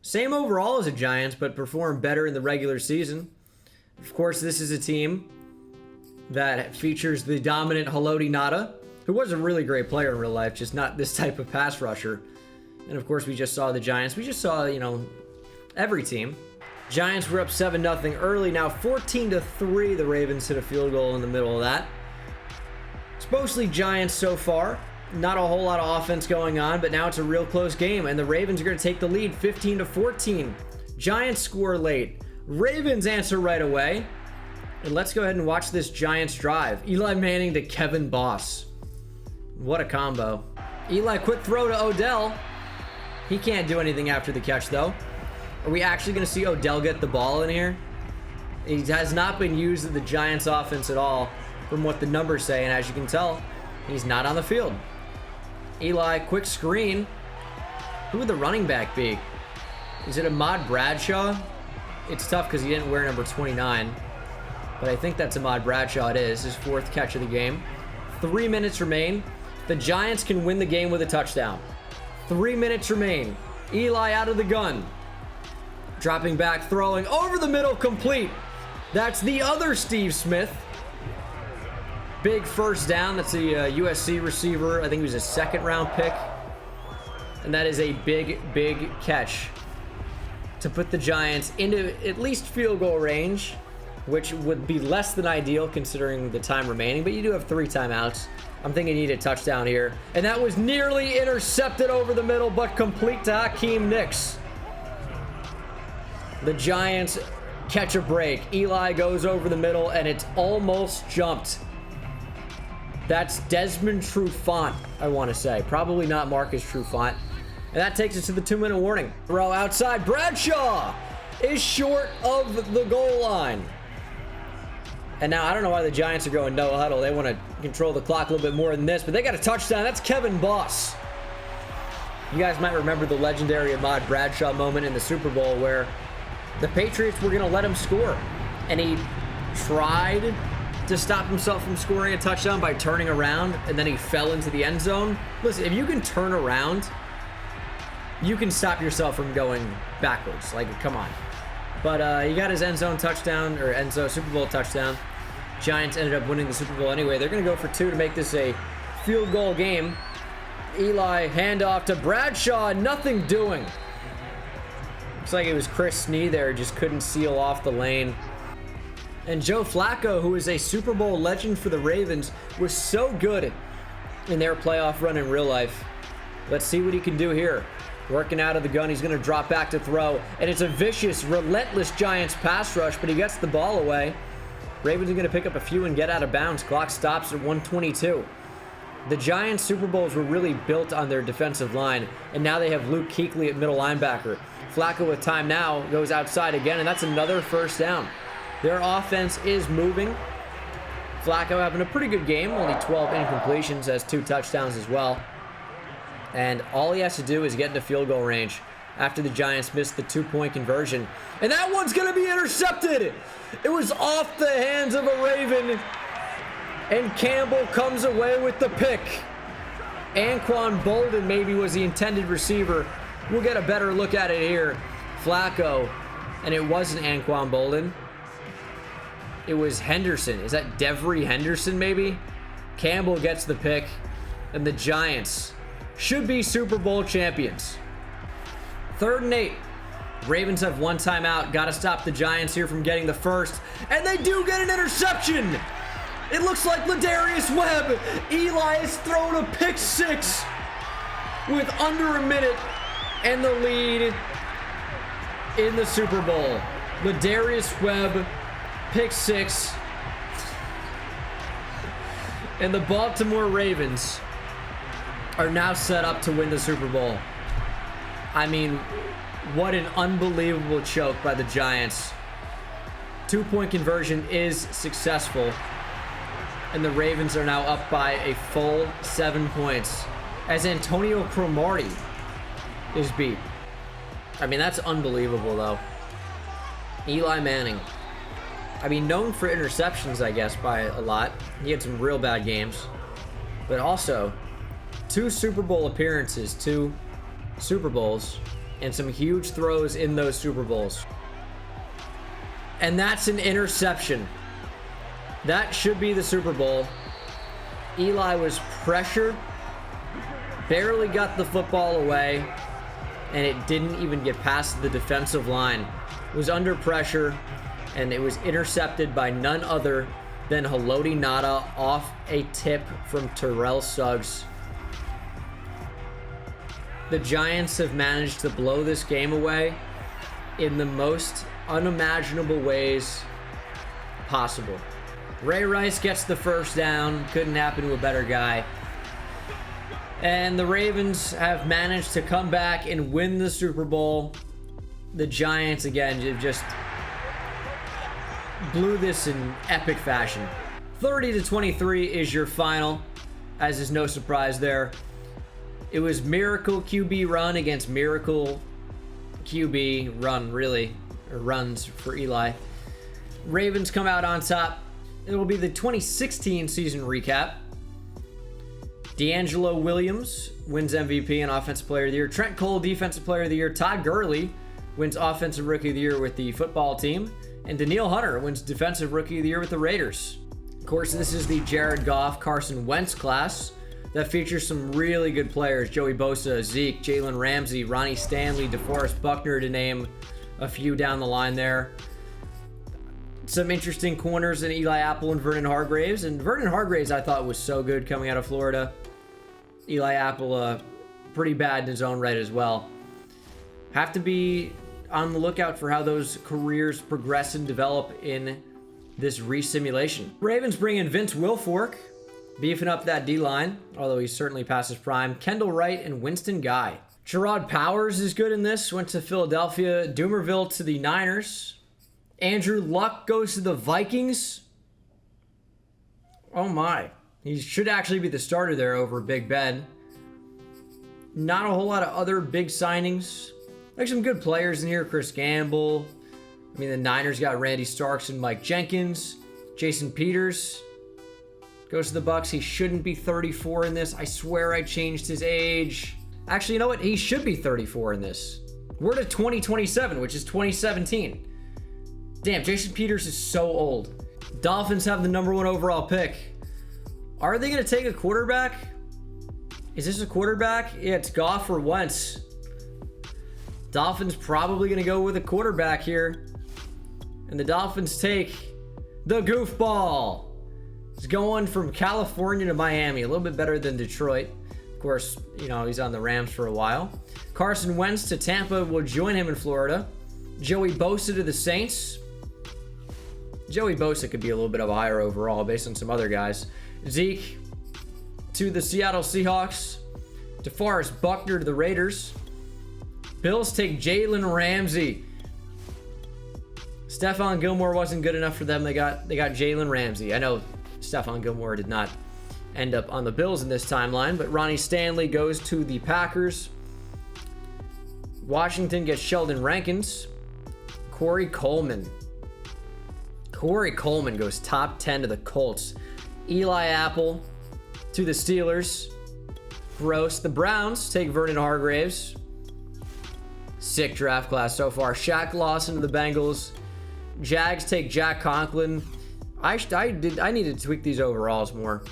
Same overall as the Giants, but performed better in the regular season. Of course, this is a team that features the dominant Haloti Ngata, who was a really great player in real life, just not this type of pass rusher. And of course, we just saw the Giants. We just saw, every team. Giants were up 7-0 early. Now 14-3. The Ravens hit a field goal in the middle of that. It's mostly Giants so far. Not a whole lot of offense going on, but now it's a real close game, and the Ravens are going to take the lead 15-14. Giants score late. Ravens answer right away. And let's go ahead and watch this Giants drive. Eli Manning to Kevin Boss. What a combo. Eli, quick throw to Odell. He can't do anything after the catch, though. Are we actually going to see Odell get the ball in here? He has not been used in the Giants offense at all from what the numbers say, and as you can tell, he's not on the field. Eli, quick screen. Who would the running back be? Is it Ahmad Bradshaw? It's tough because he didn't wear number 29, but I think that's Ahmad Bradshaw. It is his fourth catch of the game. 3 minutes remain. The Giants can win the game with a touchdown. 3 minutes remain. Eli out of the gun. Dropping back, throwing over the middle, complete. That's the other Steve Smith. Big first down. That's a USC receiver. I think he was a second-round pick. And that is a big, big catch to put the Giants into at least field goal range, which would be less than ideal considering the time remaining. But you do have 3 timeouts. I'm thinking you need a touchdown here. And that was nearly intercepted over the middle, but complete to Hakeem Nicks. The Giants catch a break. Eli goes over the middle, and it's almost jumped. That's Desmond Trufant, I want to say. Probably not Marcus Trufant. And that takes us to the 2-minute warning. Throw outside. Bradshaw is short of the goal line. And now I don't know why the Giants are going no huddle. They want to control the clock a little bit more than this, but they got a touchdown. That's Kevin Boss. You guys might remember the legendary Ahmad Bradshaw moment in the Super Bowl where the Patriots were going to let him score. And he tried to stop himself from scoring a touchdown by turning around, and then he fell into the end zone. Listen, if you can turn around, you can stop yourself from going backwards. Like, come on. But he got his end zone touchdown, or end zone Super Bowl touchdown. Giants ended up winning the Super Bowl anyway. They're going to go for 2 to make this a field goal game. Eli, handoff to Bradshaw, nothing doing. Looks like it was Chris Snee there, just couldn't seal off the lane. And Joe Flacco, who is a Super Bowl legend for the Ravens, was so good in their playoff run in real life. Let's see what he can do here. Working out of the gun, he's going to drop back to throw. And it's a vicious, relentless Giants pass rush, but he gets the ball away. Ravens are going to pick up a few and get out of bounds. Clock stops at 1:22. The Giants' Super Bowls were really built on their defensive line, and now they have Luke Kuechly at middle linebacker. Flacco with time now goes outside again, and that's another first down. Their offense is moving. Flacco having a pretty good game, only 12 incompletions, has 2 touchdowns as well. And all he has to do is get into field goal range. after the Giants missed the 2-point conversion. And that one's going to be intercepted. It was off the hands of a Raven. And Campbell comes away with the pick. Anquan Bolden maybe was the intended receiver. We'll get a better look at it here. Flacco. And it wasn't Anquan Bolden. It was Henderson. Is that Devery Henderson maybe? Campbell gets the pick. And the Giants should be Super Bowl champions. 3rd and 8. Ravens have one timeout. Got to stop the Giants here from getting the first. And they do get an interception. It looks like Ladarius Webb. Eli has thrown a pick 6 with under a minute and the lead in the Super Bowl. Ladarius Webb, pick 6. And the Baltimore Ravens are now set up to win the Super Bowl. I mean, what an unbelievable choke by the Giants. 2-point conversion is successful. And the Ravens are now up by a full 7 points as Antonio Cromartie is beat. I mean, that's unbelievable, though. Eli Manning. I mean, known for interceptions, I guess, by a lot. He had some real bad games. But also, 2 Super Bowl appearances, 2 Super Bowls, and some huge throws in those Super Bowls. And that's an interception. That should be the Super Bowl. Eli was pressured, barely got the football away, and it didn't even get past the defensive line. It was under pressure, and it was intercepted by none other than Haloti Ngata off a tip from Terrell Suggs. The Giants have managed to blow this game away in the most unimaginable ways possible. Ray Rice gets the first down. Couldn't happen to a better guy. And the Ravens have managed to come back and win the Super Bowl. The Giants, again, just blew this in epic fashion. 30-23 is your final, as is no surprise there. It was miracle QB run against miracle QB run, really. Or runs for Eli. Ravens come out on top. It will be the 2016 season recap. D'Angelo Williams wins MVP and Offensive Player of the Year. Trent Cole, Defensive Player of the Year. Todd Gurley wins Offensive Rookie of the Year with the football team. And Daniil Hunter wins Defensive Rookie of the Year with the Raiders. Of course, this is the Jared Goff, Carson Wentz class that features some really good players. Joey Bosa, Zeke, Jalen Ramsey, Ronnie Stanley, DeForest Buckner, to name a few down the line there. Some interesting corners in Eli Apple and Vernon Hargreaves. And Vernon Hargreaves, I thought, was so good coming out of Florida. Eli Apple, pretty bad in his own right as well. Have to be on the lookout for how those careers progress and develop in this resimulation. Ravens bring in Vince Wilfork, beefing up that D-line, although he's certainly past his prime. Kendall Wright and Winston Guy. Sherrod Powers is good in this. Went to Philadelphia. Doomerville to the Niners. Andrew Luck goes to the Vikings. Oh my. He should actually be the starter there over Big Ben. Not a whole lot of other big signings. Like some good players in here. Chris Gamble. I mean, the Niners got Randy Starks and Mike Jenkins. Jason Peters goes to the Bucks. He shouldn't be 34 in this. I swear I changed his age. Actually, you know what? He should be 34 in this. We're to 2027, which is 2017. Damn, Jason Peters is so old. Dolphins have the #1 overall pick. Are they going to take a quarterback? Is this a quarterback? Yeah, it's Goff or Wentz. Dolphins probably going to go with a quarterback here. And the Dolphins take the goofball. He's going from California to Miami. A little bit better than Detroit. Of course, you know, he's on the Rams for a while. Carson Wentz to Tampa will join him in Florida. Joey Bosa to the Saints. Joey Bosa could be a little bit of a higher overall based on some other guys. Zeke to the Seattle Seahawks. DeForest Buckner to the Raiders. Bills take Jalen Ramsey. Stephon Gilmore wasn't good enough for them. They got Jalen Ramsey. I know Stephon Gilmore did not end up on the Bills in this timeline, but Ronnie Stanley goes to the Packers. Washington gets Sheldon Rankins. Corey Coleman. Corey Coleman goes top 10 to the Colts. Eli Apple to the Steelers. Gross. The Browns take Vernon Hargraves. Sick draft class so far. Shaq Lawson to the Bengals. Jags take Jack Conklin. I need to tweak these overalls more.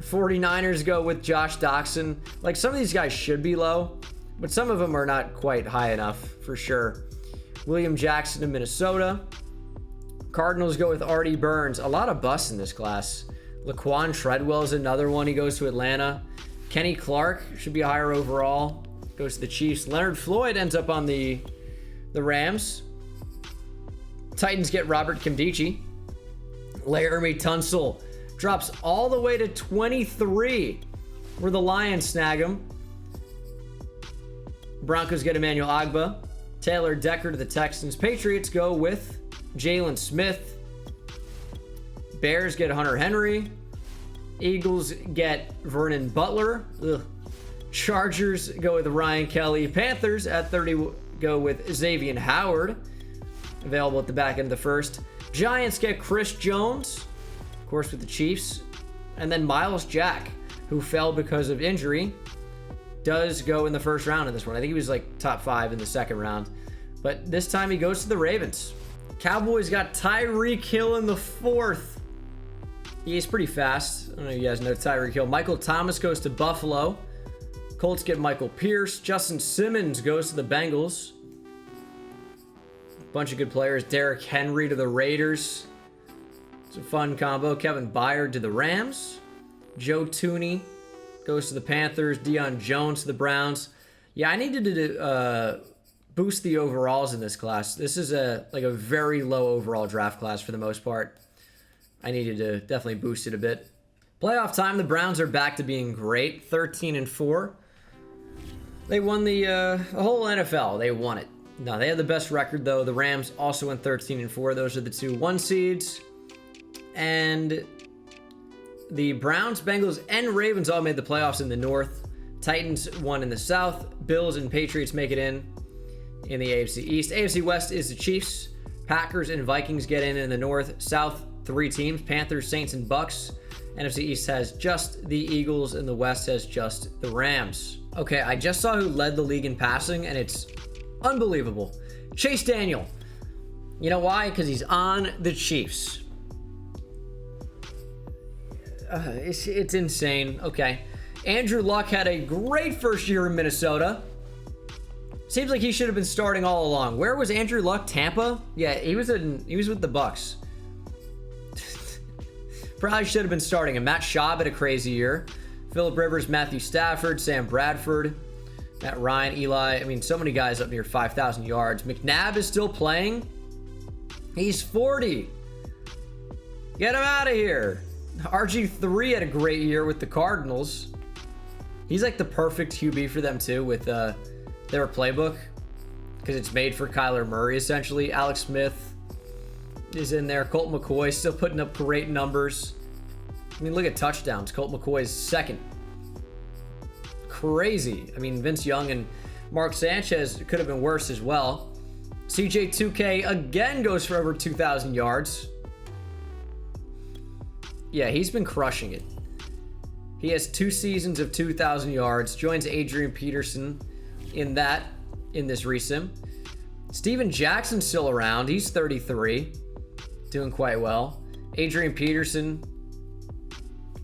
49ers go with Josh Doxson. Like, some of these guys should be low, but some of them are not quite high enough for sure. William Jackson to Minnesota. Cardinals go with Artie Burns. A lot of busts in this class. Laquan Treadwell is another one. He goes to Atlanta. Kenny Clark should be higher overall. Goes to the Chiefs. Leonard Floyd ends up on the Rams. Titans get Robert Kimdichie. Laramie Tunsil drops all the way to 23, where the Lions snag him. Broncos get Emmanuel Agba. Taylor Decker to the Texans. Patriots go with Jalen Smith. Bears get Hunter Henry. Eagles get Vernon Butler. Ugh. Chargers go with Ryan Kelly. Panthers at 30 go with Xavier Howard, available at the back end of the first. Giants get Chris Jones, of course, with the Chiefs. And then Miles Jack, who fell because of injury, does go in the first round in this one. I think he was like top 5 in the second round. But this time he goes to the Ravens. Cowboys got Tyreek Hill in the 4th. He's pretty fast. I don't know if you guys know Tyreek Hill. Michael Thomas goes to Buffalo. Colts get Michael Pierce. Justin Simmons goes to the Bengals. Bunch of good players. Derrick Henry to the Raiders. It's a fun combo. Kevin Byard to the Rams. Joe Tooney goes to the Panthers. Deion Jones to the Browns. Yeah, I needed to boost the overalls in this class. This is a very low overall draft class for the most part. I needed to definitely boost it a bit. Playoff time. The Browns are back to being great. 13-4. They won the whole NFL. They won it. No, they had the best record, though. The Rams also went 13-4. Those are the 2 1 seeds. And the Browns, Bengals, and Ravens all made the playoffs in the North. Titans won in the South. Bills and Patriots make it in the AFC East. AFC West is the Chiefs. Packers and Vikings get in the North. South, 3 teams. Panthers, Saints, and Bucks. NFC East has just the Eagles, and the West has just the Rams. Okay, I just saw who led the league in passing, and it's unbelievable. Chase Daniel. You know why? Because he's on the Chiefs. It's insane. Okay. Andrew Luck had a great first year in Minnesota. Seems like he should have been starting all along. Where was Andrew Luck? Tampa? Yeah, he was with the Bucks. Probably should have been starting. And Matt Schaub had a crazy year. Phillip Rivers, Matthew Stafford, Sam Bradford, Matt Ryan, Eli. I mean, so many guys up near 5,000 yards. McNabb is still playing. He's 40. Get him out of here. RG3 had a great year with the Cardinals. He's like the perfect QB for them too, with their playbook, because it's made for Kyler Murray essentially. Alex Smith is in there. Colt McCoy still putting up great numbers. I mean, look at touchdowns. Colt McCoy's second. Crazy. I mean, Vince Young and Mark Sanchez could have been worse as well. CJ2K again goes for over 2,000 yards. Yeah, he's been crushing it. He has 2 seasons of 2,000 yards. Joins Adrian Peterson in this resim. Steven Jackson's still around. He's 33. Doing quite well. Adrian Peterson's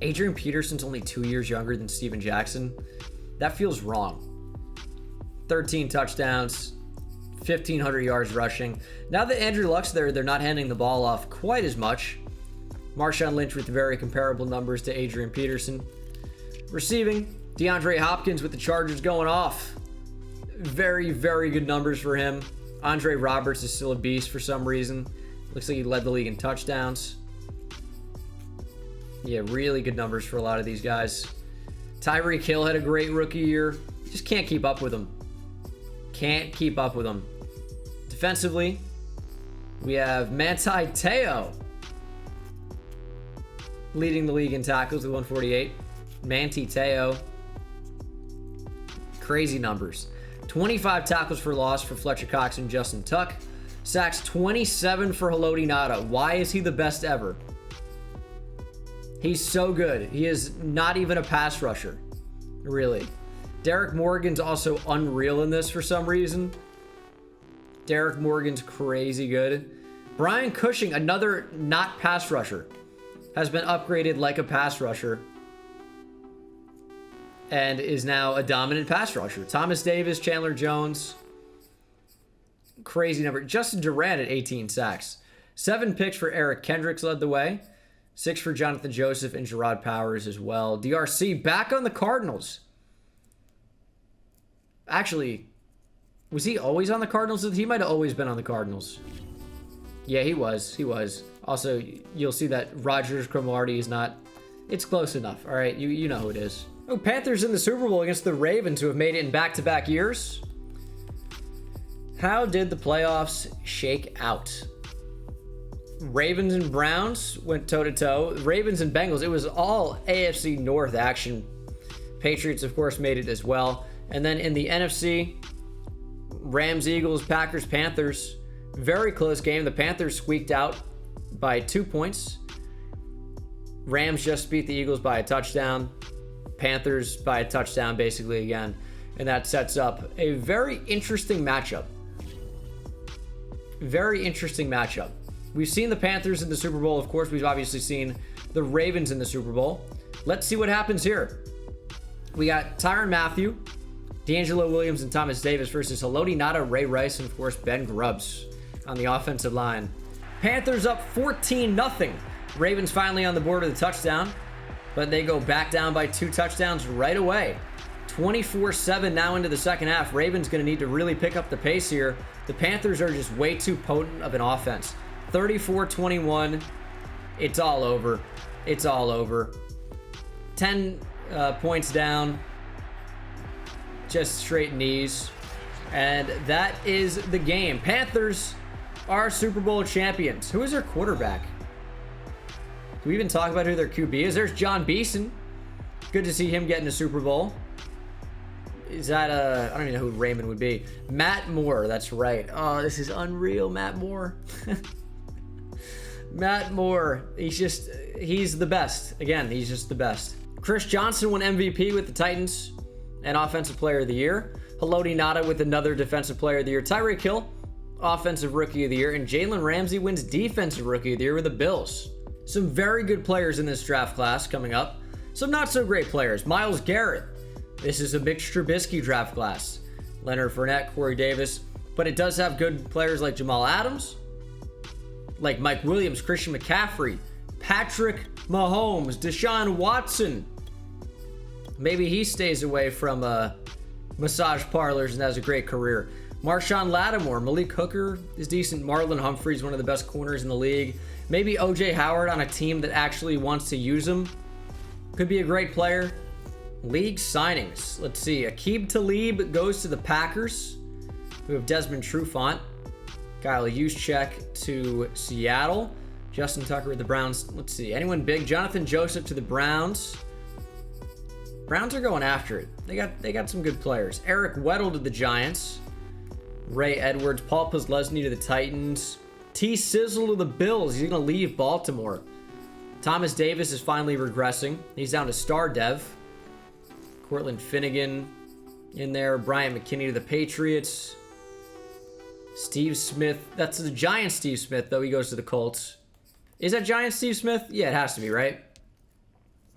only 2 years younger than Steven Jackson. That feels wrong. 13 touchdowns, 1,500 yards rushing. Now that Andrew Luck's there, they're not handing the ball off quite as much. Marshawn Lynch with very comparable numbers to Adrian Peterson. Receiving, DeAndre Hopkins with the Chargers going off. Very, very good numbers for him. Andre Roberts is still a beast for some reason. Looks like he led the league in touchdowns. Yeah, really good numbers for a lot of these guys. Tyreek Hill had a great rookie year. Just can't keep up with him. Can't keep up with him. Defensively, we have Manti Te'o leading the league in tackles with 148. Manti Te'o. Crazy numbers. 25 tackles for loss for Fletcher Cox and Justin Tuck. Sacks 27 for Haloti Ngata. Why is he the best ever? He's so good. He is not even a pass rusher, really. Derek Morgan's also unreal in this for some reason. Derek Morgan's crazy good. Brian Cushing, another not pass rusher, has been upgraded like a pass rusher and is now a dominant pass rusher. Thomas Davis, Chandler Jones, crazy number. Justin Durant at 18 sacks. 7 picks for Eric Kendricks led the way. 6 for Jonathan Joseph and Gerard Powers as well. DRC back on the Cardinals. Actually, was he always on the Cardinals? He might have always been on the Cardinals. Yeah, he was. He was. Also, you'll see that Rodgers Cromartie is not... It's close enough. All right, you know who it is. Oh, Panthers in the Super Bowl against the Ravens, who have made it in back-to-back years. How did the playoffs shake out? Ravens and Browns went toe-to-toe. Ravens and Bengals, it was all AFC North action. Patriots, of course, made it as well. And then in the NFC, Rams, Eagles, Packers, Panthers. Very close game. The Panthers squeaked out by 2 points. Rams just beat the Eagles by a touchdown. Panthers by a touchdown, basically, again. And that sets up a very interesting matchup. Very interesting matchup. We've seen the Panthers in the Super Bowl. Of course, we've obviously seen the Ravens in the Super Bowl. Let's see what happens here. We got Tyrann Mathieu, D'Angelo Williams, and Thomas Davis versus Haloti Ngata, Ray Rice, and of course, Ben Grubbs on the offensive line. Panthers up 14-0. Ravens finally on the board with a touchdown, but they go back down by 2 touchdowns right away. 24-7 now into the second half. Ravens going to need to really pick up the pace here. The Panthers are just way too potent of an offense. 34-21. It's all over. It's all over. 10 points down. Just straight knees. And that is the game. Panthers are Super Bowl champions. Who is their quarterback? Do we even talk about who their QB is? There's John Beeson. Good to see him getting a Super Bowl. Is that I don't even know who Raymond would be. Matt Moore, that's right. Oh, this is unreal, Matt Moore. Matt Moore, he's the best. Again, he's just the best. Chris Johnson won MVP with the Titans and Offensive Player of the Year. Haloti Ngata with another Defensive Player of the Year. Tyreek Hill, Offensive Rookie of the Year. And Jalen Ramsey wins Defensive Rookie of the Year with the Bills. Some very good players in this draft class coming up. Some not so great players. Myles Garrett. This is a Mitch Trubisky draft class. Leonard Fournette, Corey Davis. But it does have good players like Jamal Adams, like Mike Williams, Christian McCaffrey, Patrick Mahomes, Deshaun Watson. Maybe he stays away from massage parlors and has a great career. Marshawn Lattimore, Malik Hooker is decent. Marlon Humphrey's one of the best corners in the league. Maybe O.J. Howard on a team that actually wants to use him. Could be a great player. League signings. Let's see. Aqib Talib goes to the Packers. We have Desmond Trufant. Kyle Juszczyk to Seattle. Justin Tucker with the Browns. Let's see. Anyone big? Jonathan Joseph to the Browns. Browns are going after it. They got some good players. Eric Weddle to the Giants. Ray Edwards. Paul Posluszny to the Titans. T. Sizzle to the Bills. He's going to leave Baltimore. Thomas Davis is finally regressing. He's down to star dev. Cortland Finnegan in there. Brian McKinney to the Patriots. Steve Smith. That's the Giants Steve Smith, though. He goes to the Colts. Is that Giants Steve Smith? Yeah, it has to be, right?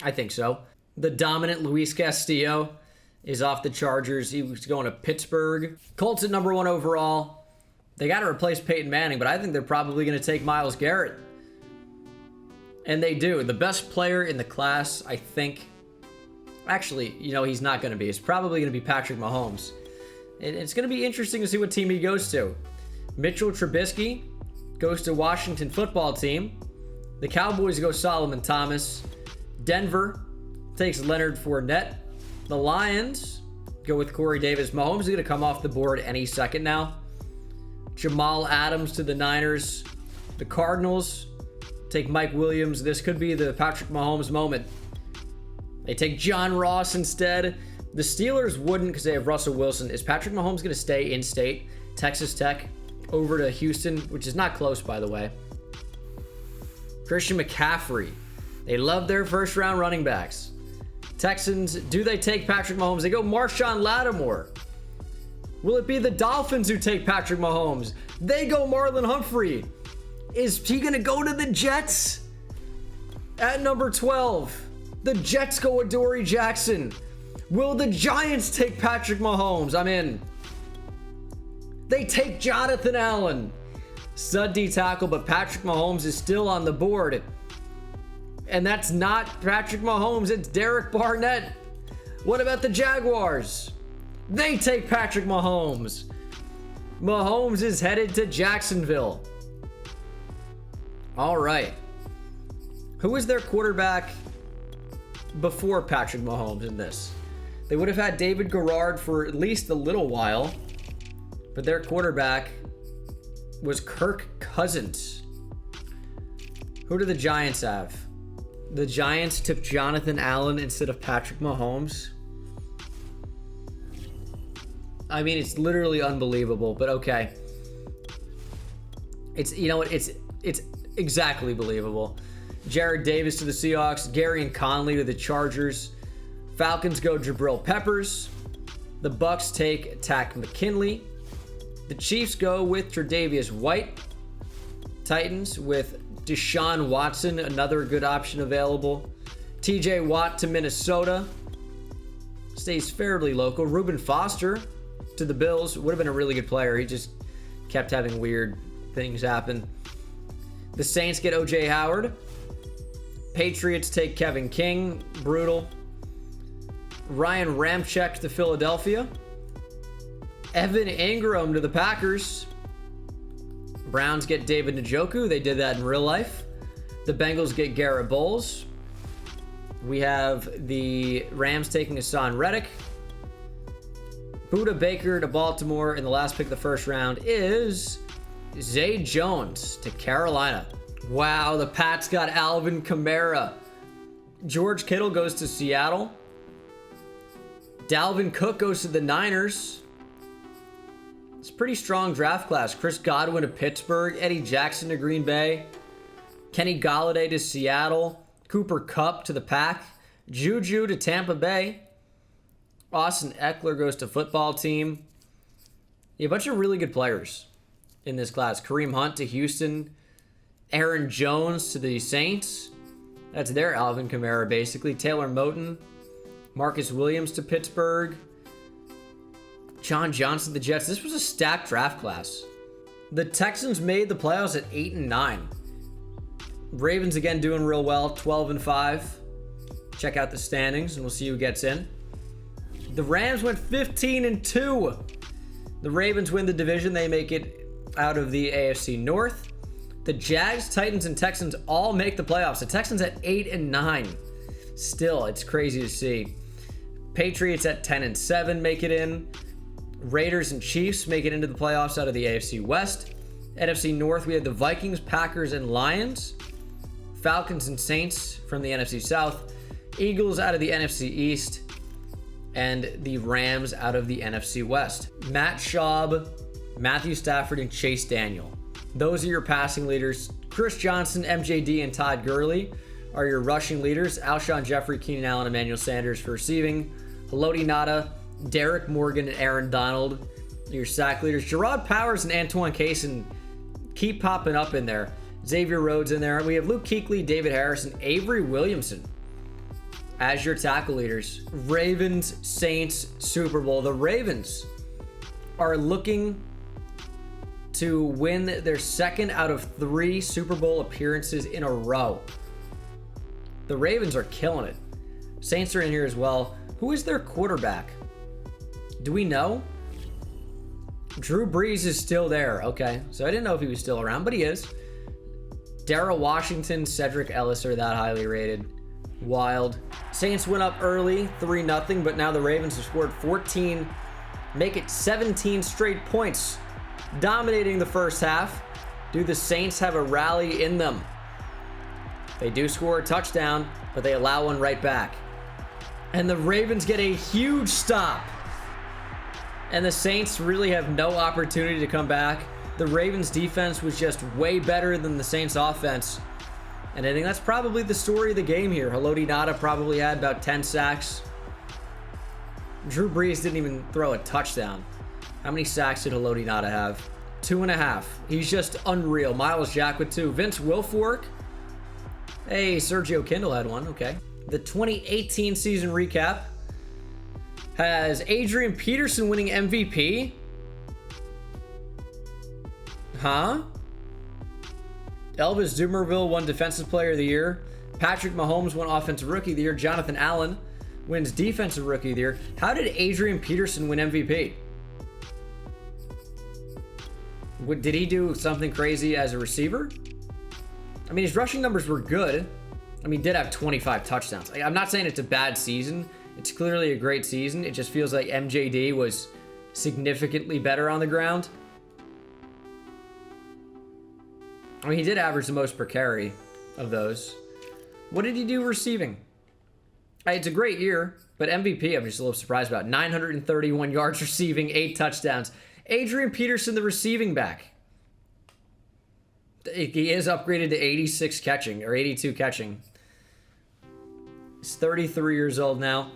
I think so. The dominant Luis Castillo is off the Chargers. He was going to Pittsburgh. Colts at number 1 overall. They got to replace Peyton Manning, but I think they're probably going to take Myles Garrett. And they do. The best player in the class, I think. Actually, he's not going to be. It's probably going to be Patrick Mahomes. It's going to be interesting to see what team he goes to. Mitchell Trubisky goes to Washington football team. The Cowboys go Solomon Thomas. Denver takes Leonard Fournette. The Lions go with Corey Davis. Mahomes is going to come off the board any second now. Jamal Adams to the Niners. The Cardinals take Mike Williams. This could be the Patrick Mahomes moment. They take John Ross instead. The Steelers wouldn't because they have Russell Wilson. Is Patrick Mahomes going to stay in state? Texas Tech over to Houston, which is not close, by the way. Christian McCaffrey. They love their first round running backs. Texans, do they take Patrick Mahomes? They go Marshawn Lattimore. Will it be the Dolphins who take Patrick Mahomes? They go Marlon Humphrey. Is he going to go to the Jets? At number 12, the Jets go Adoree Jackson. Will the Giants take Patrick Mahomes? I'm in. They take Jonathan Allen. Stud D tackle, but Patrick Mahomes is still on the board. And that's not Patrick Mahomes, it's Derek Barnett. What about the Jaguars? They take Patrick Mahomes. Mahomes is headed to Jacksonville. All right. Who was their quarterback before Patrick Mahomes in this? They would have had David Garrard for at least a little while, but their quarterback was Kirk Cousins. Who do the Giants have? The Giants took Jonathan Allen instead of Patrick Mahomes. I mean, it's literally unbelievable, but okay. It's, you know what, it's exactly believable. Jared Davis to the Seahawks, Gary and Conley to the Chargers. Falcons go Jabril Peppers. The Bucks take Takk McKinley. The Chiefs go with Tre'Davious White. Titans with Deshaun Watson, another good option available. TJ Watt to Minnesota. Stays fairly local. Reuben Foster to the Bills. Would have been a really good player. He just kept having weird things happen. The Saints get OJ Howard. Patriots take Kevin King. Brutal. Ryan Ramczyk to Philadelphia. Evan Ingram to the Packers. Browns get David Njoku. They did that in real life. The Bengals get Garrett Bowles. We have the Rams taking Hassan Reddick. Budda Baker to Baltimore. And the last pick of the first round is Zay Jones to Carolina. Wow, the Pats got Alvin Kamara. George Kittle goes to Seattle. Dalvin Cook goes to the Niners. It's a pretty strong draft class. Chris Godwin to Pittsburgh. Eddie Jackson to Green Bay. Kenny Golladay to Seattle. Cooper Kupp to the Pack. Juju to Tampa Bay. Austin Eckler goes to football team. Yeah, a bunch of really good players in this class. Kareem Hunt to Houston. Aaron Jones to the Saints. That's their Alvin Kamara, basically. Taylor Moton. Marcus Williams to Pittsburgh. John Johnson to the Jets. This was a stacked draft class. The Texans made the playoffs at 8-9. Ravens again doing real well, 12-5. Check out the standings and we'll see who gets in. The Rams went 15-2. The Ravens win the division. They make it out of the AFC North. The Jags, Titans, and Texans all make the playoffs. The Texans at 8-9. Still, it's crazy to see. Patriots at 10-7 make it in. Raiders and Chiefs make it into the playoffs out of the AFC West. NFC North, we have the Vikings, Packers, and Lions. Falcons and Saints from the NFC South. Eagles out of the NFC East. And the Rams out of the NFC West. Matt Schaub, Matthew Stafford, and Chase Daniel. Those are your passing leaders. Chris Johnson, MJD, and Todd Gurley are your rushing leaders. Alshon Jeffrey, Keenan Allen, Emmanuel Sanders for receiving. Haloti Ngata, Derek Morgan, and Aaron Donald, your sack leaders. Gerard Powers and Antoine Cason keep popping up in there. Xavier Rhodes in there. We have Luke Kuechly, David Harrison, Avery Williamson as your tackle leaders. Ravens, Saints, Super Bowl. The Ravens are looking to win their second out of 3 Super Bowl appearances in a row. The Ravens are killing it. Saints are in here as well. Who is their quarterback? Do we know? Drew Brees is still there. Okay, so I didn't know if he was still around, but he is. Daryl Washington, Cedric Ellis are that highly rated. Wild. Saints went up early, 3-0, but now the Ravens have scored 14, make it 17 straight points, dominating the first half. Do the Saints have a rally in them? They do score a touchdown, but they allow one right back. And the Ravens get a huge stop. And the Saints really have no opportunity to come back. The Ravens defense was just way better than the Saints offense. And I think that's probably the story of the game here. Haloti Ngata probably had about 10 sacks. Drew Brees didn't even throw a touchdown. How many sacks did Haloti Ngata have? 2.5. He's just unreal. Miles Jack with 2. Vince Wilfork. Hey, Sergio Kindle had 1. Okay. The 2018 season recap has Adrian Peterson winning MVP. Huh? Elvis Dumervil won Defensive Player of the Year. Patrick Mahomes won Offensive Rookie of the Year. Jonathan Allen wins Defensive Rookie of the Year. How did Adrian Peterson win MVP? Did he do something crazy as a receiver? I mean, his rushing numbers were good. I mean, he did have 25 touchdowns. I'm not saying it's a bad season. It's clearly a great season. It just feels like MJD was significantly better on the ground. I mean, he did average the most per carry of those. What did he do receiving? It's a great year, but MVP I'm just a little surprised about. 931 yards receiving, 8 touchdowns. Adrian Peterson, the receiving back. He is upgraded to 86 catching, or 82 catching. He's 33 years old now.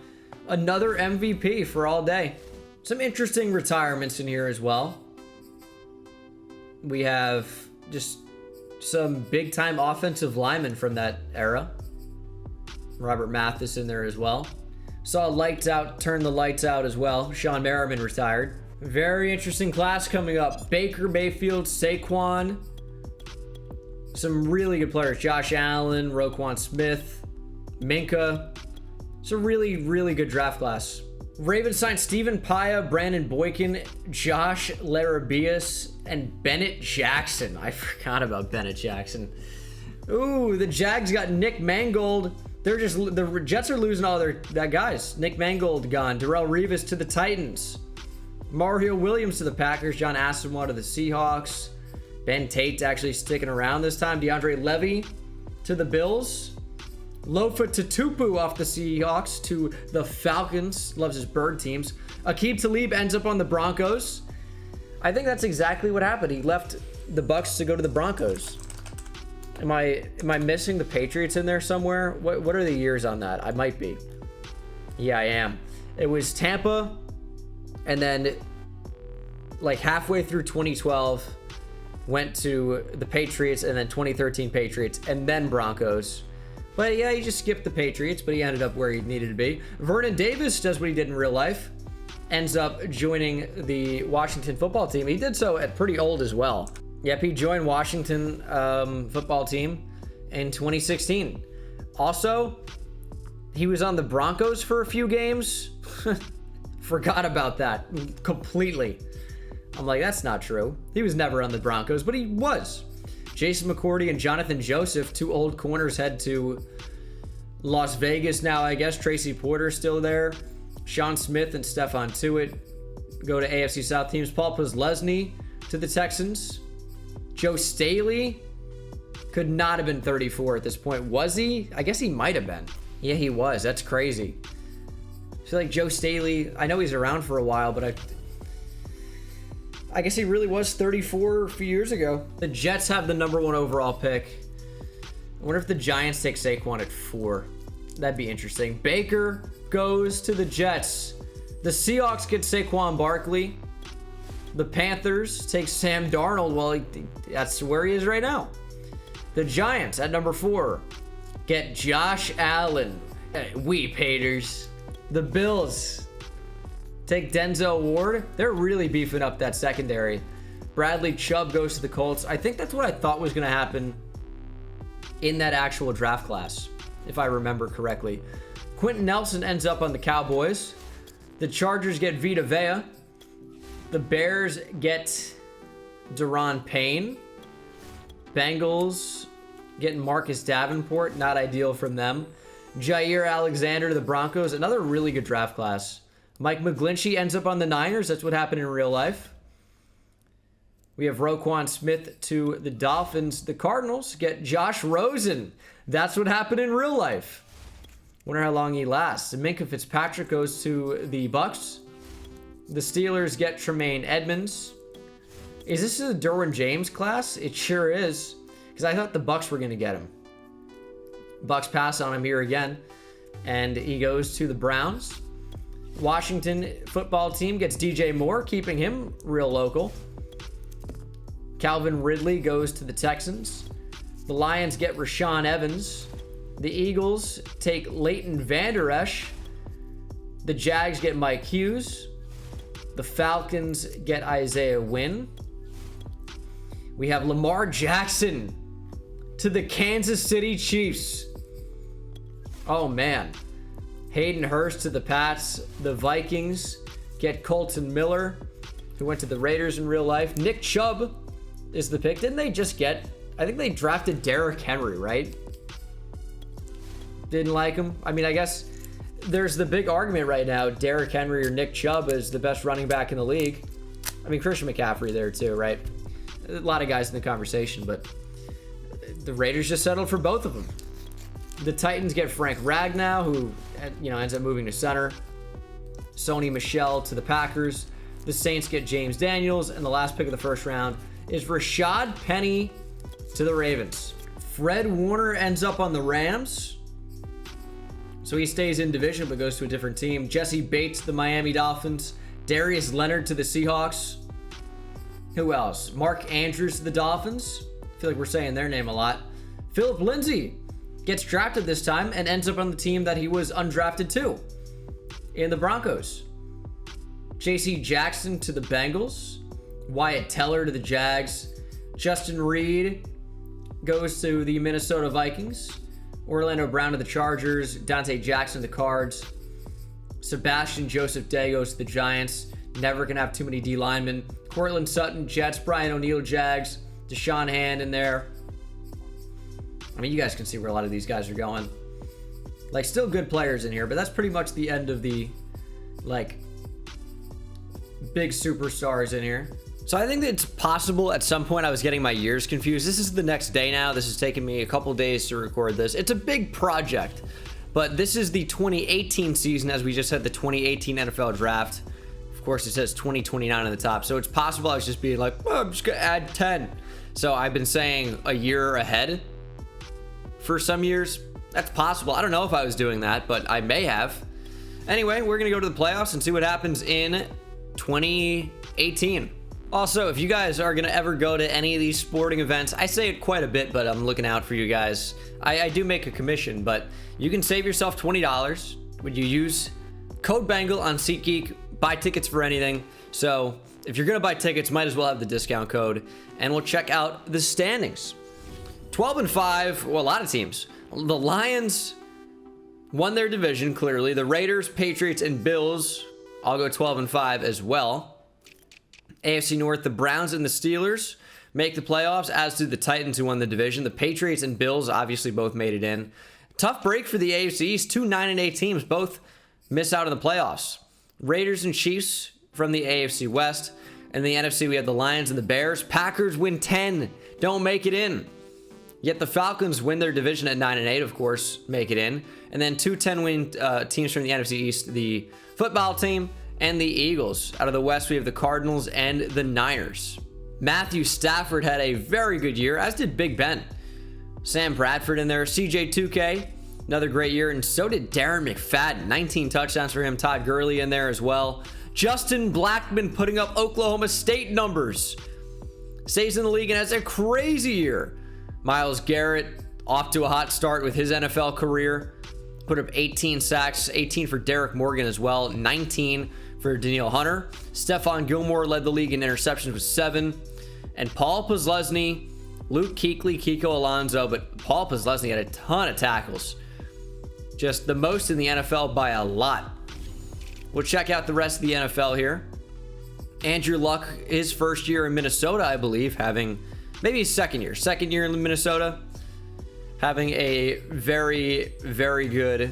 Another MVP for all day. Some interesting retirements in here as well. We have just some big-time offensive linemen from that era. Robert Mathis in there as well. Saw Lights Out turn the lights out as well. Sean Merriman retired. Very interesting class coming up. Baker Mayfield, Saquon. Some really good players. Josh Allen, Roquan Smith, Minka. It's a really, really good draft class. Ravens signed Stephen Paya, Brandon Boykin, Josh Larabias, and Bennett Jackson. I forgot about Bennett Jackson. Ooh, the Jags got Nick Mangold. The Jets are losing all their guys. Nick Mangold gone. Darrelle Revis to the Titans. Mario Williams to the Packers. John Asamoah to the Seahawks. Ben Tate actually sticking around this time. DeAndre Levy to the Bills. Lofa Tatupu off the Seahawks to the Falcons. Loves his bird teams. Aqib Talib ends up on the Broncos. I think that's exactly what happened. He left the Bucs to go to the Broncos. Am I missing the Patriots in there somewhere? What are the years on that? I might be. Yeah, I am. It was Tampa, and then like halfway through 2012 went to the Patriots, and then 2013 Patriots, and then Broncos. But yeah, he just skipped the Patriots, but he ended up where he needed to be. Vernon Davis does what he did in real life. Ends up joining the Washington football team. He did so at pretty old as well. Yep, he joined Washington football team in 2016. Also, he was on the Broncos for a few games. Forgot about that completely. I'm like, that's not true. He was never on the Broncos, but he was. Jason McCourty and Jonathan Joseph, 2 old corners, head to Las Vegas now, I guess. Tracy Porter still there. Sean Smith and Stephon Tuitt go to AFC South teams. Paul Posluszny to the Texans. Joe Staley could not have been 34 at this point. Was he? I guess he might have been. Yeah, he was. That's crazy. I feel like Joe Staley, I know he's around for a while, but I guess he really was 34 a few years ago. The Jets have the number 1 overall pick. I wonder if the Giants take Saquon at 4. That'd be interesting. Baker goes to the Jets. The Seahawks get Saquon Barkley. The Panthers take Sam Darnold. Well, that's where he is right now. The Giants at number 4 get Josh Allen. Weep, haters. The Bills take Denzel Ward. They're really beefing up that secondary. Bradley Chubb goes to the Colts. I think that's what I thought was going to happen in that actual draft class, if I remember correctly. Quentin Nelson ends up on the Cowboys. The Chargers get Vita Vea. The Bears get Daron Payne. Bengals getting Marcus Davenport. Not ideal from them. Jair Alexander to the Broncos. Another really good draft class. Mike McGlinchey ends up on the Niners. That's what happened in real life. We have Roquan Smith to the Dolphins. The Cardinals get Josh Rosen. That's what happened in real life. Wonder how long he lasts. Minkah Fitzpatrick goes to the Bucks. The Steelers get Tremaine Edmonds. Is this a Derwin James class? It sure is, because I thought the Bucks were going to get him. Bucks pass on him here again, and he goes to the Browns. Washington football team gets DJ Moore, keeping him real local. Calvin Ridley goes to the Texans. The Lions get Rashaan Evans. The Eagles take Leighton Vander Esch. The Jags get Mike Hughes. The Falcons get Isaiah Wynn. We have Lamar Jackson to the Kansas City Chiefs. Oh, man. Hayden Hurst to the Pats. The Vikings get Colton Miller, who went to the Raiders in real life. Nick Chubb is the pick. Didn't they just get... I think they drafted Derrick Henry, right? Didn't like him. I mean, I guess there's the big argument right now. Derrick Henry or Nick Chubb is the best running back in the league. I mean, Christian McCaffrey there too, right? A lot of guys in the conversation, but the Raiders just settled for both of them. The Titans get Frank Ragnow, who ends up moving to center. Sony Michel to the Packers. The Saints get James Daniels, and the last pick of the first round is Rashad Penny to the Ravens. Fred Warner ends up on the Rams, so he stays in division but goes to a different team. Jesse Bates to the Miami Dolphins. Darius Leonard to the Seahawks. Who else? Mark Andrews to the Dolphins. I feel like we're saying their name a lot. Philip Lindsay gets drafted this time and ends up on the team that he was undrafted to, in the Broncos. J.C. Jackson to the Bengals. Wyatt Teller to the Jags. Justin Reed goes to the Minnesota Vikings. Orlando Brown to the Chargers. Dante Jackson to the Cards. Sebastian Joseph Day goes to the Giants. Never gonna have too many D linemen. Cortland Sutton, Jets. Brian O'Neill, Jags. Deshaun Hand in there. I mean, you guys can see where a lot of these guys are going. Like, still good players in here, but that's pretty much the end of the, like, big superstars in here. So I think that it's possible at some point I was getting my years confused. This is the next day now. This has taken me a couple days to record this. It's a big project, but this is the 2018 season, as we just had the 2018 NFL draft. Of course, it says 2029 on the top, so it's possible I was just being like, oh, I'm just gonna add 10. So I've been saying a year ahead for some years. That's possible. I don't know if I was doing that, but I may have. Anyway, we're gonna go to the playoffs and see what happens in 2018. Also, if you guys are gonna ever go to any of these sporting events, I say it quite a bit, but I'm looking out for you guys. I do make a commission, but you can save yourself $20 when you use code Bengal on SeatGeek. Buy tickets for anything. So if you're gonna buy tickets, might as well have the discount code, and we'll check out the standings. 12-5, well, a lot of teams. The Lions won their division, clearly. The Raiders, Patriots, and Bills all go 12-5 as well. AFC North, the Browns and the Steelers make the playoffs, as do the Titans, who won the division. The Patriots and Bills obviously both made it in. Tough break for the AFC East. 2 9-8 teams both miss out on the playoffs. Raiders and Chiefs from the AFC West. And the NFC, we have the Lions and the Bears. Packers win 10, don't make it in. Yet the Falcons win their division at 9-8, of course, make it in. And then 2 10-win teams from the NFC East, the football team and the Eagles. Out of the West, we have the Cardinals and the Niners. Matthew Stafford had a very good year, as did Big Ben. Sam Bradford in there. CJ 2K, another great year. And so did Darren McFadden. 19 touchdowns for him. Todd Gurley in there as well. Justin Blackmon putting up Oklahoma State numbers. Stays in the league and has a crazy year. Myles Garrett off to a hot start with his NFL career. Put up 18 sacks, 18 for Derek Morgan as well, 19 for Danielle Hunter. Stephon Gilmore led the league in interceptions with 7. And Paul Posluszny, Luke Kuechly, Kiko Alonso, but Paul Posluszny had a ton of tackles. Just the most in the NFL by a lot. We'll check out the rest of the NFL here. Andrew Luck, his first year in Minnesota, I believe, having maybe his second year in Minnesota, having a very, very good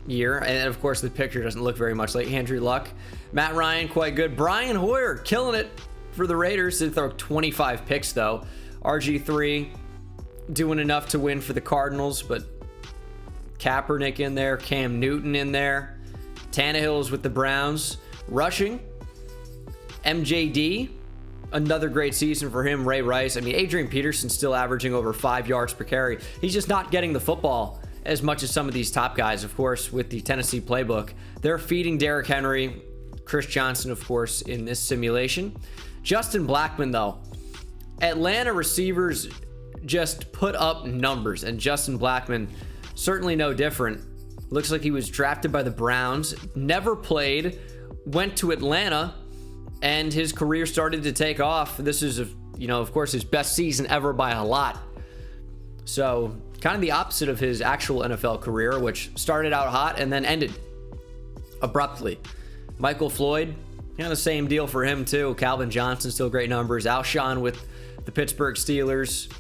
year. And of course, the picture doesn't look very much like Andrew Luck. Matt Ryan, quite good. Brian Hoyer, killing it for the Raiders. They throw 25 picks, though. RG3 doing enough to win for the Cardinals, but Kaepernick in there, Cam Newton in there. Tannehill's with the Browns. Rushing, MJD, another great season for him. Ray Rice. I mean, Adrian Peterson still averaging over 5 yards per carry. He's just not getting the football as much as some of these top guys. Of course, with the Tennessee playbook, they're feeding Derrick Henry, Chris Johnson, of course, in this simulation. Justin Blackmon, though, Atlanta receivers just put up numbers, and Justin Blackmon certainly no different. Looks like he was drafted by the Browns, never played, went to Atlanta, and his career started to take off. This is, of course, his best season ever by a lot. So kind of the opposite of his actual NFL career, which started out hot and then ended abruptly. Michael Floyd, the same deal for him too. Calvin Johnson, still great numbers. Alshon with the Pittsburgh Steelers.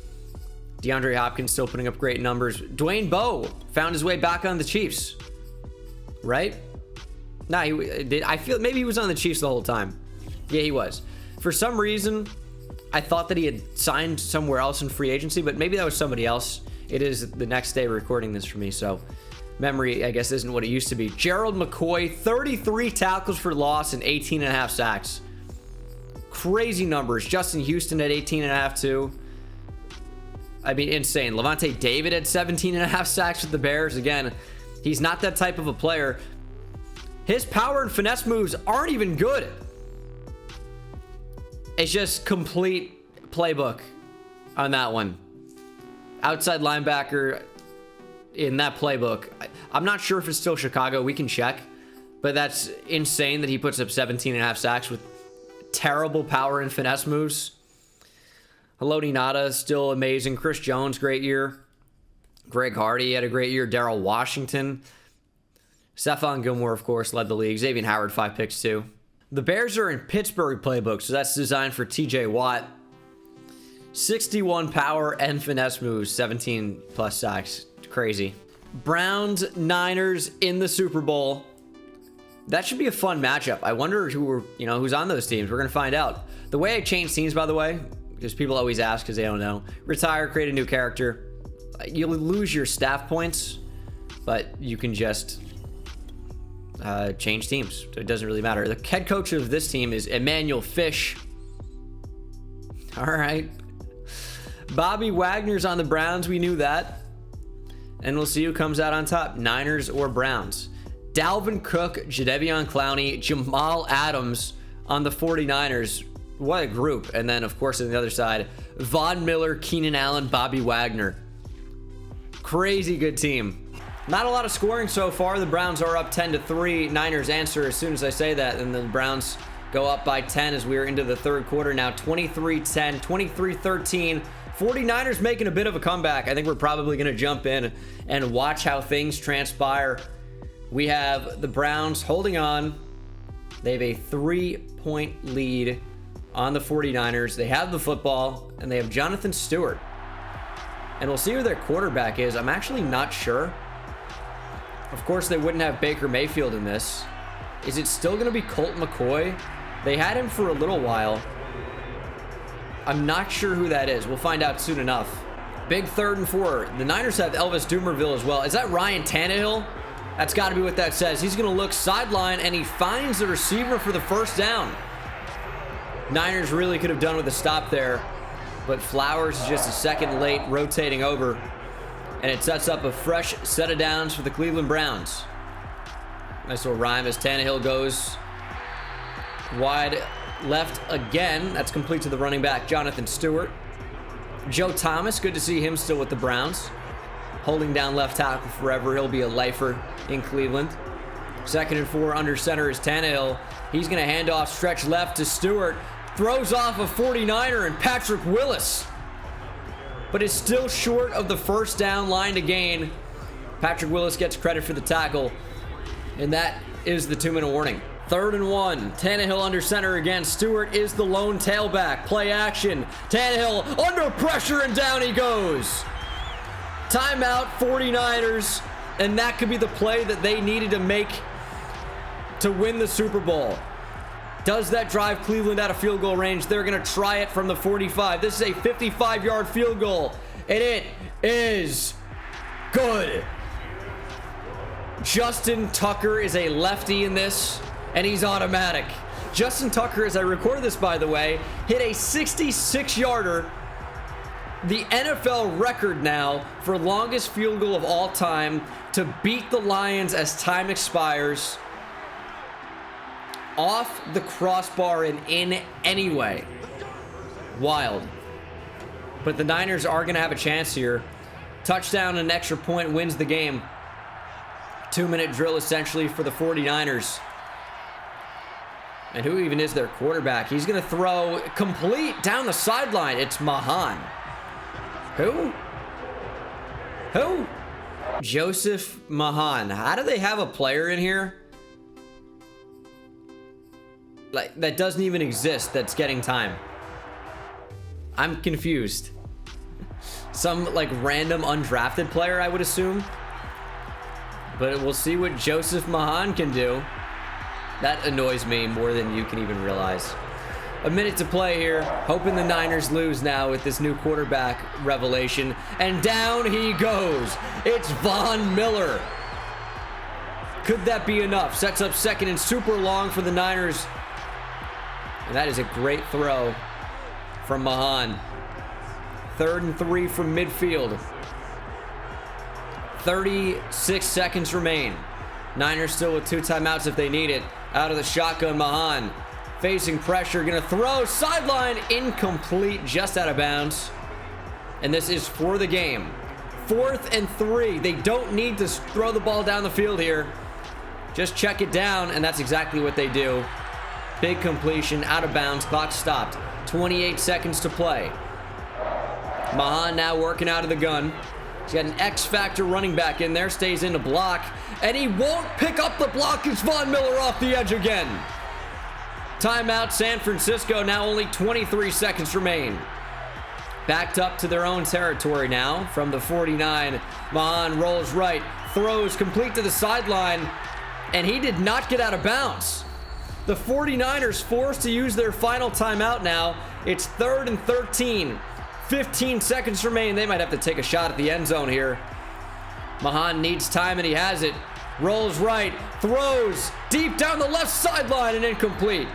DeAndre Hopkins still putting up great numbers. Dwayne Bowe found his way back on the Chiefs, right? Nah, I feel maybe he was on the Chiefs the whole time. Yeah, he was. For some reason, I thought that he had signed somewhere else in free agency, but maybe that was somebody else. It is the next day recording this for me, so memory, I guess, isn't what it used to be. Gerald McCoy, 33 tackles for loss and 18.5 sacks. Crazy numbers. Justin Houston at 18.5 too. I mean, insane. Levante David had 17.5 sacks with the Bears. Again, he's not that type of a player. His power and finesse moves aren't even good. It's just complete playbook on that one. Outside linebacker in that playbook. I'm not sure if it's still Chicago. We can check. But that's insane that he puts up 17.5 sacks with terrible power and finesse moves. Haloti Ngata still amazing. Chris Jones, great year. Greg Hardy had a great year. Daryl Washington. Stephon Gilmore, of course, led the league. Xavier Howard, 5 picks too. The Bears are in Pittsburgh playbook, so that's designed for TJ Watt. 61 power and finesse moves, 17 plus sacks. Crazy. Browns, Niners in the Super Bowl. That should be a fun matchup. I wonder who's on those teams. We're going to find out. The way I change teams, by the way, because people always ask because they don't know. Retire, create a new character. You'll lose your staff points, but you can just change teams. So it doesn't really matter. The head coach of this team is Emmanuel Fish. All right. Bobby Wagner's on the Browns. We knew that. And we'll see who comes out on top, Niners or Browns. Dalvin Cook, Jadeveon Clowney, Jamal Adams on the 49ers. What a group. And then, of course, on the other side, Von Miller, Keenan Allen, Bobby Wagner. Crazy good team. Not a lot of scoring so far. The Browns are up 10-3. Niners answer as soon as I say that. And the Browns go up by 10 as we are into the third quarter now. 23-10, 23-13. 49ers making a bit of a comeback. I think we're probably going to jump in and watch how things transpire. We have the Browns holding on. They have a 3-point lead on the 49ers. They have the football, and they have Jonathan Stewart. And we'll see who their quarterback is. I'm actually not sure. Of course, they wouldn't have Baker Mayfield in this. Is it still going to be Colt McCoy? They had him for a little while. I'm not sure who that is. We'll find out soon enough. Big 3rd and 4. The Niners have Elvis Dumervil as well. Is that Ryan Tannehill? That's got to be what that says. He's going to look sideline, and he finds the receiver for the first down. Niners really could have done with a stop there, but Flowers is just a second late, rotating over, and it sets up a fresh set of downs for the Cleveland Browns. Nice little rhyme as Tannehill goes wide left again. That's complete to the running back, Jonathan Stewart. Joe Thomas, good to see him still with the Browns. Holding down left tackle forever. He'll be a lifer in Cleveland. 2nd and 4 under center is Tannehill. He's going to hand off stretch left to Stewart. Throws off a 49er and Patrick Willis. But is still short of the first down line to gain. Patrick Willis gets credit for the tackle. And that is the 2-minute warning. 3rd and 1. Tannehill under center again. Stewart is the lone tailback. Play action. Tannehill under pressure and down he goes. Timeout 49ers. And that could be the play that they needed to make to win the Super Bowl. Does that drive Cleveland out of field goal range? They're going to try it from the 45. This is a 55-yard field goal. And it is good. Justin Tucker is a lefty in this, and he's automatic. Justin Tucker, as I record this, by the way, hit a 66-yarder, the NFL record now for longest field goal of all time, to beat the Lions as time expires, off the crossbar and in anyway. Wild. But the Niners are going to have a chance here. Touchdown and an extra point wins the game. 2-minute drill essentially for the 49ers. And who even is their quarterback? He's going to throw complete down the sideline. It's Mahan. Who? Joseph Mahan. How do they have a player in here like that doesn't even exist that's getting time? I'm confused. Some like random undrafted player, I would assume. But we'll see what Joseph Mahan can do. That annoys me more than you can even realize. A minute to play here. Hoping the Niners lose now with this new quarterback revelation. And down he goes. It's Von Miller. Could that be enough? Sets up second and super long for the Niners. And that is a great throw from Mahan. 3rd and 3 from midfield. 36 seconds remain. Niners still with 2 timeouts if they need it. Out of the shotgun, Mahan. Facing pressure, gonna throw, sideline, incomplete, just out of bounds. And this is for the game. 4th and 3. They don't need to throw the ball down the field here. Just check it down, and that's exactly what they do. Big completion, out of bounds, clock stopped. 28 seconds to play. Mahan now working out of the gun. He's got an X-Factor running back in there, stays in to block, and he won't pick up the block. It's Von Miller off the edge again. Timeout, San Francisco. Now only 23 seconds remain. Backed up to their own territory now from the 49. Mahan rolls right, throws complete to the sideline, and he did not get out of bounds. The 49ers forced to use their final timeout now. It's 3rd and 13. 15 seconds remain. They might have to take a shot at the end zone here. Mahan needs time, and he has it. Rolls right, throws deep down the left sideline, and incomplete.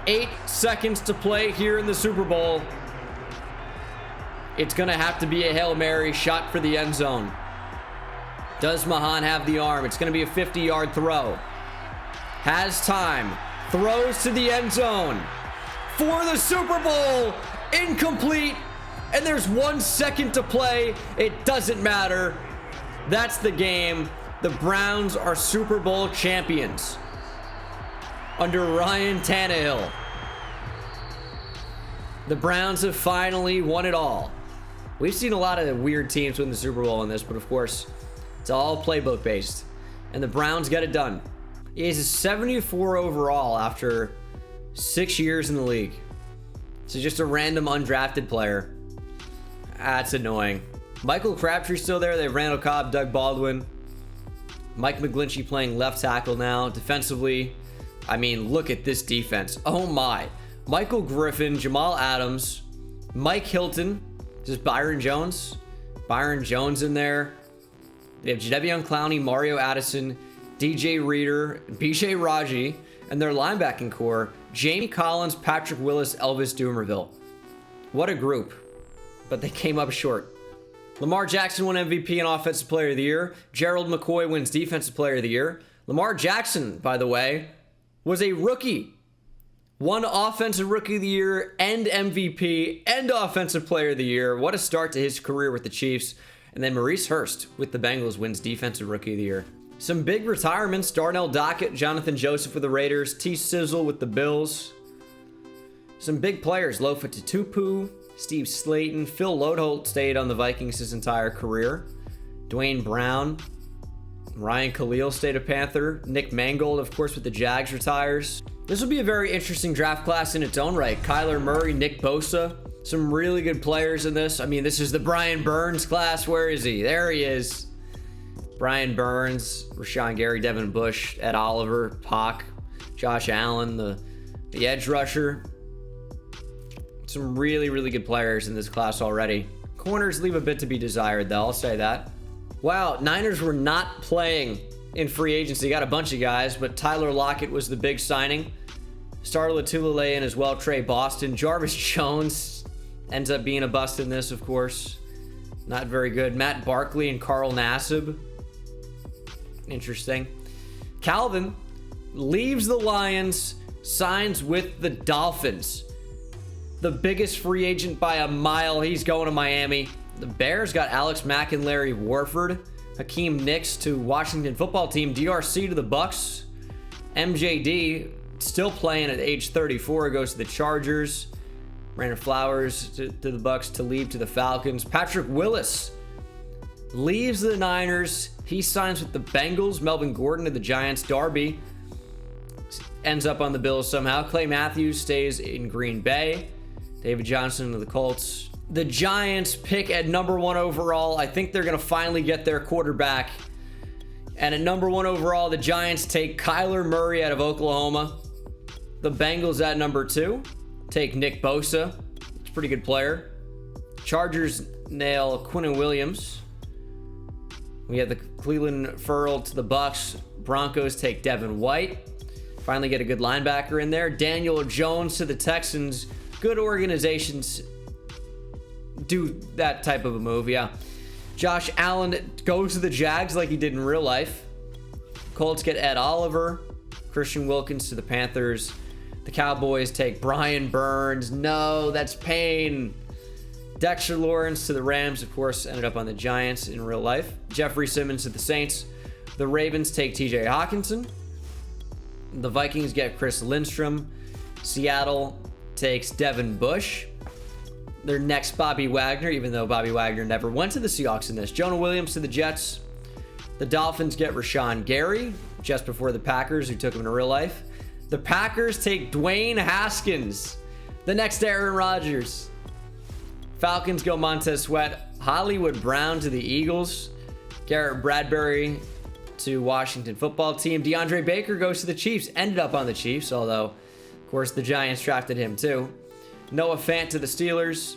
8 seconds to play here in the Super Bowl. It's going to have to be a Hail Mary shot for the end zone. Does Mahan have the arm? It's going to be a 50-yard throw. Has time. Throws to the end zone. For the Super Bowl. Incomplete. And there's 1 second to play. It doesn't matter. That's the game. The Browns are Super Bowl champions under Ryan Tannehill. The Browns have finally won it all. We've seen a lot of weird teams win the Super Bowl in this, but of course, it's all playbook based. And the Browns got it done. He's a 74 overall after 6 years in the league. So just a random undrafted player. That's annoying. Michael Crabtree's still there. They have Randall Cobb, Doug Baldwin. Mike McGlinchey playing left tackle now. Defensively, I mean, look at this defense. Oh my. Michael Griffin, Jamal Adams, Mike Hilton, just Byron Jones. Byron Jones in there. They have Jadeveon Clowney, Mario Addison, DJ Reader, BJ Raji, and their linebacking core, Jamie Collins, Patrick Willis, Elvis Dumerville. What a group. But they came up short. Lamar Jackson won MVP and Offensive Player of the Year. Gerald McCoy wins Defensive Player of the Year. Lamar Jackson, by the way, was a rookie. Won Offensive Rookie of the Year and MVP and Offensive Player of the Year. What a start to his career with the Chiefs. And then Maurice Hurst with the Bengals wins Defensive Rookie of the Year. Some big retirements. Darnell Dockett, Jonathan Joseph with the Raiders, T. Sizzle with the Bills. Some big players. Lofa Tatupu, Steve Slayton, Phil Lodeholt stayed on the Vikings his entire career. Dwayne Brown, Ryan Khalil stayed a Panther. Nick Mangold, of course, with the Jags retires. This will be a very interesting draft class in its own right. Kyler Murray, Nick Bosa, some really good players in this. I mean, this is the Brian Burns class. Where is he? There he is. Brian Burns, Rashawn Gary, Devin Bush, Ed Oliver, Pac, Josh Allen, the edge rusher. Some really, really good players in this class already. Corners leave a bit to be desired, though. I'll say that. Wow, Niners were not playing in free agency. Got a bunch of guys, but Tyler Lockett was the big signing. Started Latulele in as well. Trey Boston. Jarvis Jones ends up being a bust in this, of course. Not very good. Matt Barkley and Carl Nassib. Interesting. Kelvin leaves the Lions, signs with the Dolphins. The biggest free agent by a mile. He's going to Miami. The Bears got Alex Mack and Larry Warford. Hakeem Nicks to Washington football team. DRC to the Bucks. MJD still playing at age 34. Goes to the Chargers. Brandon Flowers to the Bucks. Talib to the Falcons. Patrick Willis leaves the Niners. He signs with the Bengals. Melvin Gordon to the Giants. Darby ends up on the Bills somehow. Clay Matthews stays in Green Bay. David Johnson to the Colts. The Giants pick at number 1 overall. I think they're going to finally get their quarterback. And at number 1 overall, the Giants take Kyler Murray out of Oklahoma. The Bengals at number 2 take Nick Bosa. It's a pretty good player. Chargers nail Quinn Williams. We have the Cleveland Furl to the Bucks. Broncos take Devin White. Finally get a good linebacker in there. Daniel Jones to the Texans. Good organizations do that type of a move, yeah. Josh Allen goes to the Jags like he did in real life. Colts get Ed Oliver. Christian Wilkins to the Panthers. The Cowboys take Brian Burns. No, that's pain. Dexter Lawrence to the Rams, of course, ended up on the Giants in real life. Jeffrey Simmons to the Saints. The Ravens take TJ Hawkinson. The Vikings get Chris Lindstrom. Seattle takes Devin Bush. Their next Bobby Wagner, even though Bobby Wagner never went to the Seahawks in this. Jonah Williams to the Jets. The Dolphins get Rashawn Gary, just before the Packers, who took him in real life. The Packers take Dwayne Haskins, the next Aaron Rodgers. Falcons go Montez Sweat. Hollywood Brown to the Eagles. Garrett Bradbury to Washington football team. DeAndre Baker goes to the Chiefs. Ended up on the Chiefs, although, of course, the Giants drafted him too. Noah Fant to the Steelers.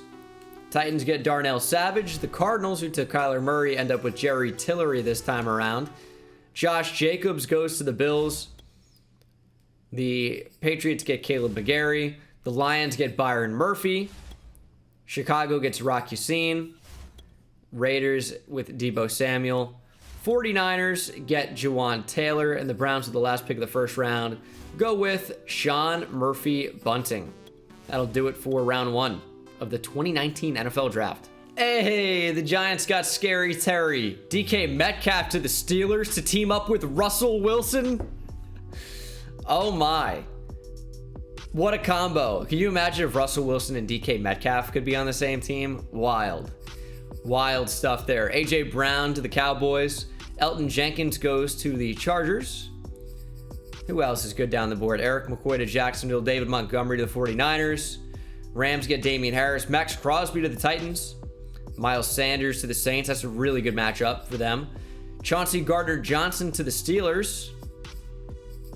Titans get Darnell Savage. The Cardinals, who took Kyler Murray, end up with Jerry Tillery this time around. Josh Jacobs goes to the Bills. The Patriots get Caleb McGarry. The Lions get Byron Murphy. Chicago gets Rock Yassin. Raiders with Deebo Samuel. 49ers get Jawan Taylor. And the Browns with the last pick of the first round go with Sean Murphy Bunting. That'll do it for round 1 of the 2019 NFL Draft. Hey, the Giants got Scary Terry. DK Metcalf to the Steelers to team up with Russell Wilson. Oh my. What a combo. Can you imagine if Russell Wilson and DK Metcalf could be on the same team? Wild. Wild stuff there. AJ Brown to the Cowboys. Elton Jenkins goes to the Chargers. Who else is good down the board? Eric McCoy to Jacksonville. David Montgomery to the 49ers. Rams get Damian Harris. Max Crosby to the Titans. Miles Sanders to the Saints. That's a really good matchup for them. Chauncey Gardner-Johnson to the Steelers.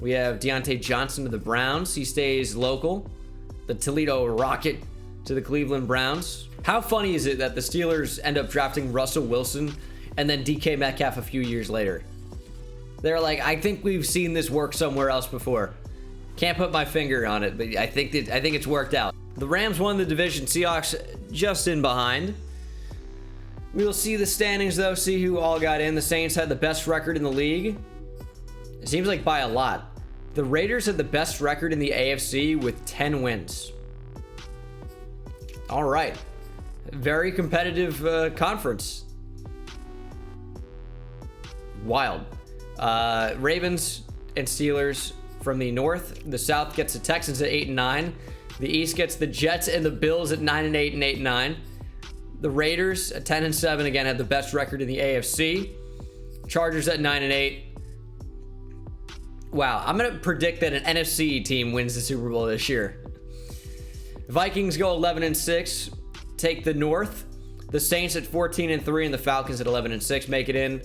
We have Deontay Johnson to the Browns. He stays local. The Toledo Rocket to the Cleveland Browns. How funny is it that the Steelers end up drafting Russell Wilson and then DK Metcalf a few years later? They're like, I think we've seen this work somewhere else before. Can't put my finger on it, but I think it's worked out. The Rams won the division. Seahawks just in behind. We will see the standings, though, see who all got in. The Saints had the best record in the league. It seems like by a lot. The Raiders had the best record in the AFC with 10 wins. All right. Very competitive conference. Wild. Ravens and Steelers from the North. The South gets the Texans at 8-9. The East gets the Jets and the Bills at 9-8 and 8-9. The Raiders at 10-7 again had the best record in the AFC. Chargers at 9-8. Wow, I'm gonna predict that an NFC team wins the Super Bowl this year. Vikings go 11-6, take the North. The Saints at 14-3 and the Falcons at 11-6 make it in.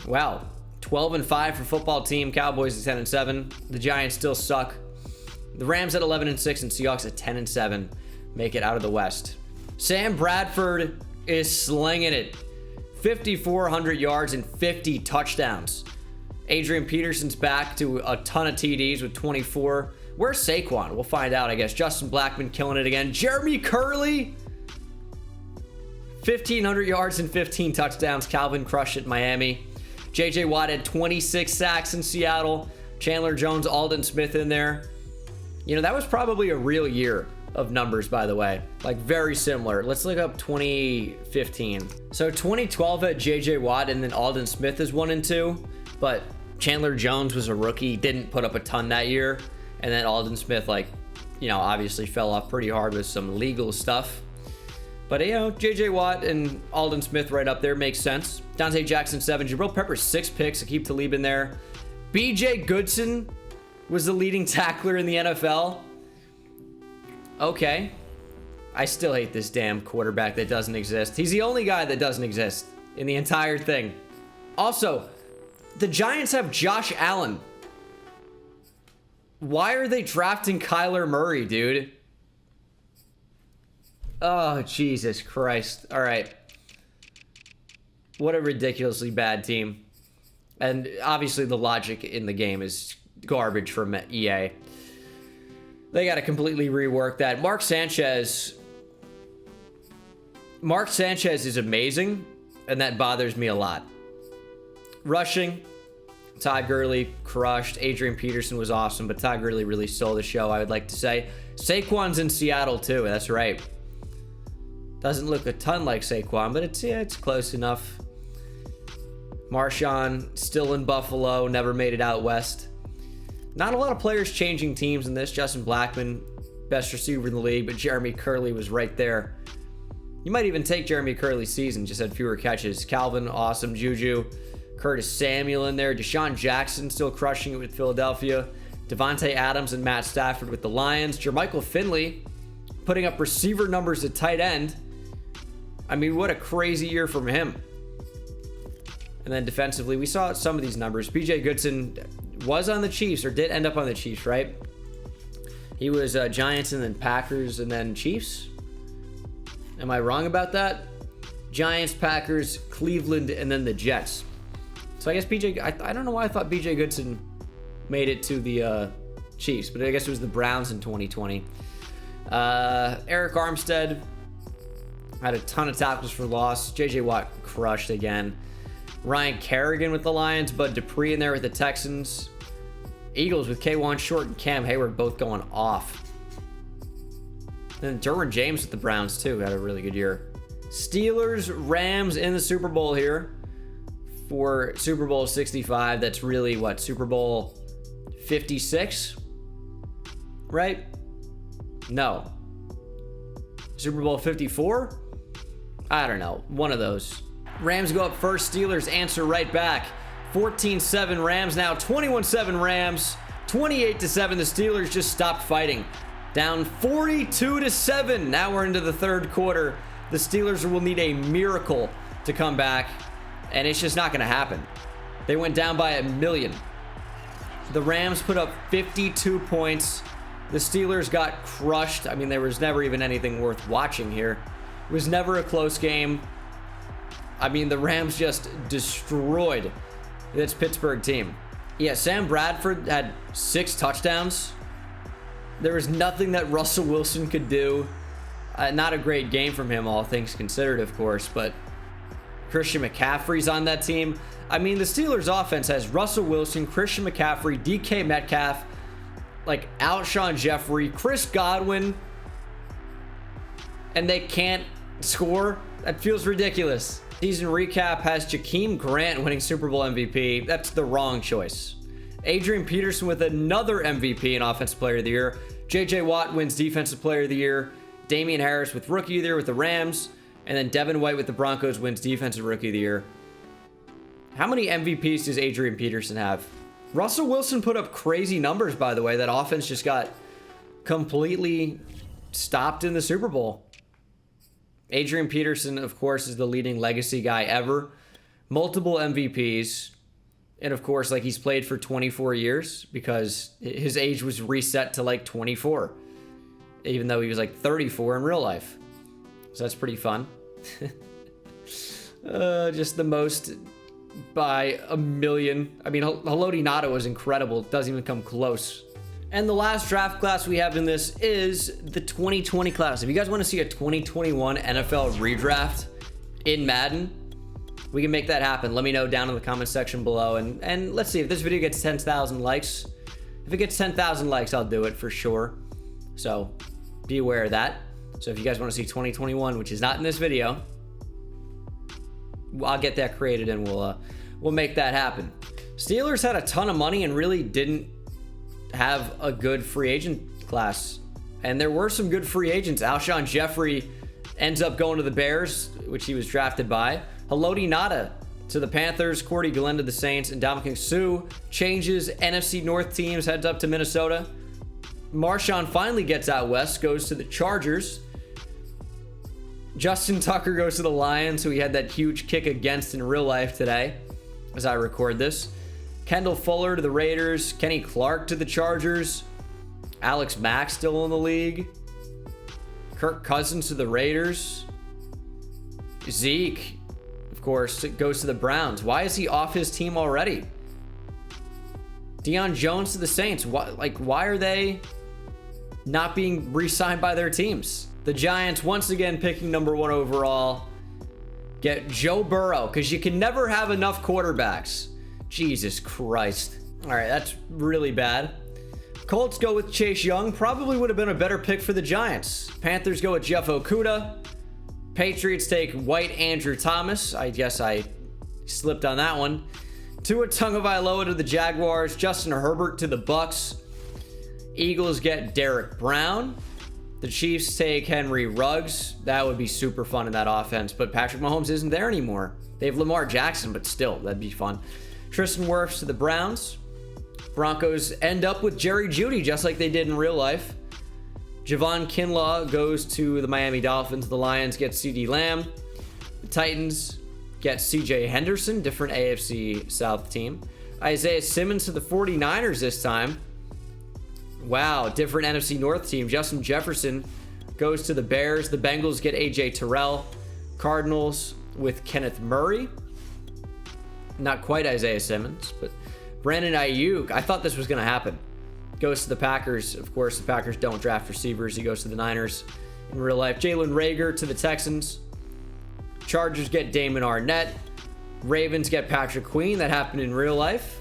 Wow, 12-5 for football team. Cowboys at 10-7. The Giants still suck. The Rams at 11-6 and Seahawks at 10-7 make it out of the West. Sam Bradford is slinging it. 5,400 yards and 50 touchdowns. Adrian Peterson's back to a ton of TDs with 24. Where's Saquon? We'll find out, I guess. Justin Blackmon killing it again. Jeremy Curley, 1,500 yards and 15 touchdowns. Kelvin crushed it in Miami. J.J. Watt had 26 sacks in Seattle. Chandler Jones, Aldon Smith in there. You know, that was probably a real year of numbers, by the way. Like, very similar. Let's look up 2015. So 2012 had J.J. Watt, and then Aldon Smith is 1 and 2. But Chandler Jones was a rookie, didn't put up a ton that year. And then Aldon Smith, like, you know, obviously fell off pretty hard with some legal stuff. But, you know, J.J. Watt and Aldon Smith right up there makes sense. Dante Jackson, 7. Jabril Peppers, 6 picks. Aqib Talib in there. B.J. Goodson was the leading tackler in the NFL. Okay. I still hate this damn quarterback that doesn't exist. He's the only guy that doesn't exist in the entire thing. Also, the Giants have Josh Allen. Why are they drafting Kyler Murray, dude? Oh, Jesus Christ. All right. What a ridiculously bad team. And obviously the logic in the game is garbage from EA. They got to completely rework that. Mark Sanchez is amazing, and that bothers me a lot. Rushing, Todd Gurley crushed. Adrian Peterson was awesome, but Todd Gurley really stole the show, I would like to say. Saquon's in Seattle too, that's right. Doesn't look a ton like Saquon, but it's close enough. Marshawn still in Buffalo, never made it out west. Not a lot of players changing teams in this. Justin Blackmon, best receiver in the league, but Jeremy Curley was right there. You might even take Jeremy Curley's season, just had fewer catches. Kelvin, awesome. Juju, Curtis Samuel in there. Deshaun Jackson still crushing it with Philadelphia. Devontae Adams and Matt Stafford with the Lions. Jermichael Finley putting up receiver numbers at tight end. I mean, what a crazy year from him. And then defensively, we saw some of these numbers. B.J. Goodson was on the Chiefs, or did end up on the Chiefs, right? He was Giants and then Packers and then Chiefs. Am I wrong about that? Giants, Packers, Cleveland, and then the Jets. So I guess I don't know why I thought B.J. Goodson made it to the Chiefs, but I guess it was the Browns in 2020. Eric Armstead had a ton of tackles for loss. J.J. Watt crushed again. Ryan Kerrigan with the Lions, Bud Dupree in there with the Texans. Eagles with K1 Short and Cam Hayward both going off. And then Derwin James with the Browns too, had a really good year. Steelers, Rams in the Super Bowl here for Super Bowl 65. That's really what, Super Bowl 56? Right? No. Super Bowl 54? I don't know. One of those. Rams go up first. Steelers answer right back. 14-7 Rams now. 21-7 Rams. 28-7. The Steelers just stopped fighting. Down 42-7. Now we're into the third quarter. The Steelers will need a miracle to come back, and it's just not going to happen. They went down by 1,000,000. The Rams put up 52 points. The Steelers got crushed. I mean, there was never even anything worth watching here. It was never a close game. I mean, the Rams just destroyed this Pittsburgh team. Yeah, Sam Bradford had 6 touchdowns. There was nothing that Russell Wilson could do. Not a great game from him, all things considered, of course, but Christian McCaffrey's on that team. I mean, the Steelers offense has Russell Wilson, Christian McCaffrey, DK Metcalf, like Alshon Jeffrey, Chris Godwin, and they can't score. That feels ridiculous. Season recap has Jakeem Grant winning Super Bowl MVP. That's the wrong choice. Adrian Peterson with another MVP and Offensive Player of the Year. J.J. Watt wins Defensive Player of the Year. Damian Harris with Rookie of the Year with the Rams. And then Devin White with the Broncos wins Defensive Rookie of the Year. How many MVPs does Adrian Peterson have? Russell Wilson put up crazy numbers, by the way. That offense just got completely stopped in the Super Bowl. Adrian Peterson, of course, is the leading legacy guy ever. Multiple MVPs. And of course, like, he's played for 24 years because his age was reset to like 24, even though he was like 34 in real life. So that's pretty fun. Just the most by a million. I mean, Haloti Ngata was incredible. Doesn't even come close. And the last draft class we have in this is the 2020 class. If you guys want to see a 2021 NFL redraft in Madden, we can make that happen. Let me know down in the comment section below. And let's see if this video gets 10,000 likes. If it gets 10,000 likes, I'll do it for sure. So be aware of that. So if you guys want to see 2021, which is not in this video, I'll get that created and we'll make that happen. Steelers had a ton of money and really didn't have a good free agent class. And there were some good free agents. Alshon Jeffrey ends up going to the Bears, which he was drafted by. Haloti Ngata to the Panthers, Cordy Glenn to the Saints, and Ndamukong Suh changes NFC North teams, heads up to Minnesota. Marshawn finally gets out west, goes to the Chargers. Justin Tucker goes to the Lions, who he had that huge kick against in real life today, as I record this. Kendall Fuller to the Raiders. Kenny Clark to the Chargers. Alex Mack still in the league. Kirk Cousins to the Raiders. Zeke, of course, goes to the Browns. Why is he off his team already? Deion Jones to the Saints. Why are they not being re-signed by their teams? The Giants, once again, picking number 1 overall. Get Joe Burrow, because you can never have enough quarterbacks. Jesus Christ. All right, that's really bad. Colts go with Chase Young. Probably would have been a better pick for the Giants. Panthers go with Jeff Okudah. Patriots take White Andrew Thomas. I guess I slipped on that one. Tua Tagovailoa to the Jaguars. Justin Herbert to the Bucks. Eagles get Derek Brown. The Chiefs take Henry Ruggs. That would be super fun in that offense, but Patrick Mahomes isn't there anymore. They have Lamar Jackson, but still, that'd be fun. Tristan Wirfs to the Browns. Broncos end up with Jerry Jeudy, just like they did in real life. Javon Kinlaw goes to the Miami Dolphins. The Lions get CeeDee Lamb. The Titans get CJ Henderson, different AFC South team. Isaiah Simmons to the 49ers this time. Wow, different NFC North team. Justin Jefferson goes to the Bears. The Bengals get AJ Terrell. Cardinals with Kenneth Murray. Not quite Isaiah Simmons, but Brandon Ayuk. I thought this was going to happen. Goes to the Packers. Of course, the Packers don't draft receivers. He goes to the Niners in real life. Jalen Reagor to the Texans. Chargers get Damon Arnett. Ravens get Patrick Queen. That happened in real life.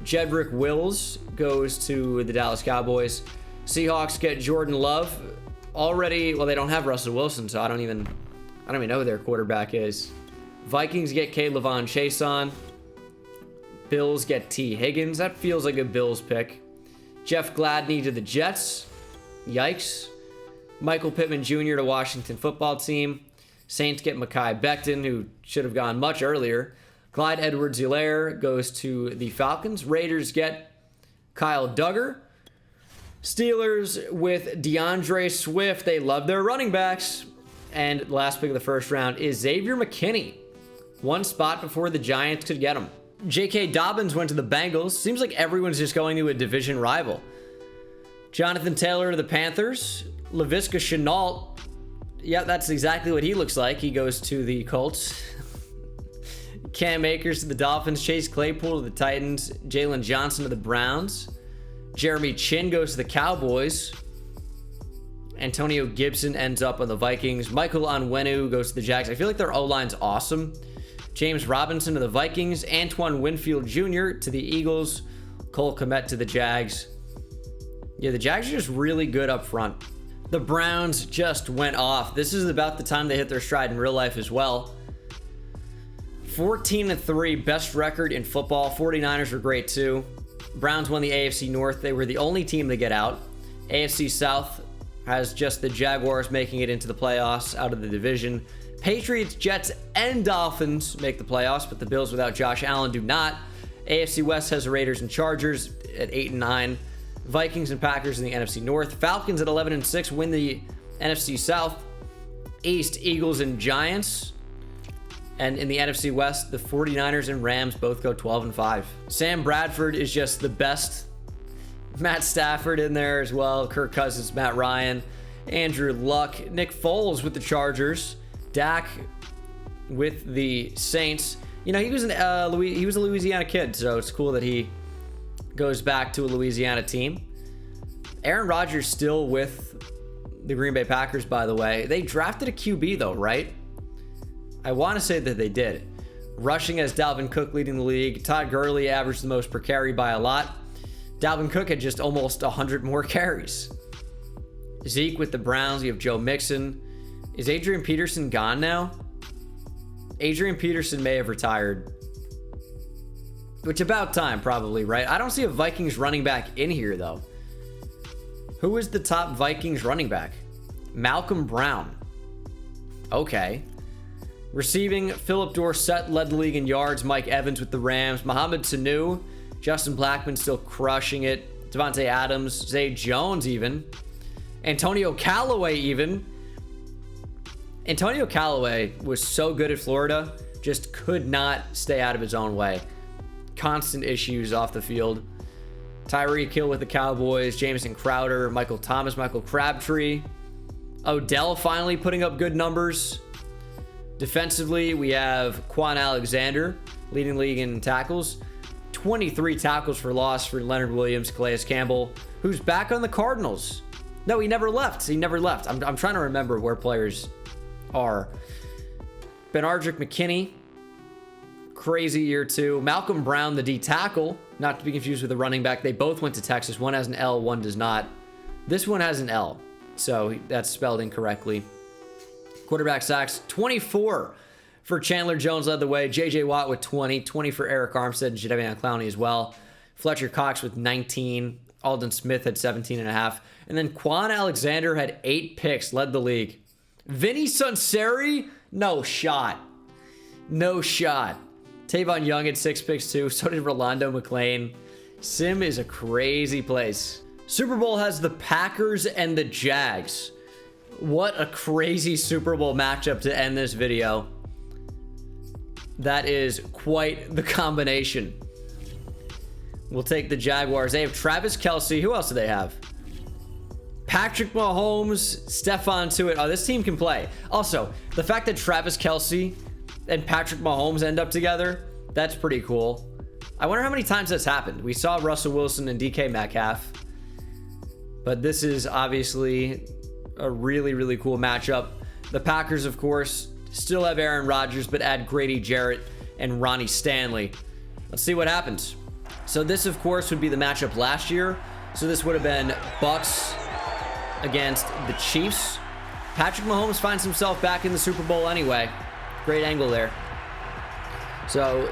Jedrick Wills goes to the Dallas Cowboys. Seahawks get Jordan Love. Already, well, they don't have Russell Wilson, so I don't even know who their quarterback is. Vikings get K'Lavon Chaisson. Bills get T. Higgins. That feels like a Bills pick. Jeff Gladney to the Jets. Yikes. Michael Pittman Jr. to Washington football team. Saints get Mekhi Becton, who should have gone much earlier. Clyde Edwards-Helaire goes to the Falcons. Raiders get Kyle Duggar. Steelers with DeAndre Swift. They love their running backs. And the last pick of the first round is Xavier McKinney. One spot before the Giants could get him. J.K. Dobbins went to the Bengals. Seems like everyone's just going to a division rival. Jonathan Taylor to the Panthers. Laviska Shenault. Yeah, that's exactly what he looks like. He goes to the Colts. Cam Akers to the Dolphins. Chase Claypool to the Titans. Jalen Johnson to the Browns. Jeremy Chin goes to the Cowboys. Antonio Gibson ends up on the Vikings. Michael Onwenu goes to the Jags. I feel like their O-line's awesome. James Robinson to the Vikings. Antoine Winfield Jr. to the Eagles. Cole Kmet to the Jags. Yeah, the Jags are just really good up front. The Browns just went off. This is about the time they hit their stride in real life as well. 14-3, best record in football. 49ers were great too. Browns won the AFC North. They were the only team to get out. AFC South has just the Jaguars making it into the playoffs out of the division. Patriots, Jets, and Dolphins make the playoffs, but the Bills without Josh Allen do not. AFC West has the Raiders and Chargers at 8-9. Vikings and Packers in the NFC North. Falcons at 11-6 win the NFC South. East, Eagles and Giants. And in the NFC West, the 49ers and Rams both go 12-5. Sam Bradford is just the best. Matt Stafford in there as well. Kirk Cousins, Matt Ryan, Andrew Luck, Nick Foles with the Chargers. Dak with the Saints. You know, he was a Louisiana kid, so it's cool that he goes back to a Louisiana team. Aaron Rodgers still with the Green Bay Packers, by the way. They drafted a QB, though, right? I want to say that they did. Rushing as Dalvin Cook leading the league. Todd Gurley averaged the most per carry by a lot. Dalvin Cook had just almost 100 more carries. Zeke with the Browns. You have Joe Mixon. Is Adrian Peterson gone now? Adrian Peterson may have retired. Which about time, probably, right? I don't see a Vikings running back in here, though. Who is the top Vikings running back? Malcolm Brown. Okay. Receiving, Philip Dorsett led the league in yards. Mike Evans with the Rams. Mohamed Sanu. Justin Blackman still crushing it. Devontae Adams. Zay Jones even. Antonio Callaway even. Antonio Callaway was so good at Florida. Just could not stay out of his own way. Constant issues off the field. Tyreek Hill with the Cowboys. Jamison Crowder. Michael Thomas. Michael Crabtree. Odell finally putting up good numbers. Defensively, we have Quan Alexander leading the league in tackles. 23 tackles for loss for Leonard Williams. Calais Campbell, who's back on the Cardinals. No, he never left. I'm trying to remember where players are. Benardrick McKinney. Crazy year too. Malcolm Brown, the D tackle, not to be confused with the running back. They both went to Texas. One has an L, one does not. This one has an L, so that's spelled incorrectly. Quarterback sacks, 24 for Chandler Jones led the way. J.J. Watt with 20. 20 for Eric Armstead and Jadeveon Clowney as well. Fletcher Cox with 19. Aldon Smith had 17.5. And then Quan Alexander had 8 picks, led the league. Vinny Sunseri, no shot. No shot. Tavon Young had 6 picks too. So did Rolando McClain. Sim is a crazy place. Super Bowl has the Packers and the Jags. What a crazy Super Bowl matchup to end this video. That is quite the combination. We'll take the Jaguars. They have Travis Kelce. Who else do they have? Patrick Mahomes, Stephon Tuitt. Oh, this team can play. Also, the fact that Travis Kelce and Patrick Mahomes end up together, that's pretty cool. I wonder how many times that's happened. We saw Russell Wilson and DK Metcalf. But this is obviously a really, really cool matchup. The Packers, of course, still have Aaron Rodgers, but add Grady Jarrett and Ronnie Stanley. Let's see what happens. So this, of course, would be the matchup last year. So this would have been Bucks against the Chiefs. Patrick Mahomes finds himself back in the Super Bowl anyway. Great angle there. So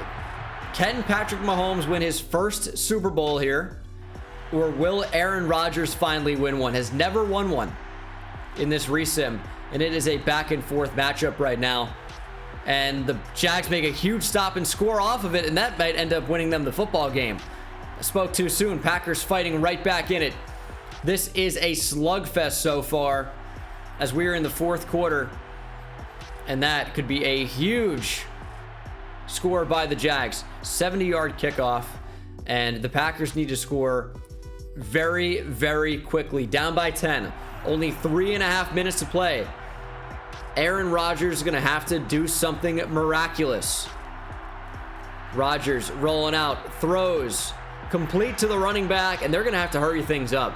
can Patrick Mahomes win his first Super Bowl here? Or will Aaron Rodgers finally win one? Has never won one in this resim, and it is a back and forth matchup right now. And the Jags make a huge stop and score off of it, and that might end up winning them the football game. I spoke too soon. Packers fighting right back in it. This is a slugfest so far as we are in the fourth quarter, and that could be a huge score by the Jags. 70-yard kickoff, and the Packers need to score very, very quickly. Down by 10. Only 3.5 minutes to play. Aaron Rodgers is going to have to do something miraculous. Rodgers rolling out, throws, complete to the running back, and they're going to have to hurry things up.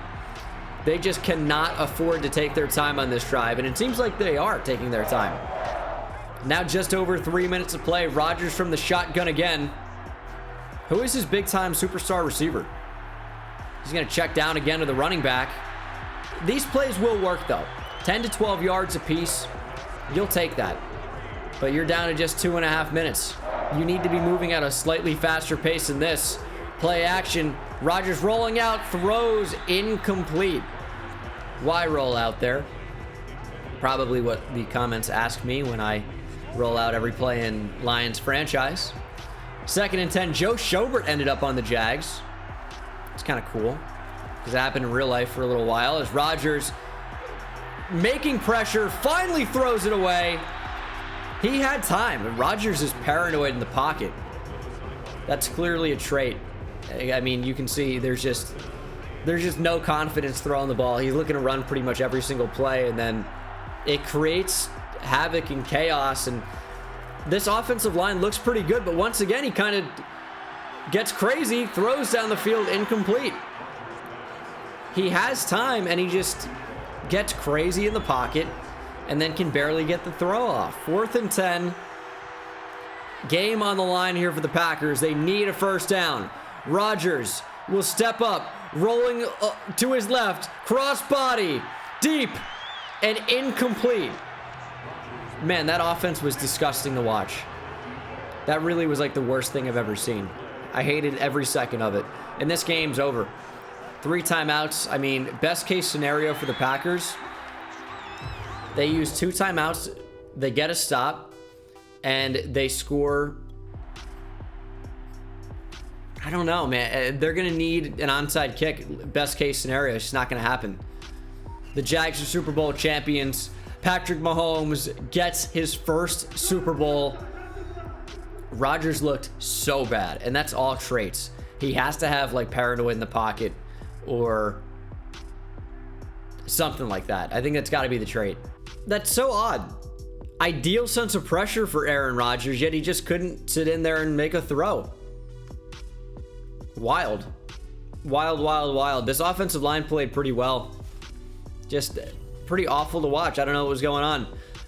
They just cannot afford to take their time on this drive, and it seems like they are taking their time. Now just over 3 minutes to play. Rodgers from the shotgun again. Who is his big-time superstar receiver? He's going to check down again to the running back. These plays will work, though. 10 to 12 yards apiece. You'll take that. But you're down to just 2.5 minutes. You need to be moving at a slightly faster pace than this. Play action. Rodgers rolling out. Throws incomplete. Why roll out there? Probably what the comments ask me when I roll out every play in Lions franchise. 2nd and 10. Joe Schobert ended up on the Jags. It's kind of cool, because it happened in real life for a little while, as Rodgers making pressure, finally throws it away. He had time, and Rodgers is paranoid in the pocket. That's clearly a trait. I mean, you can see there's just no confidence throwing the ball. He's looking to run pretty much every single play, and then it creates havoc and chaos, and This offensive line looks pretty good, but once again, he kind of gets crazy, throws down the field incomplete. He has time, and he just gets crazy in the pocket and then can barely get the throw off. 4th and 10. Game on the line here for the Packers. They need a first down. Rodgers will step up, rolling to his left, cross body, deep, and incomplete. Man, that offense was disgusting to watch. That really was like the worst thing I've ever seen. I hated every second of it. And this game's over. 3 timeouts. I mean, best case scenario for the Packers. They use 2 timeouts. They get a stop. And they score. I don't know, man. They're going to need an onside kick. Best case scenario. It's just not going to happen. The Jags are Super Bowl champions. Patrick Mahomes gets his first Super Bowl. Rodgers looked so bad, and that's all traits. He has to have like paranoid in the pocket or something like that. I think that's got to be the trait. That's so odd. Ideal sense of pressure for Aaron Rodgers, yet he just couldn't sit in there and make a throw. Wild. Wild, wild, wild. This offensive line played pretty well. Just pretty awful to watch. I don't know what was going on.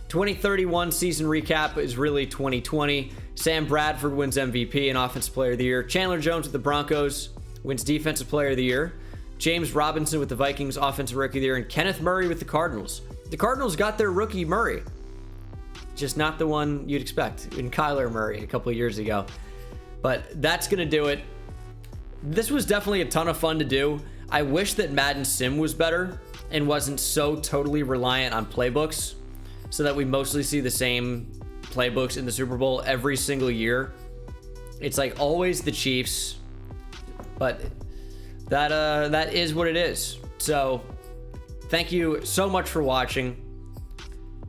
2031 season recap is really 2020. Sam Bradford wins MVP and Offensive Player of the Year. Chandler Jones with the Broncos wins Defensive Player of the Year. James Robinson with the Vikings Offensive Rookie of the Year. And Kenneth Murray with the Cardinals. The Cardinals got their rookie Murray. Just not the one you'd expect in Kyler Murray a couple of years ago. But that's going to do it. This was definitely a ton of fun to do. I wish that Madden Sim was better and wasn't so totally reliant on playbooks so that we mostly see the same playbooks in the Super Bowl every single year. It's like always the Chiefs, but that is what it is. So thank you so much for watching.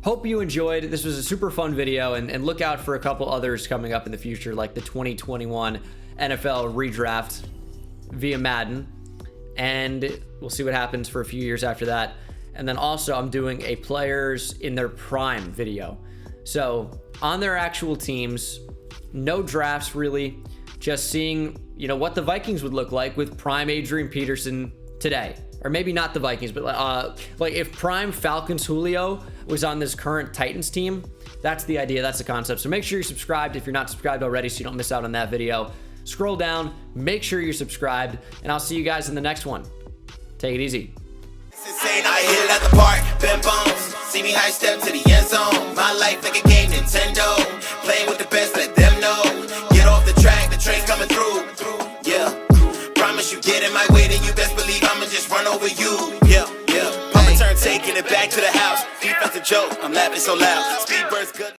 Hope you enjoyed. This was a super fun video, and look out for a couple others coming up in the future, like the 2021 NFL redraft via Madden. And we'll see what happens for a few years after that. And then also I'm doing a players in their prime video. So on their actual teams, no drafts really, just seeing, you know, what the Vikings would look like with prime Adrian Peterson today. Or maybe not the Vikings, but like if prime Falcons Julio was on this current Titans team, that's the idea, that's the concept. So make sure you're subscribed if you're not subscribed already so you don't miss out on that video. Scroll down, make sure you're subscribed, and I'll see you guys in the next one. Take it easy. Insane, I hit it at the park, bend bones. See me high step to the end zone. My life like a game, Nintendo. Playing with the best, let them know. Get off the track, the train's coming through. Yeah, promise you get in my way, then you best believe I'ma just run over you. Yeah, yeah. Papa turn, taking it back to the house. Defensive joke, I'm laughing so loud. Speed burst good.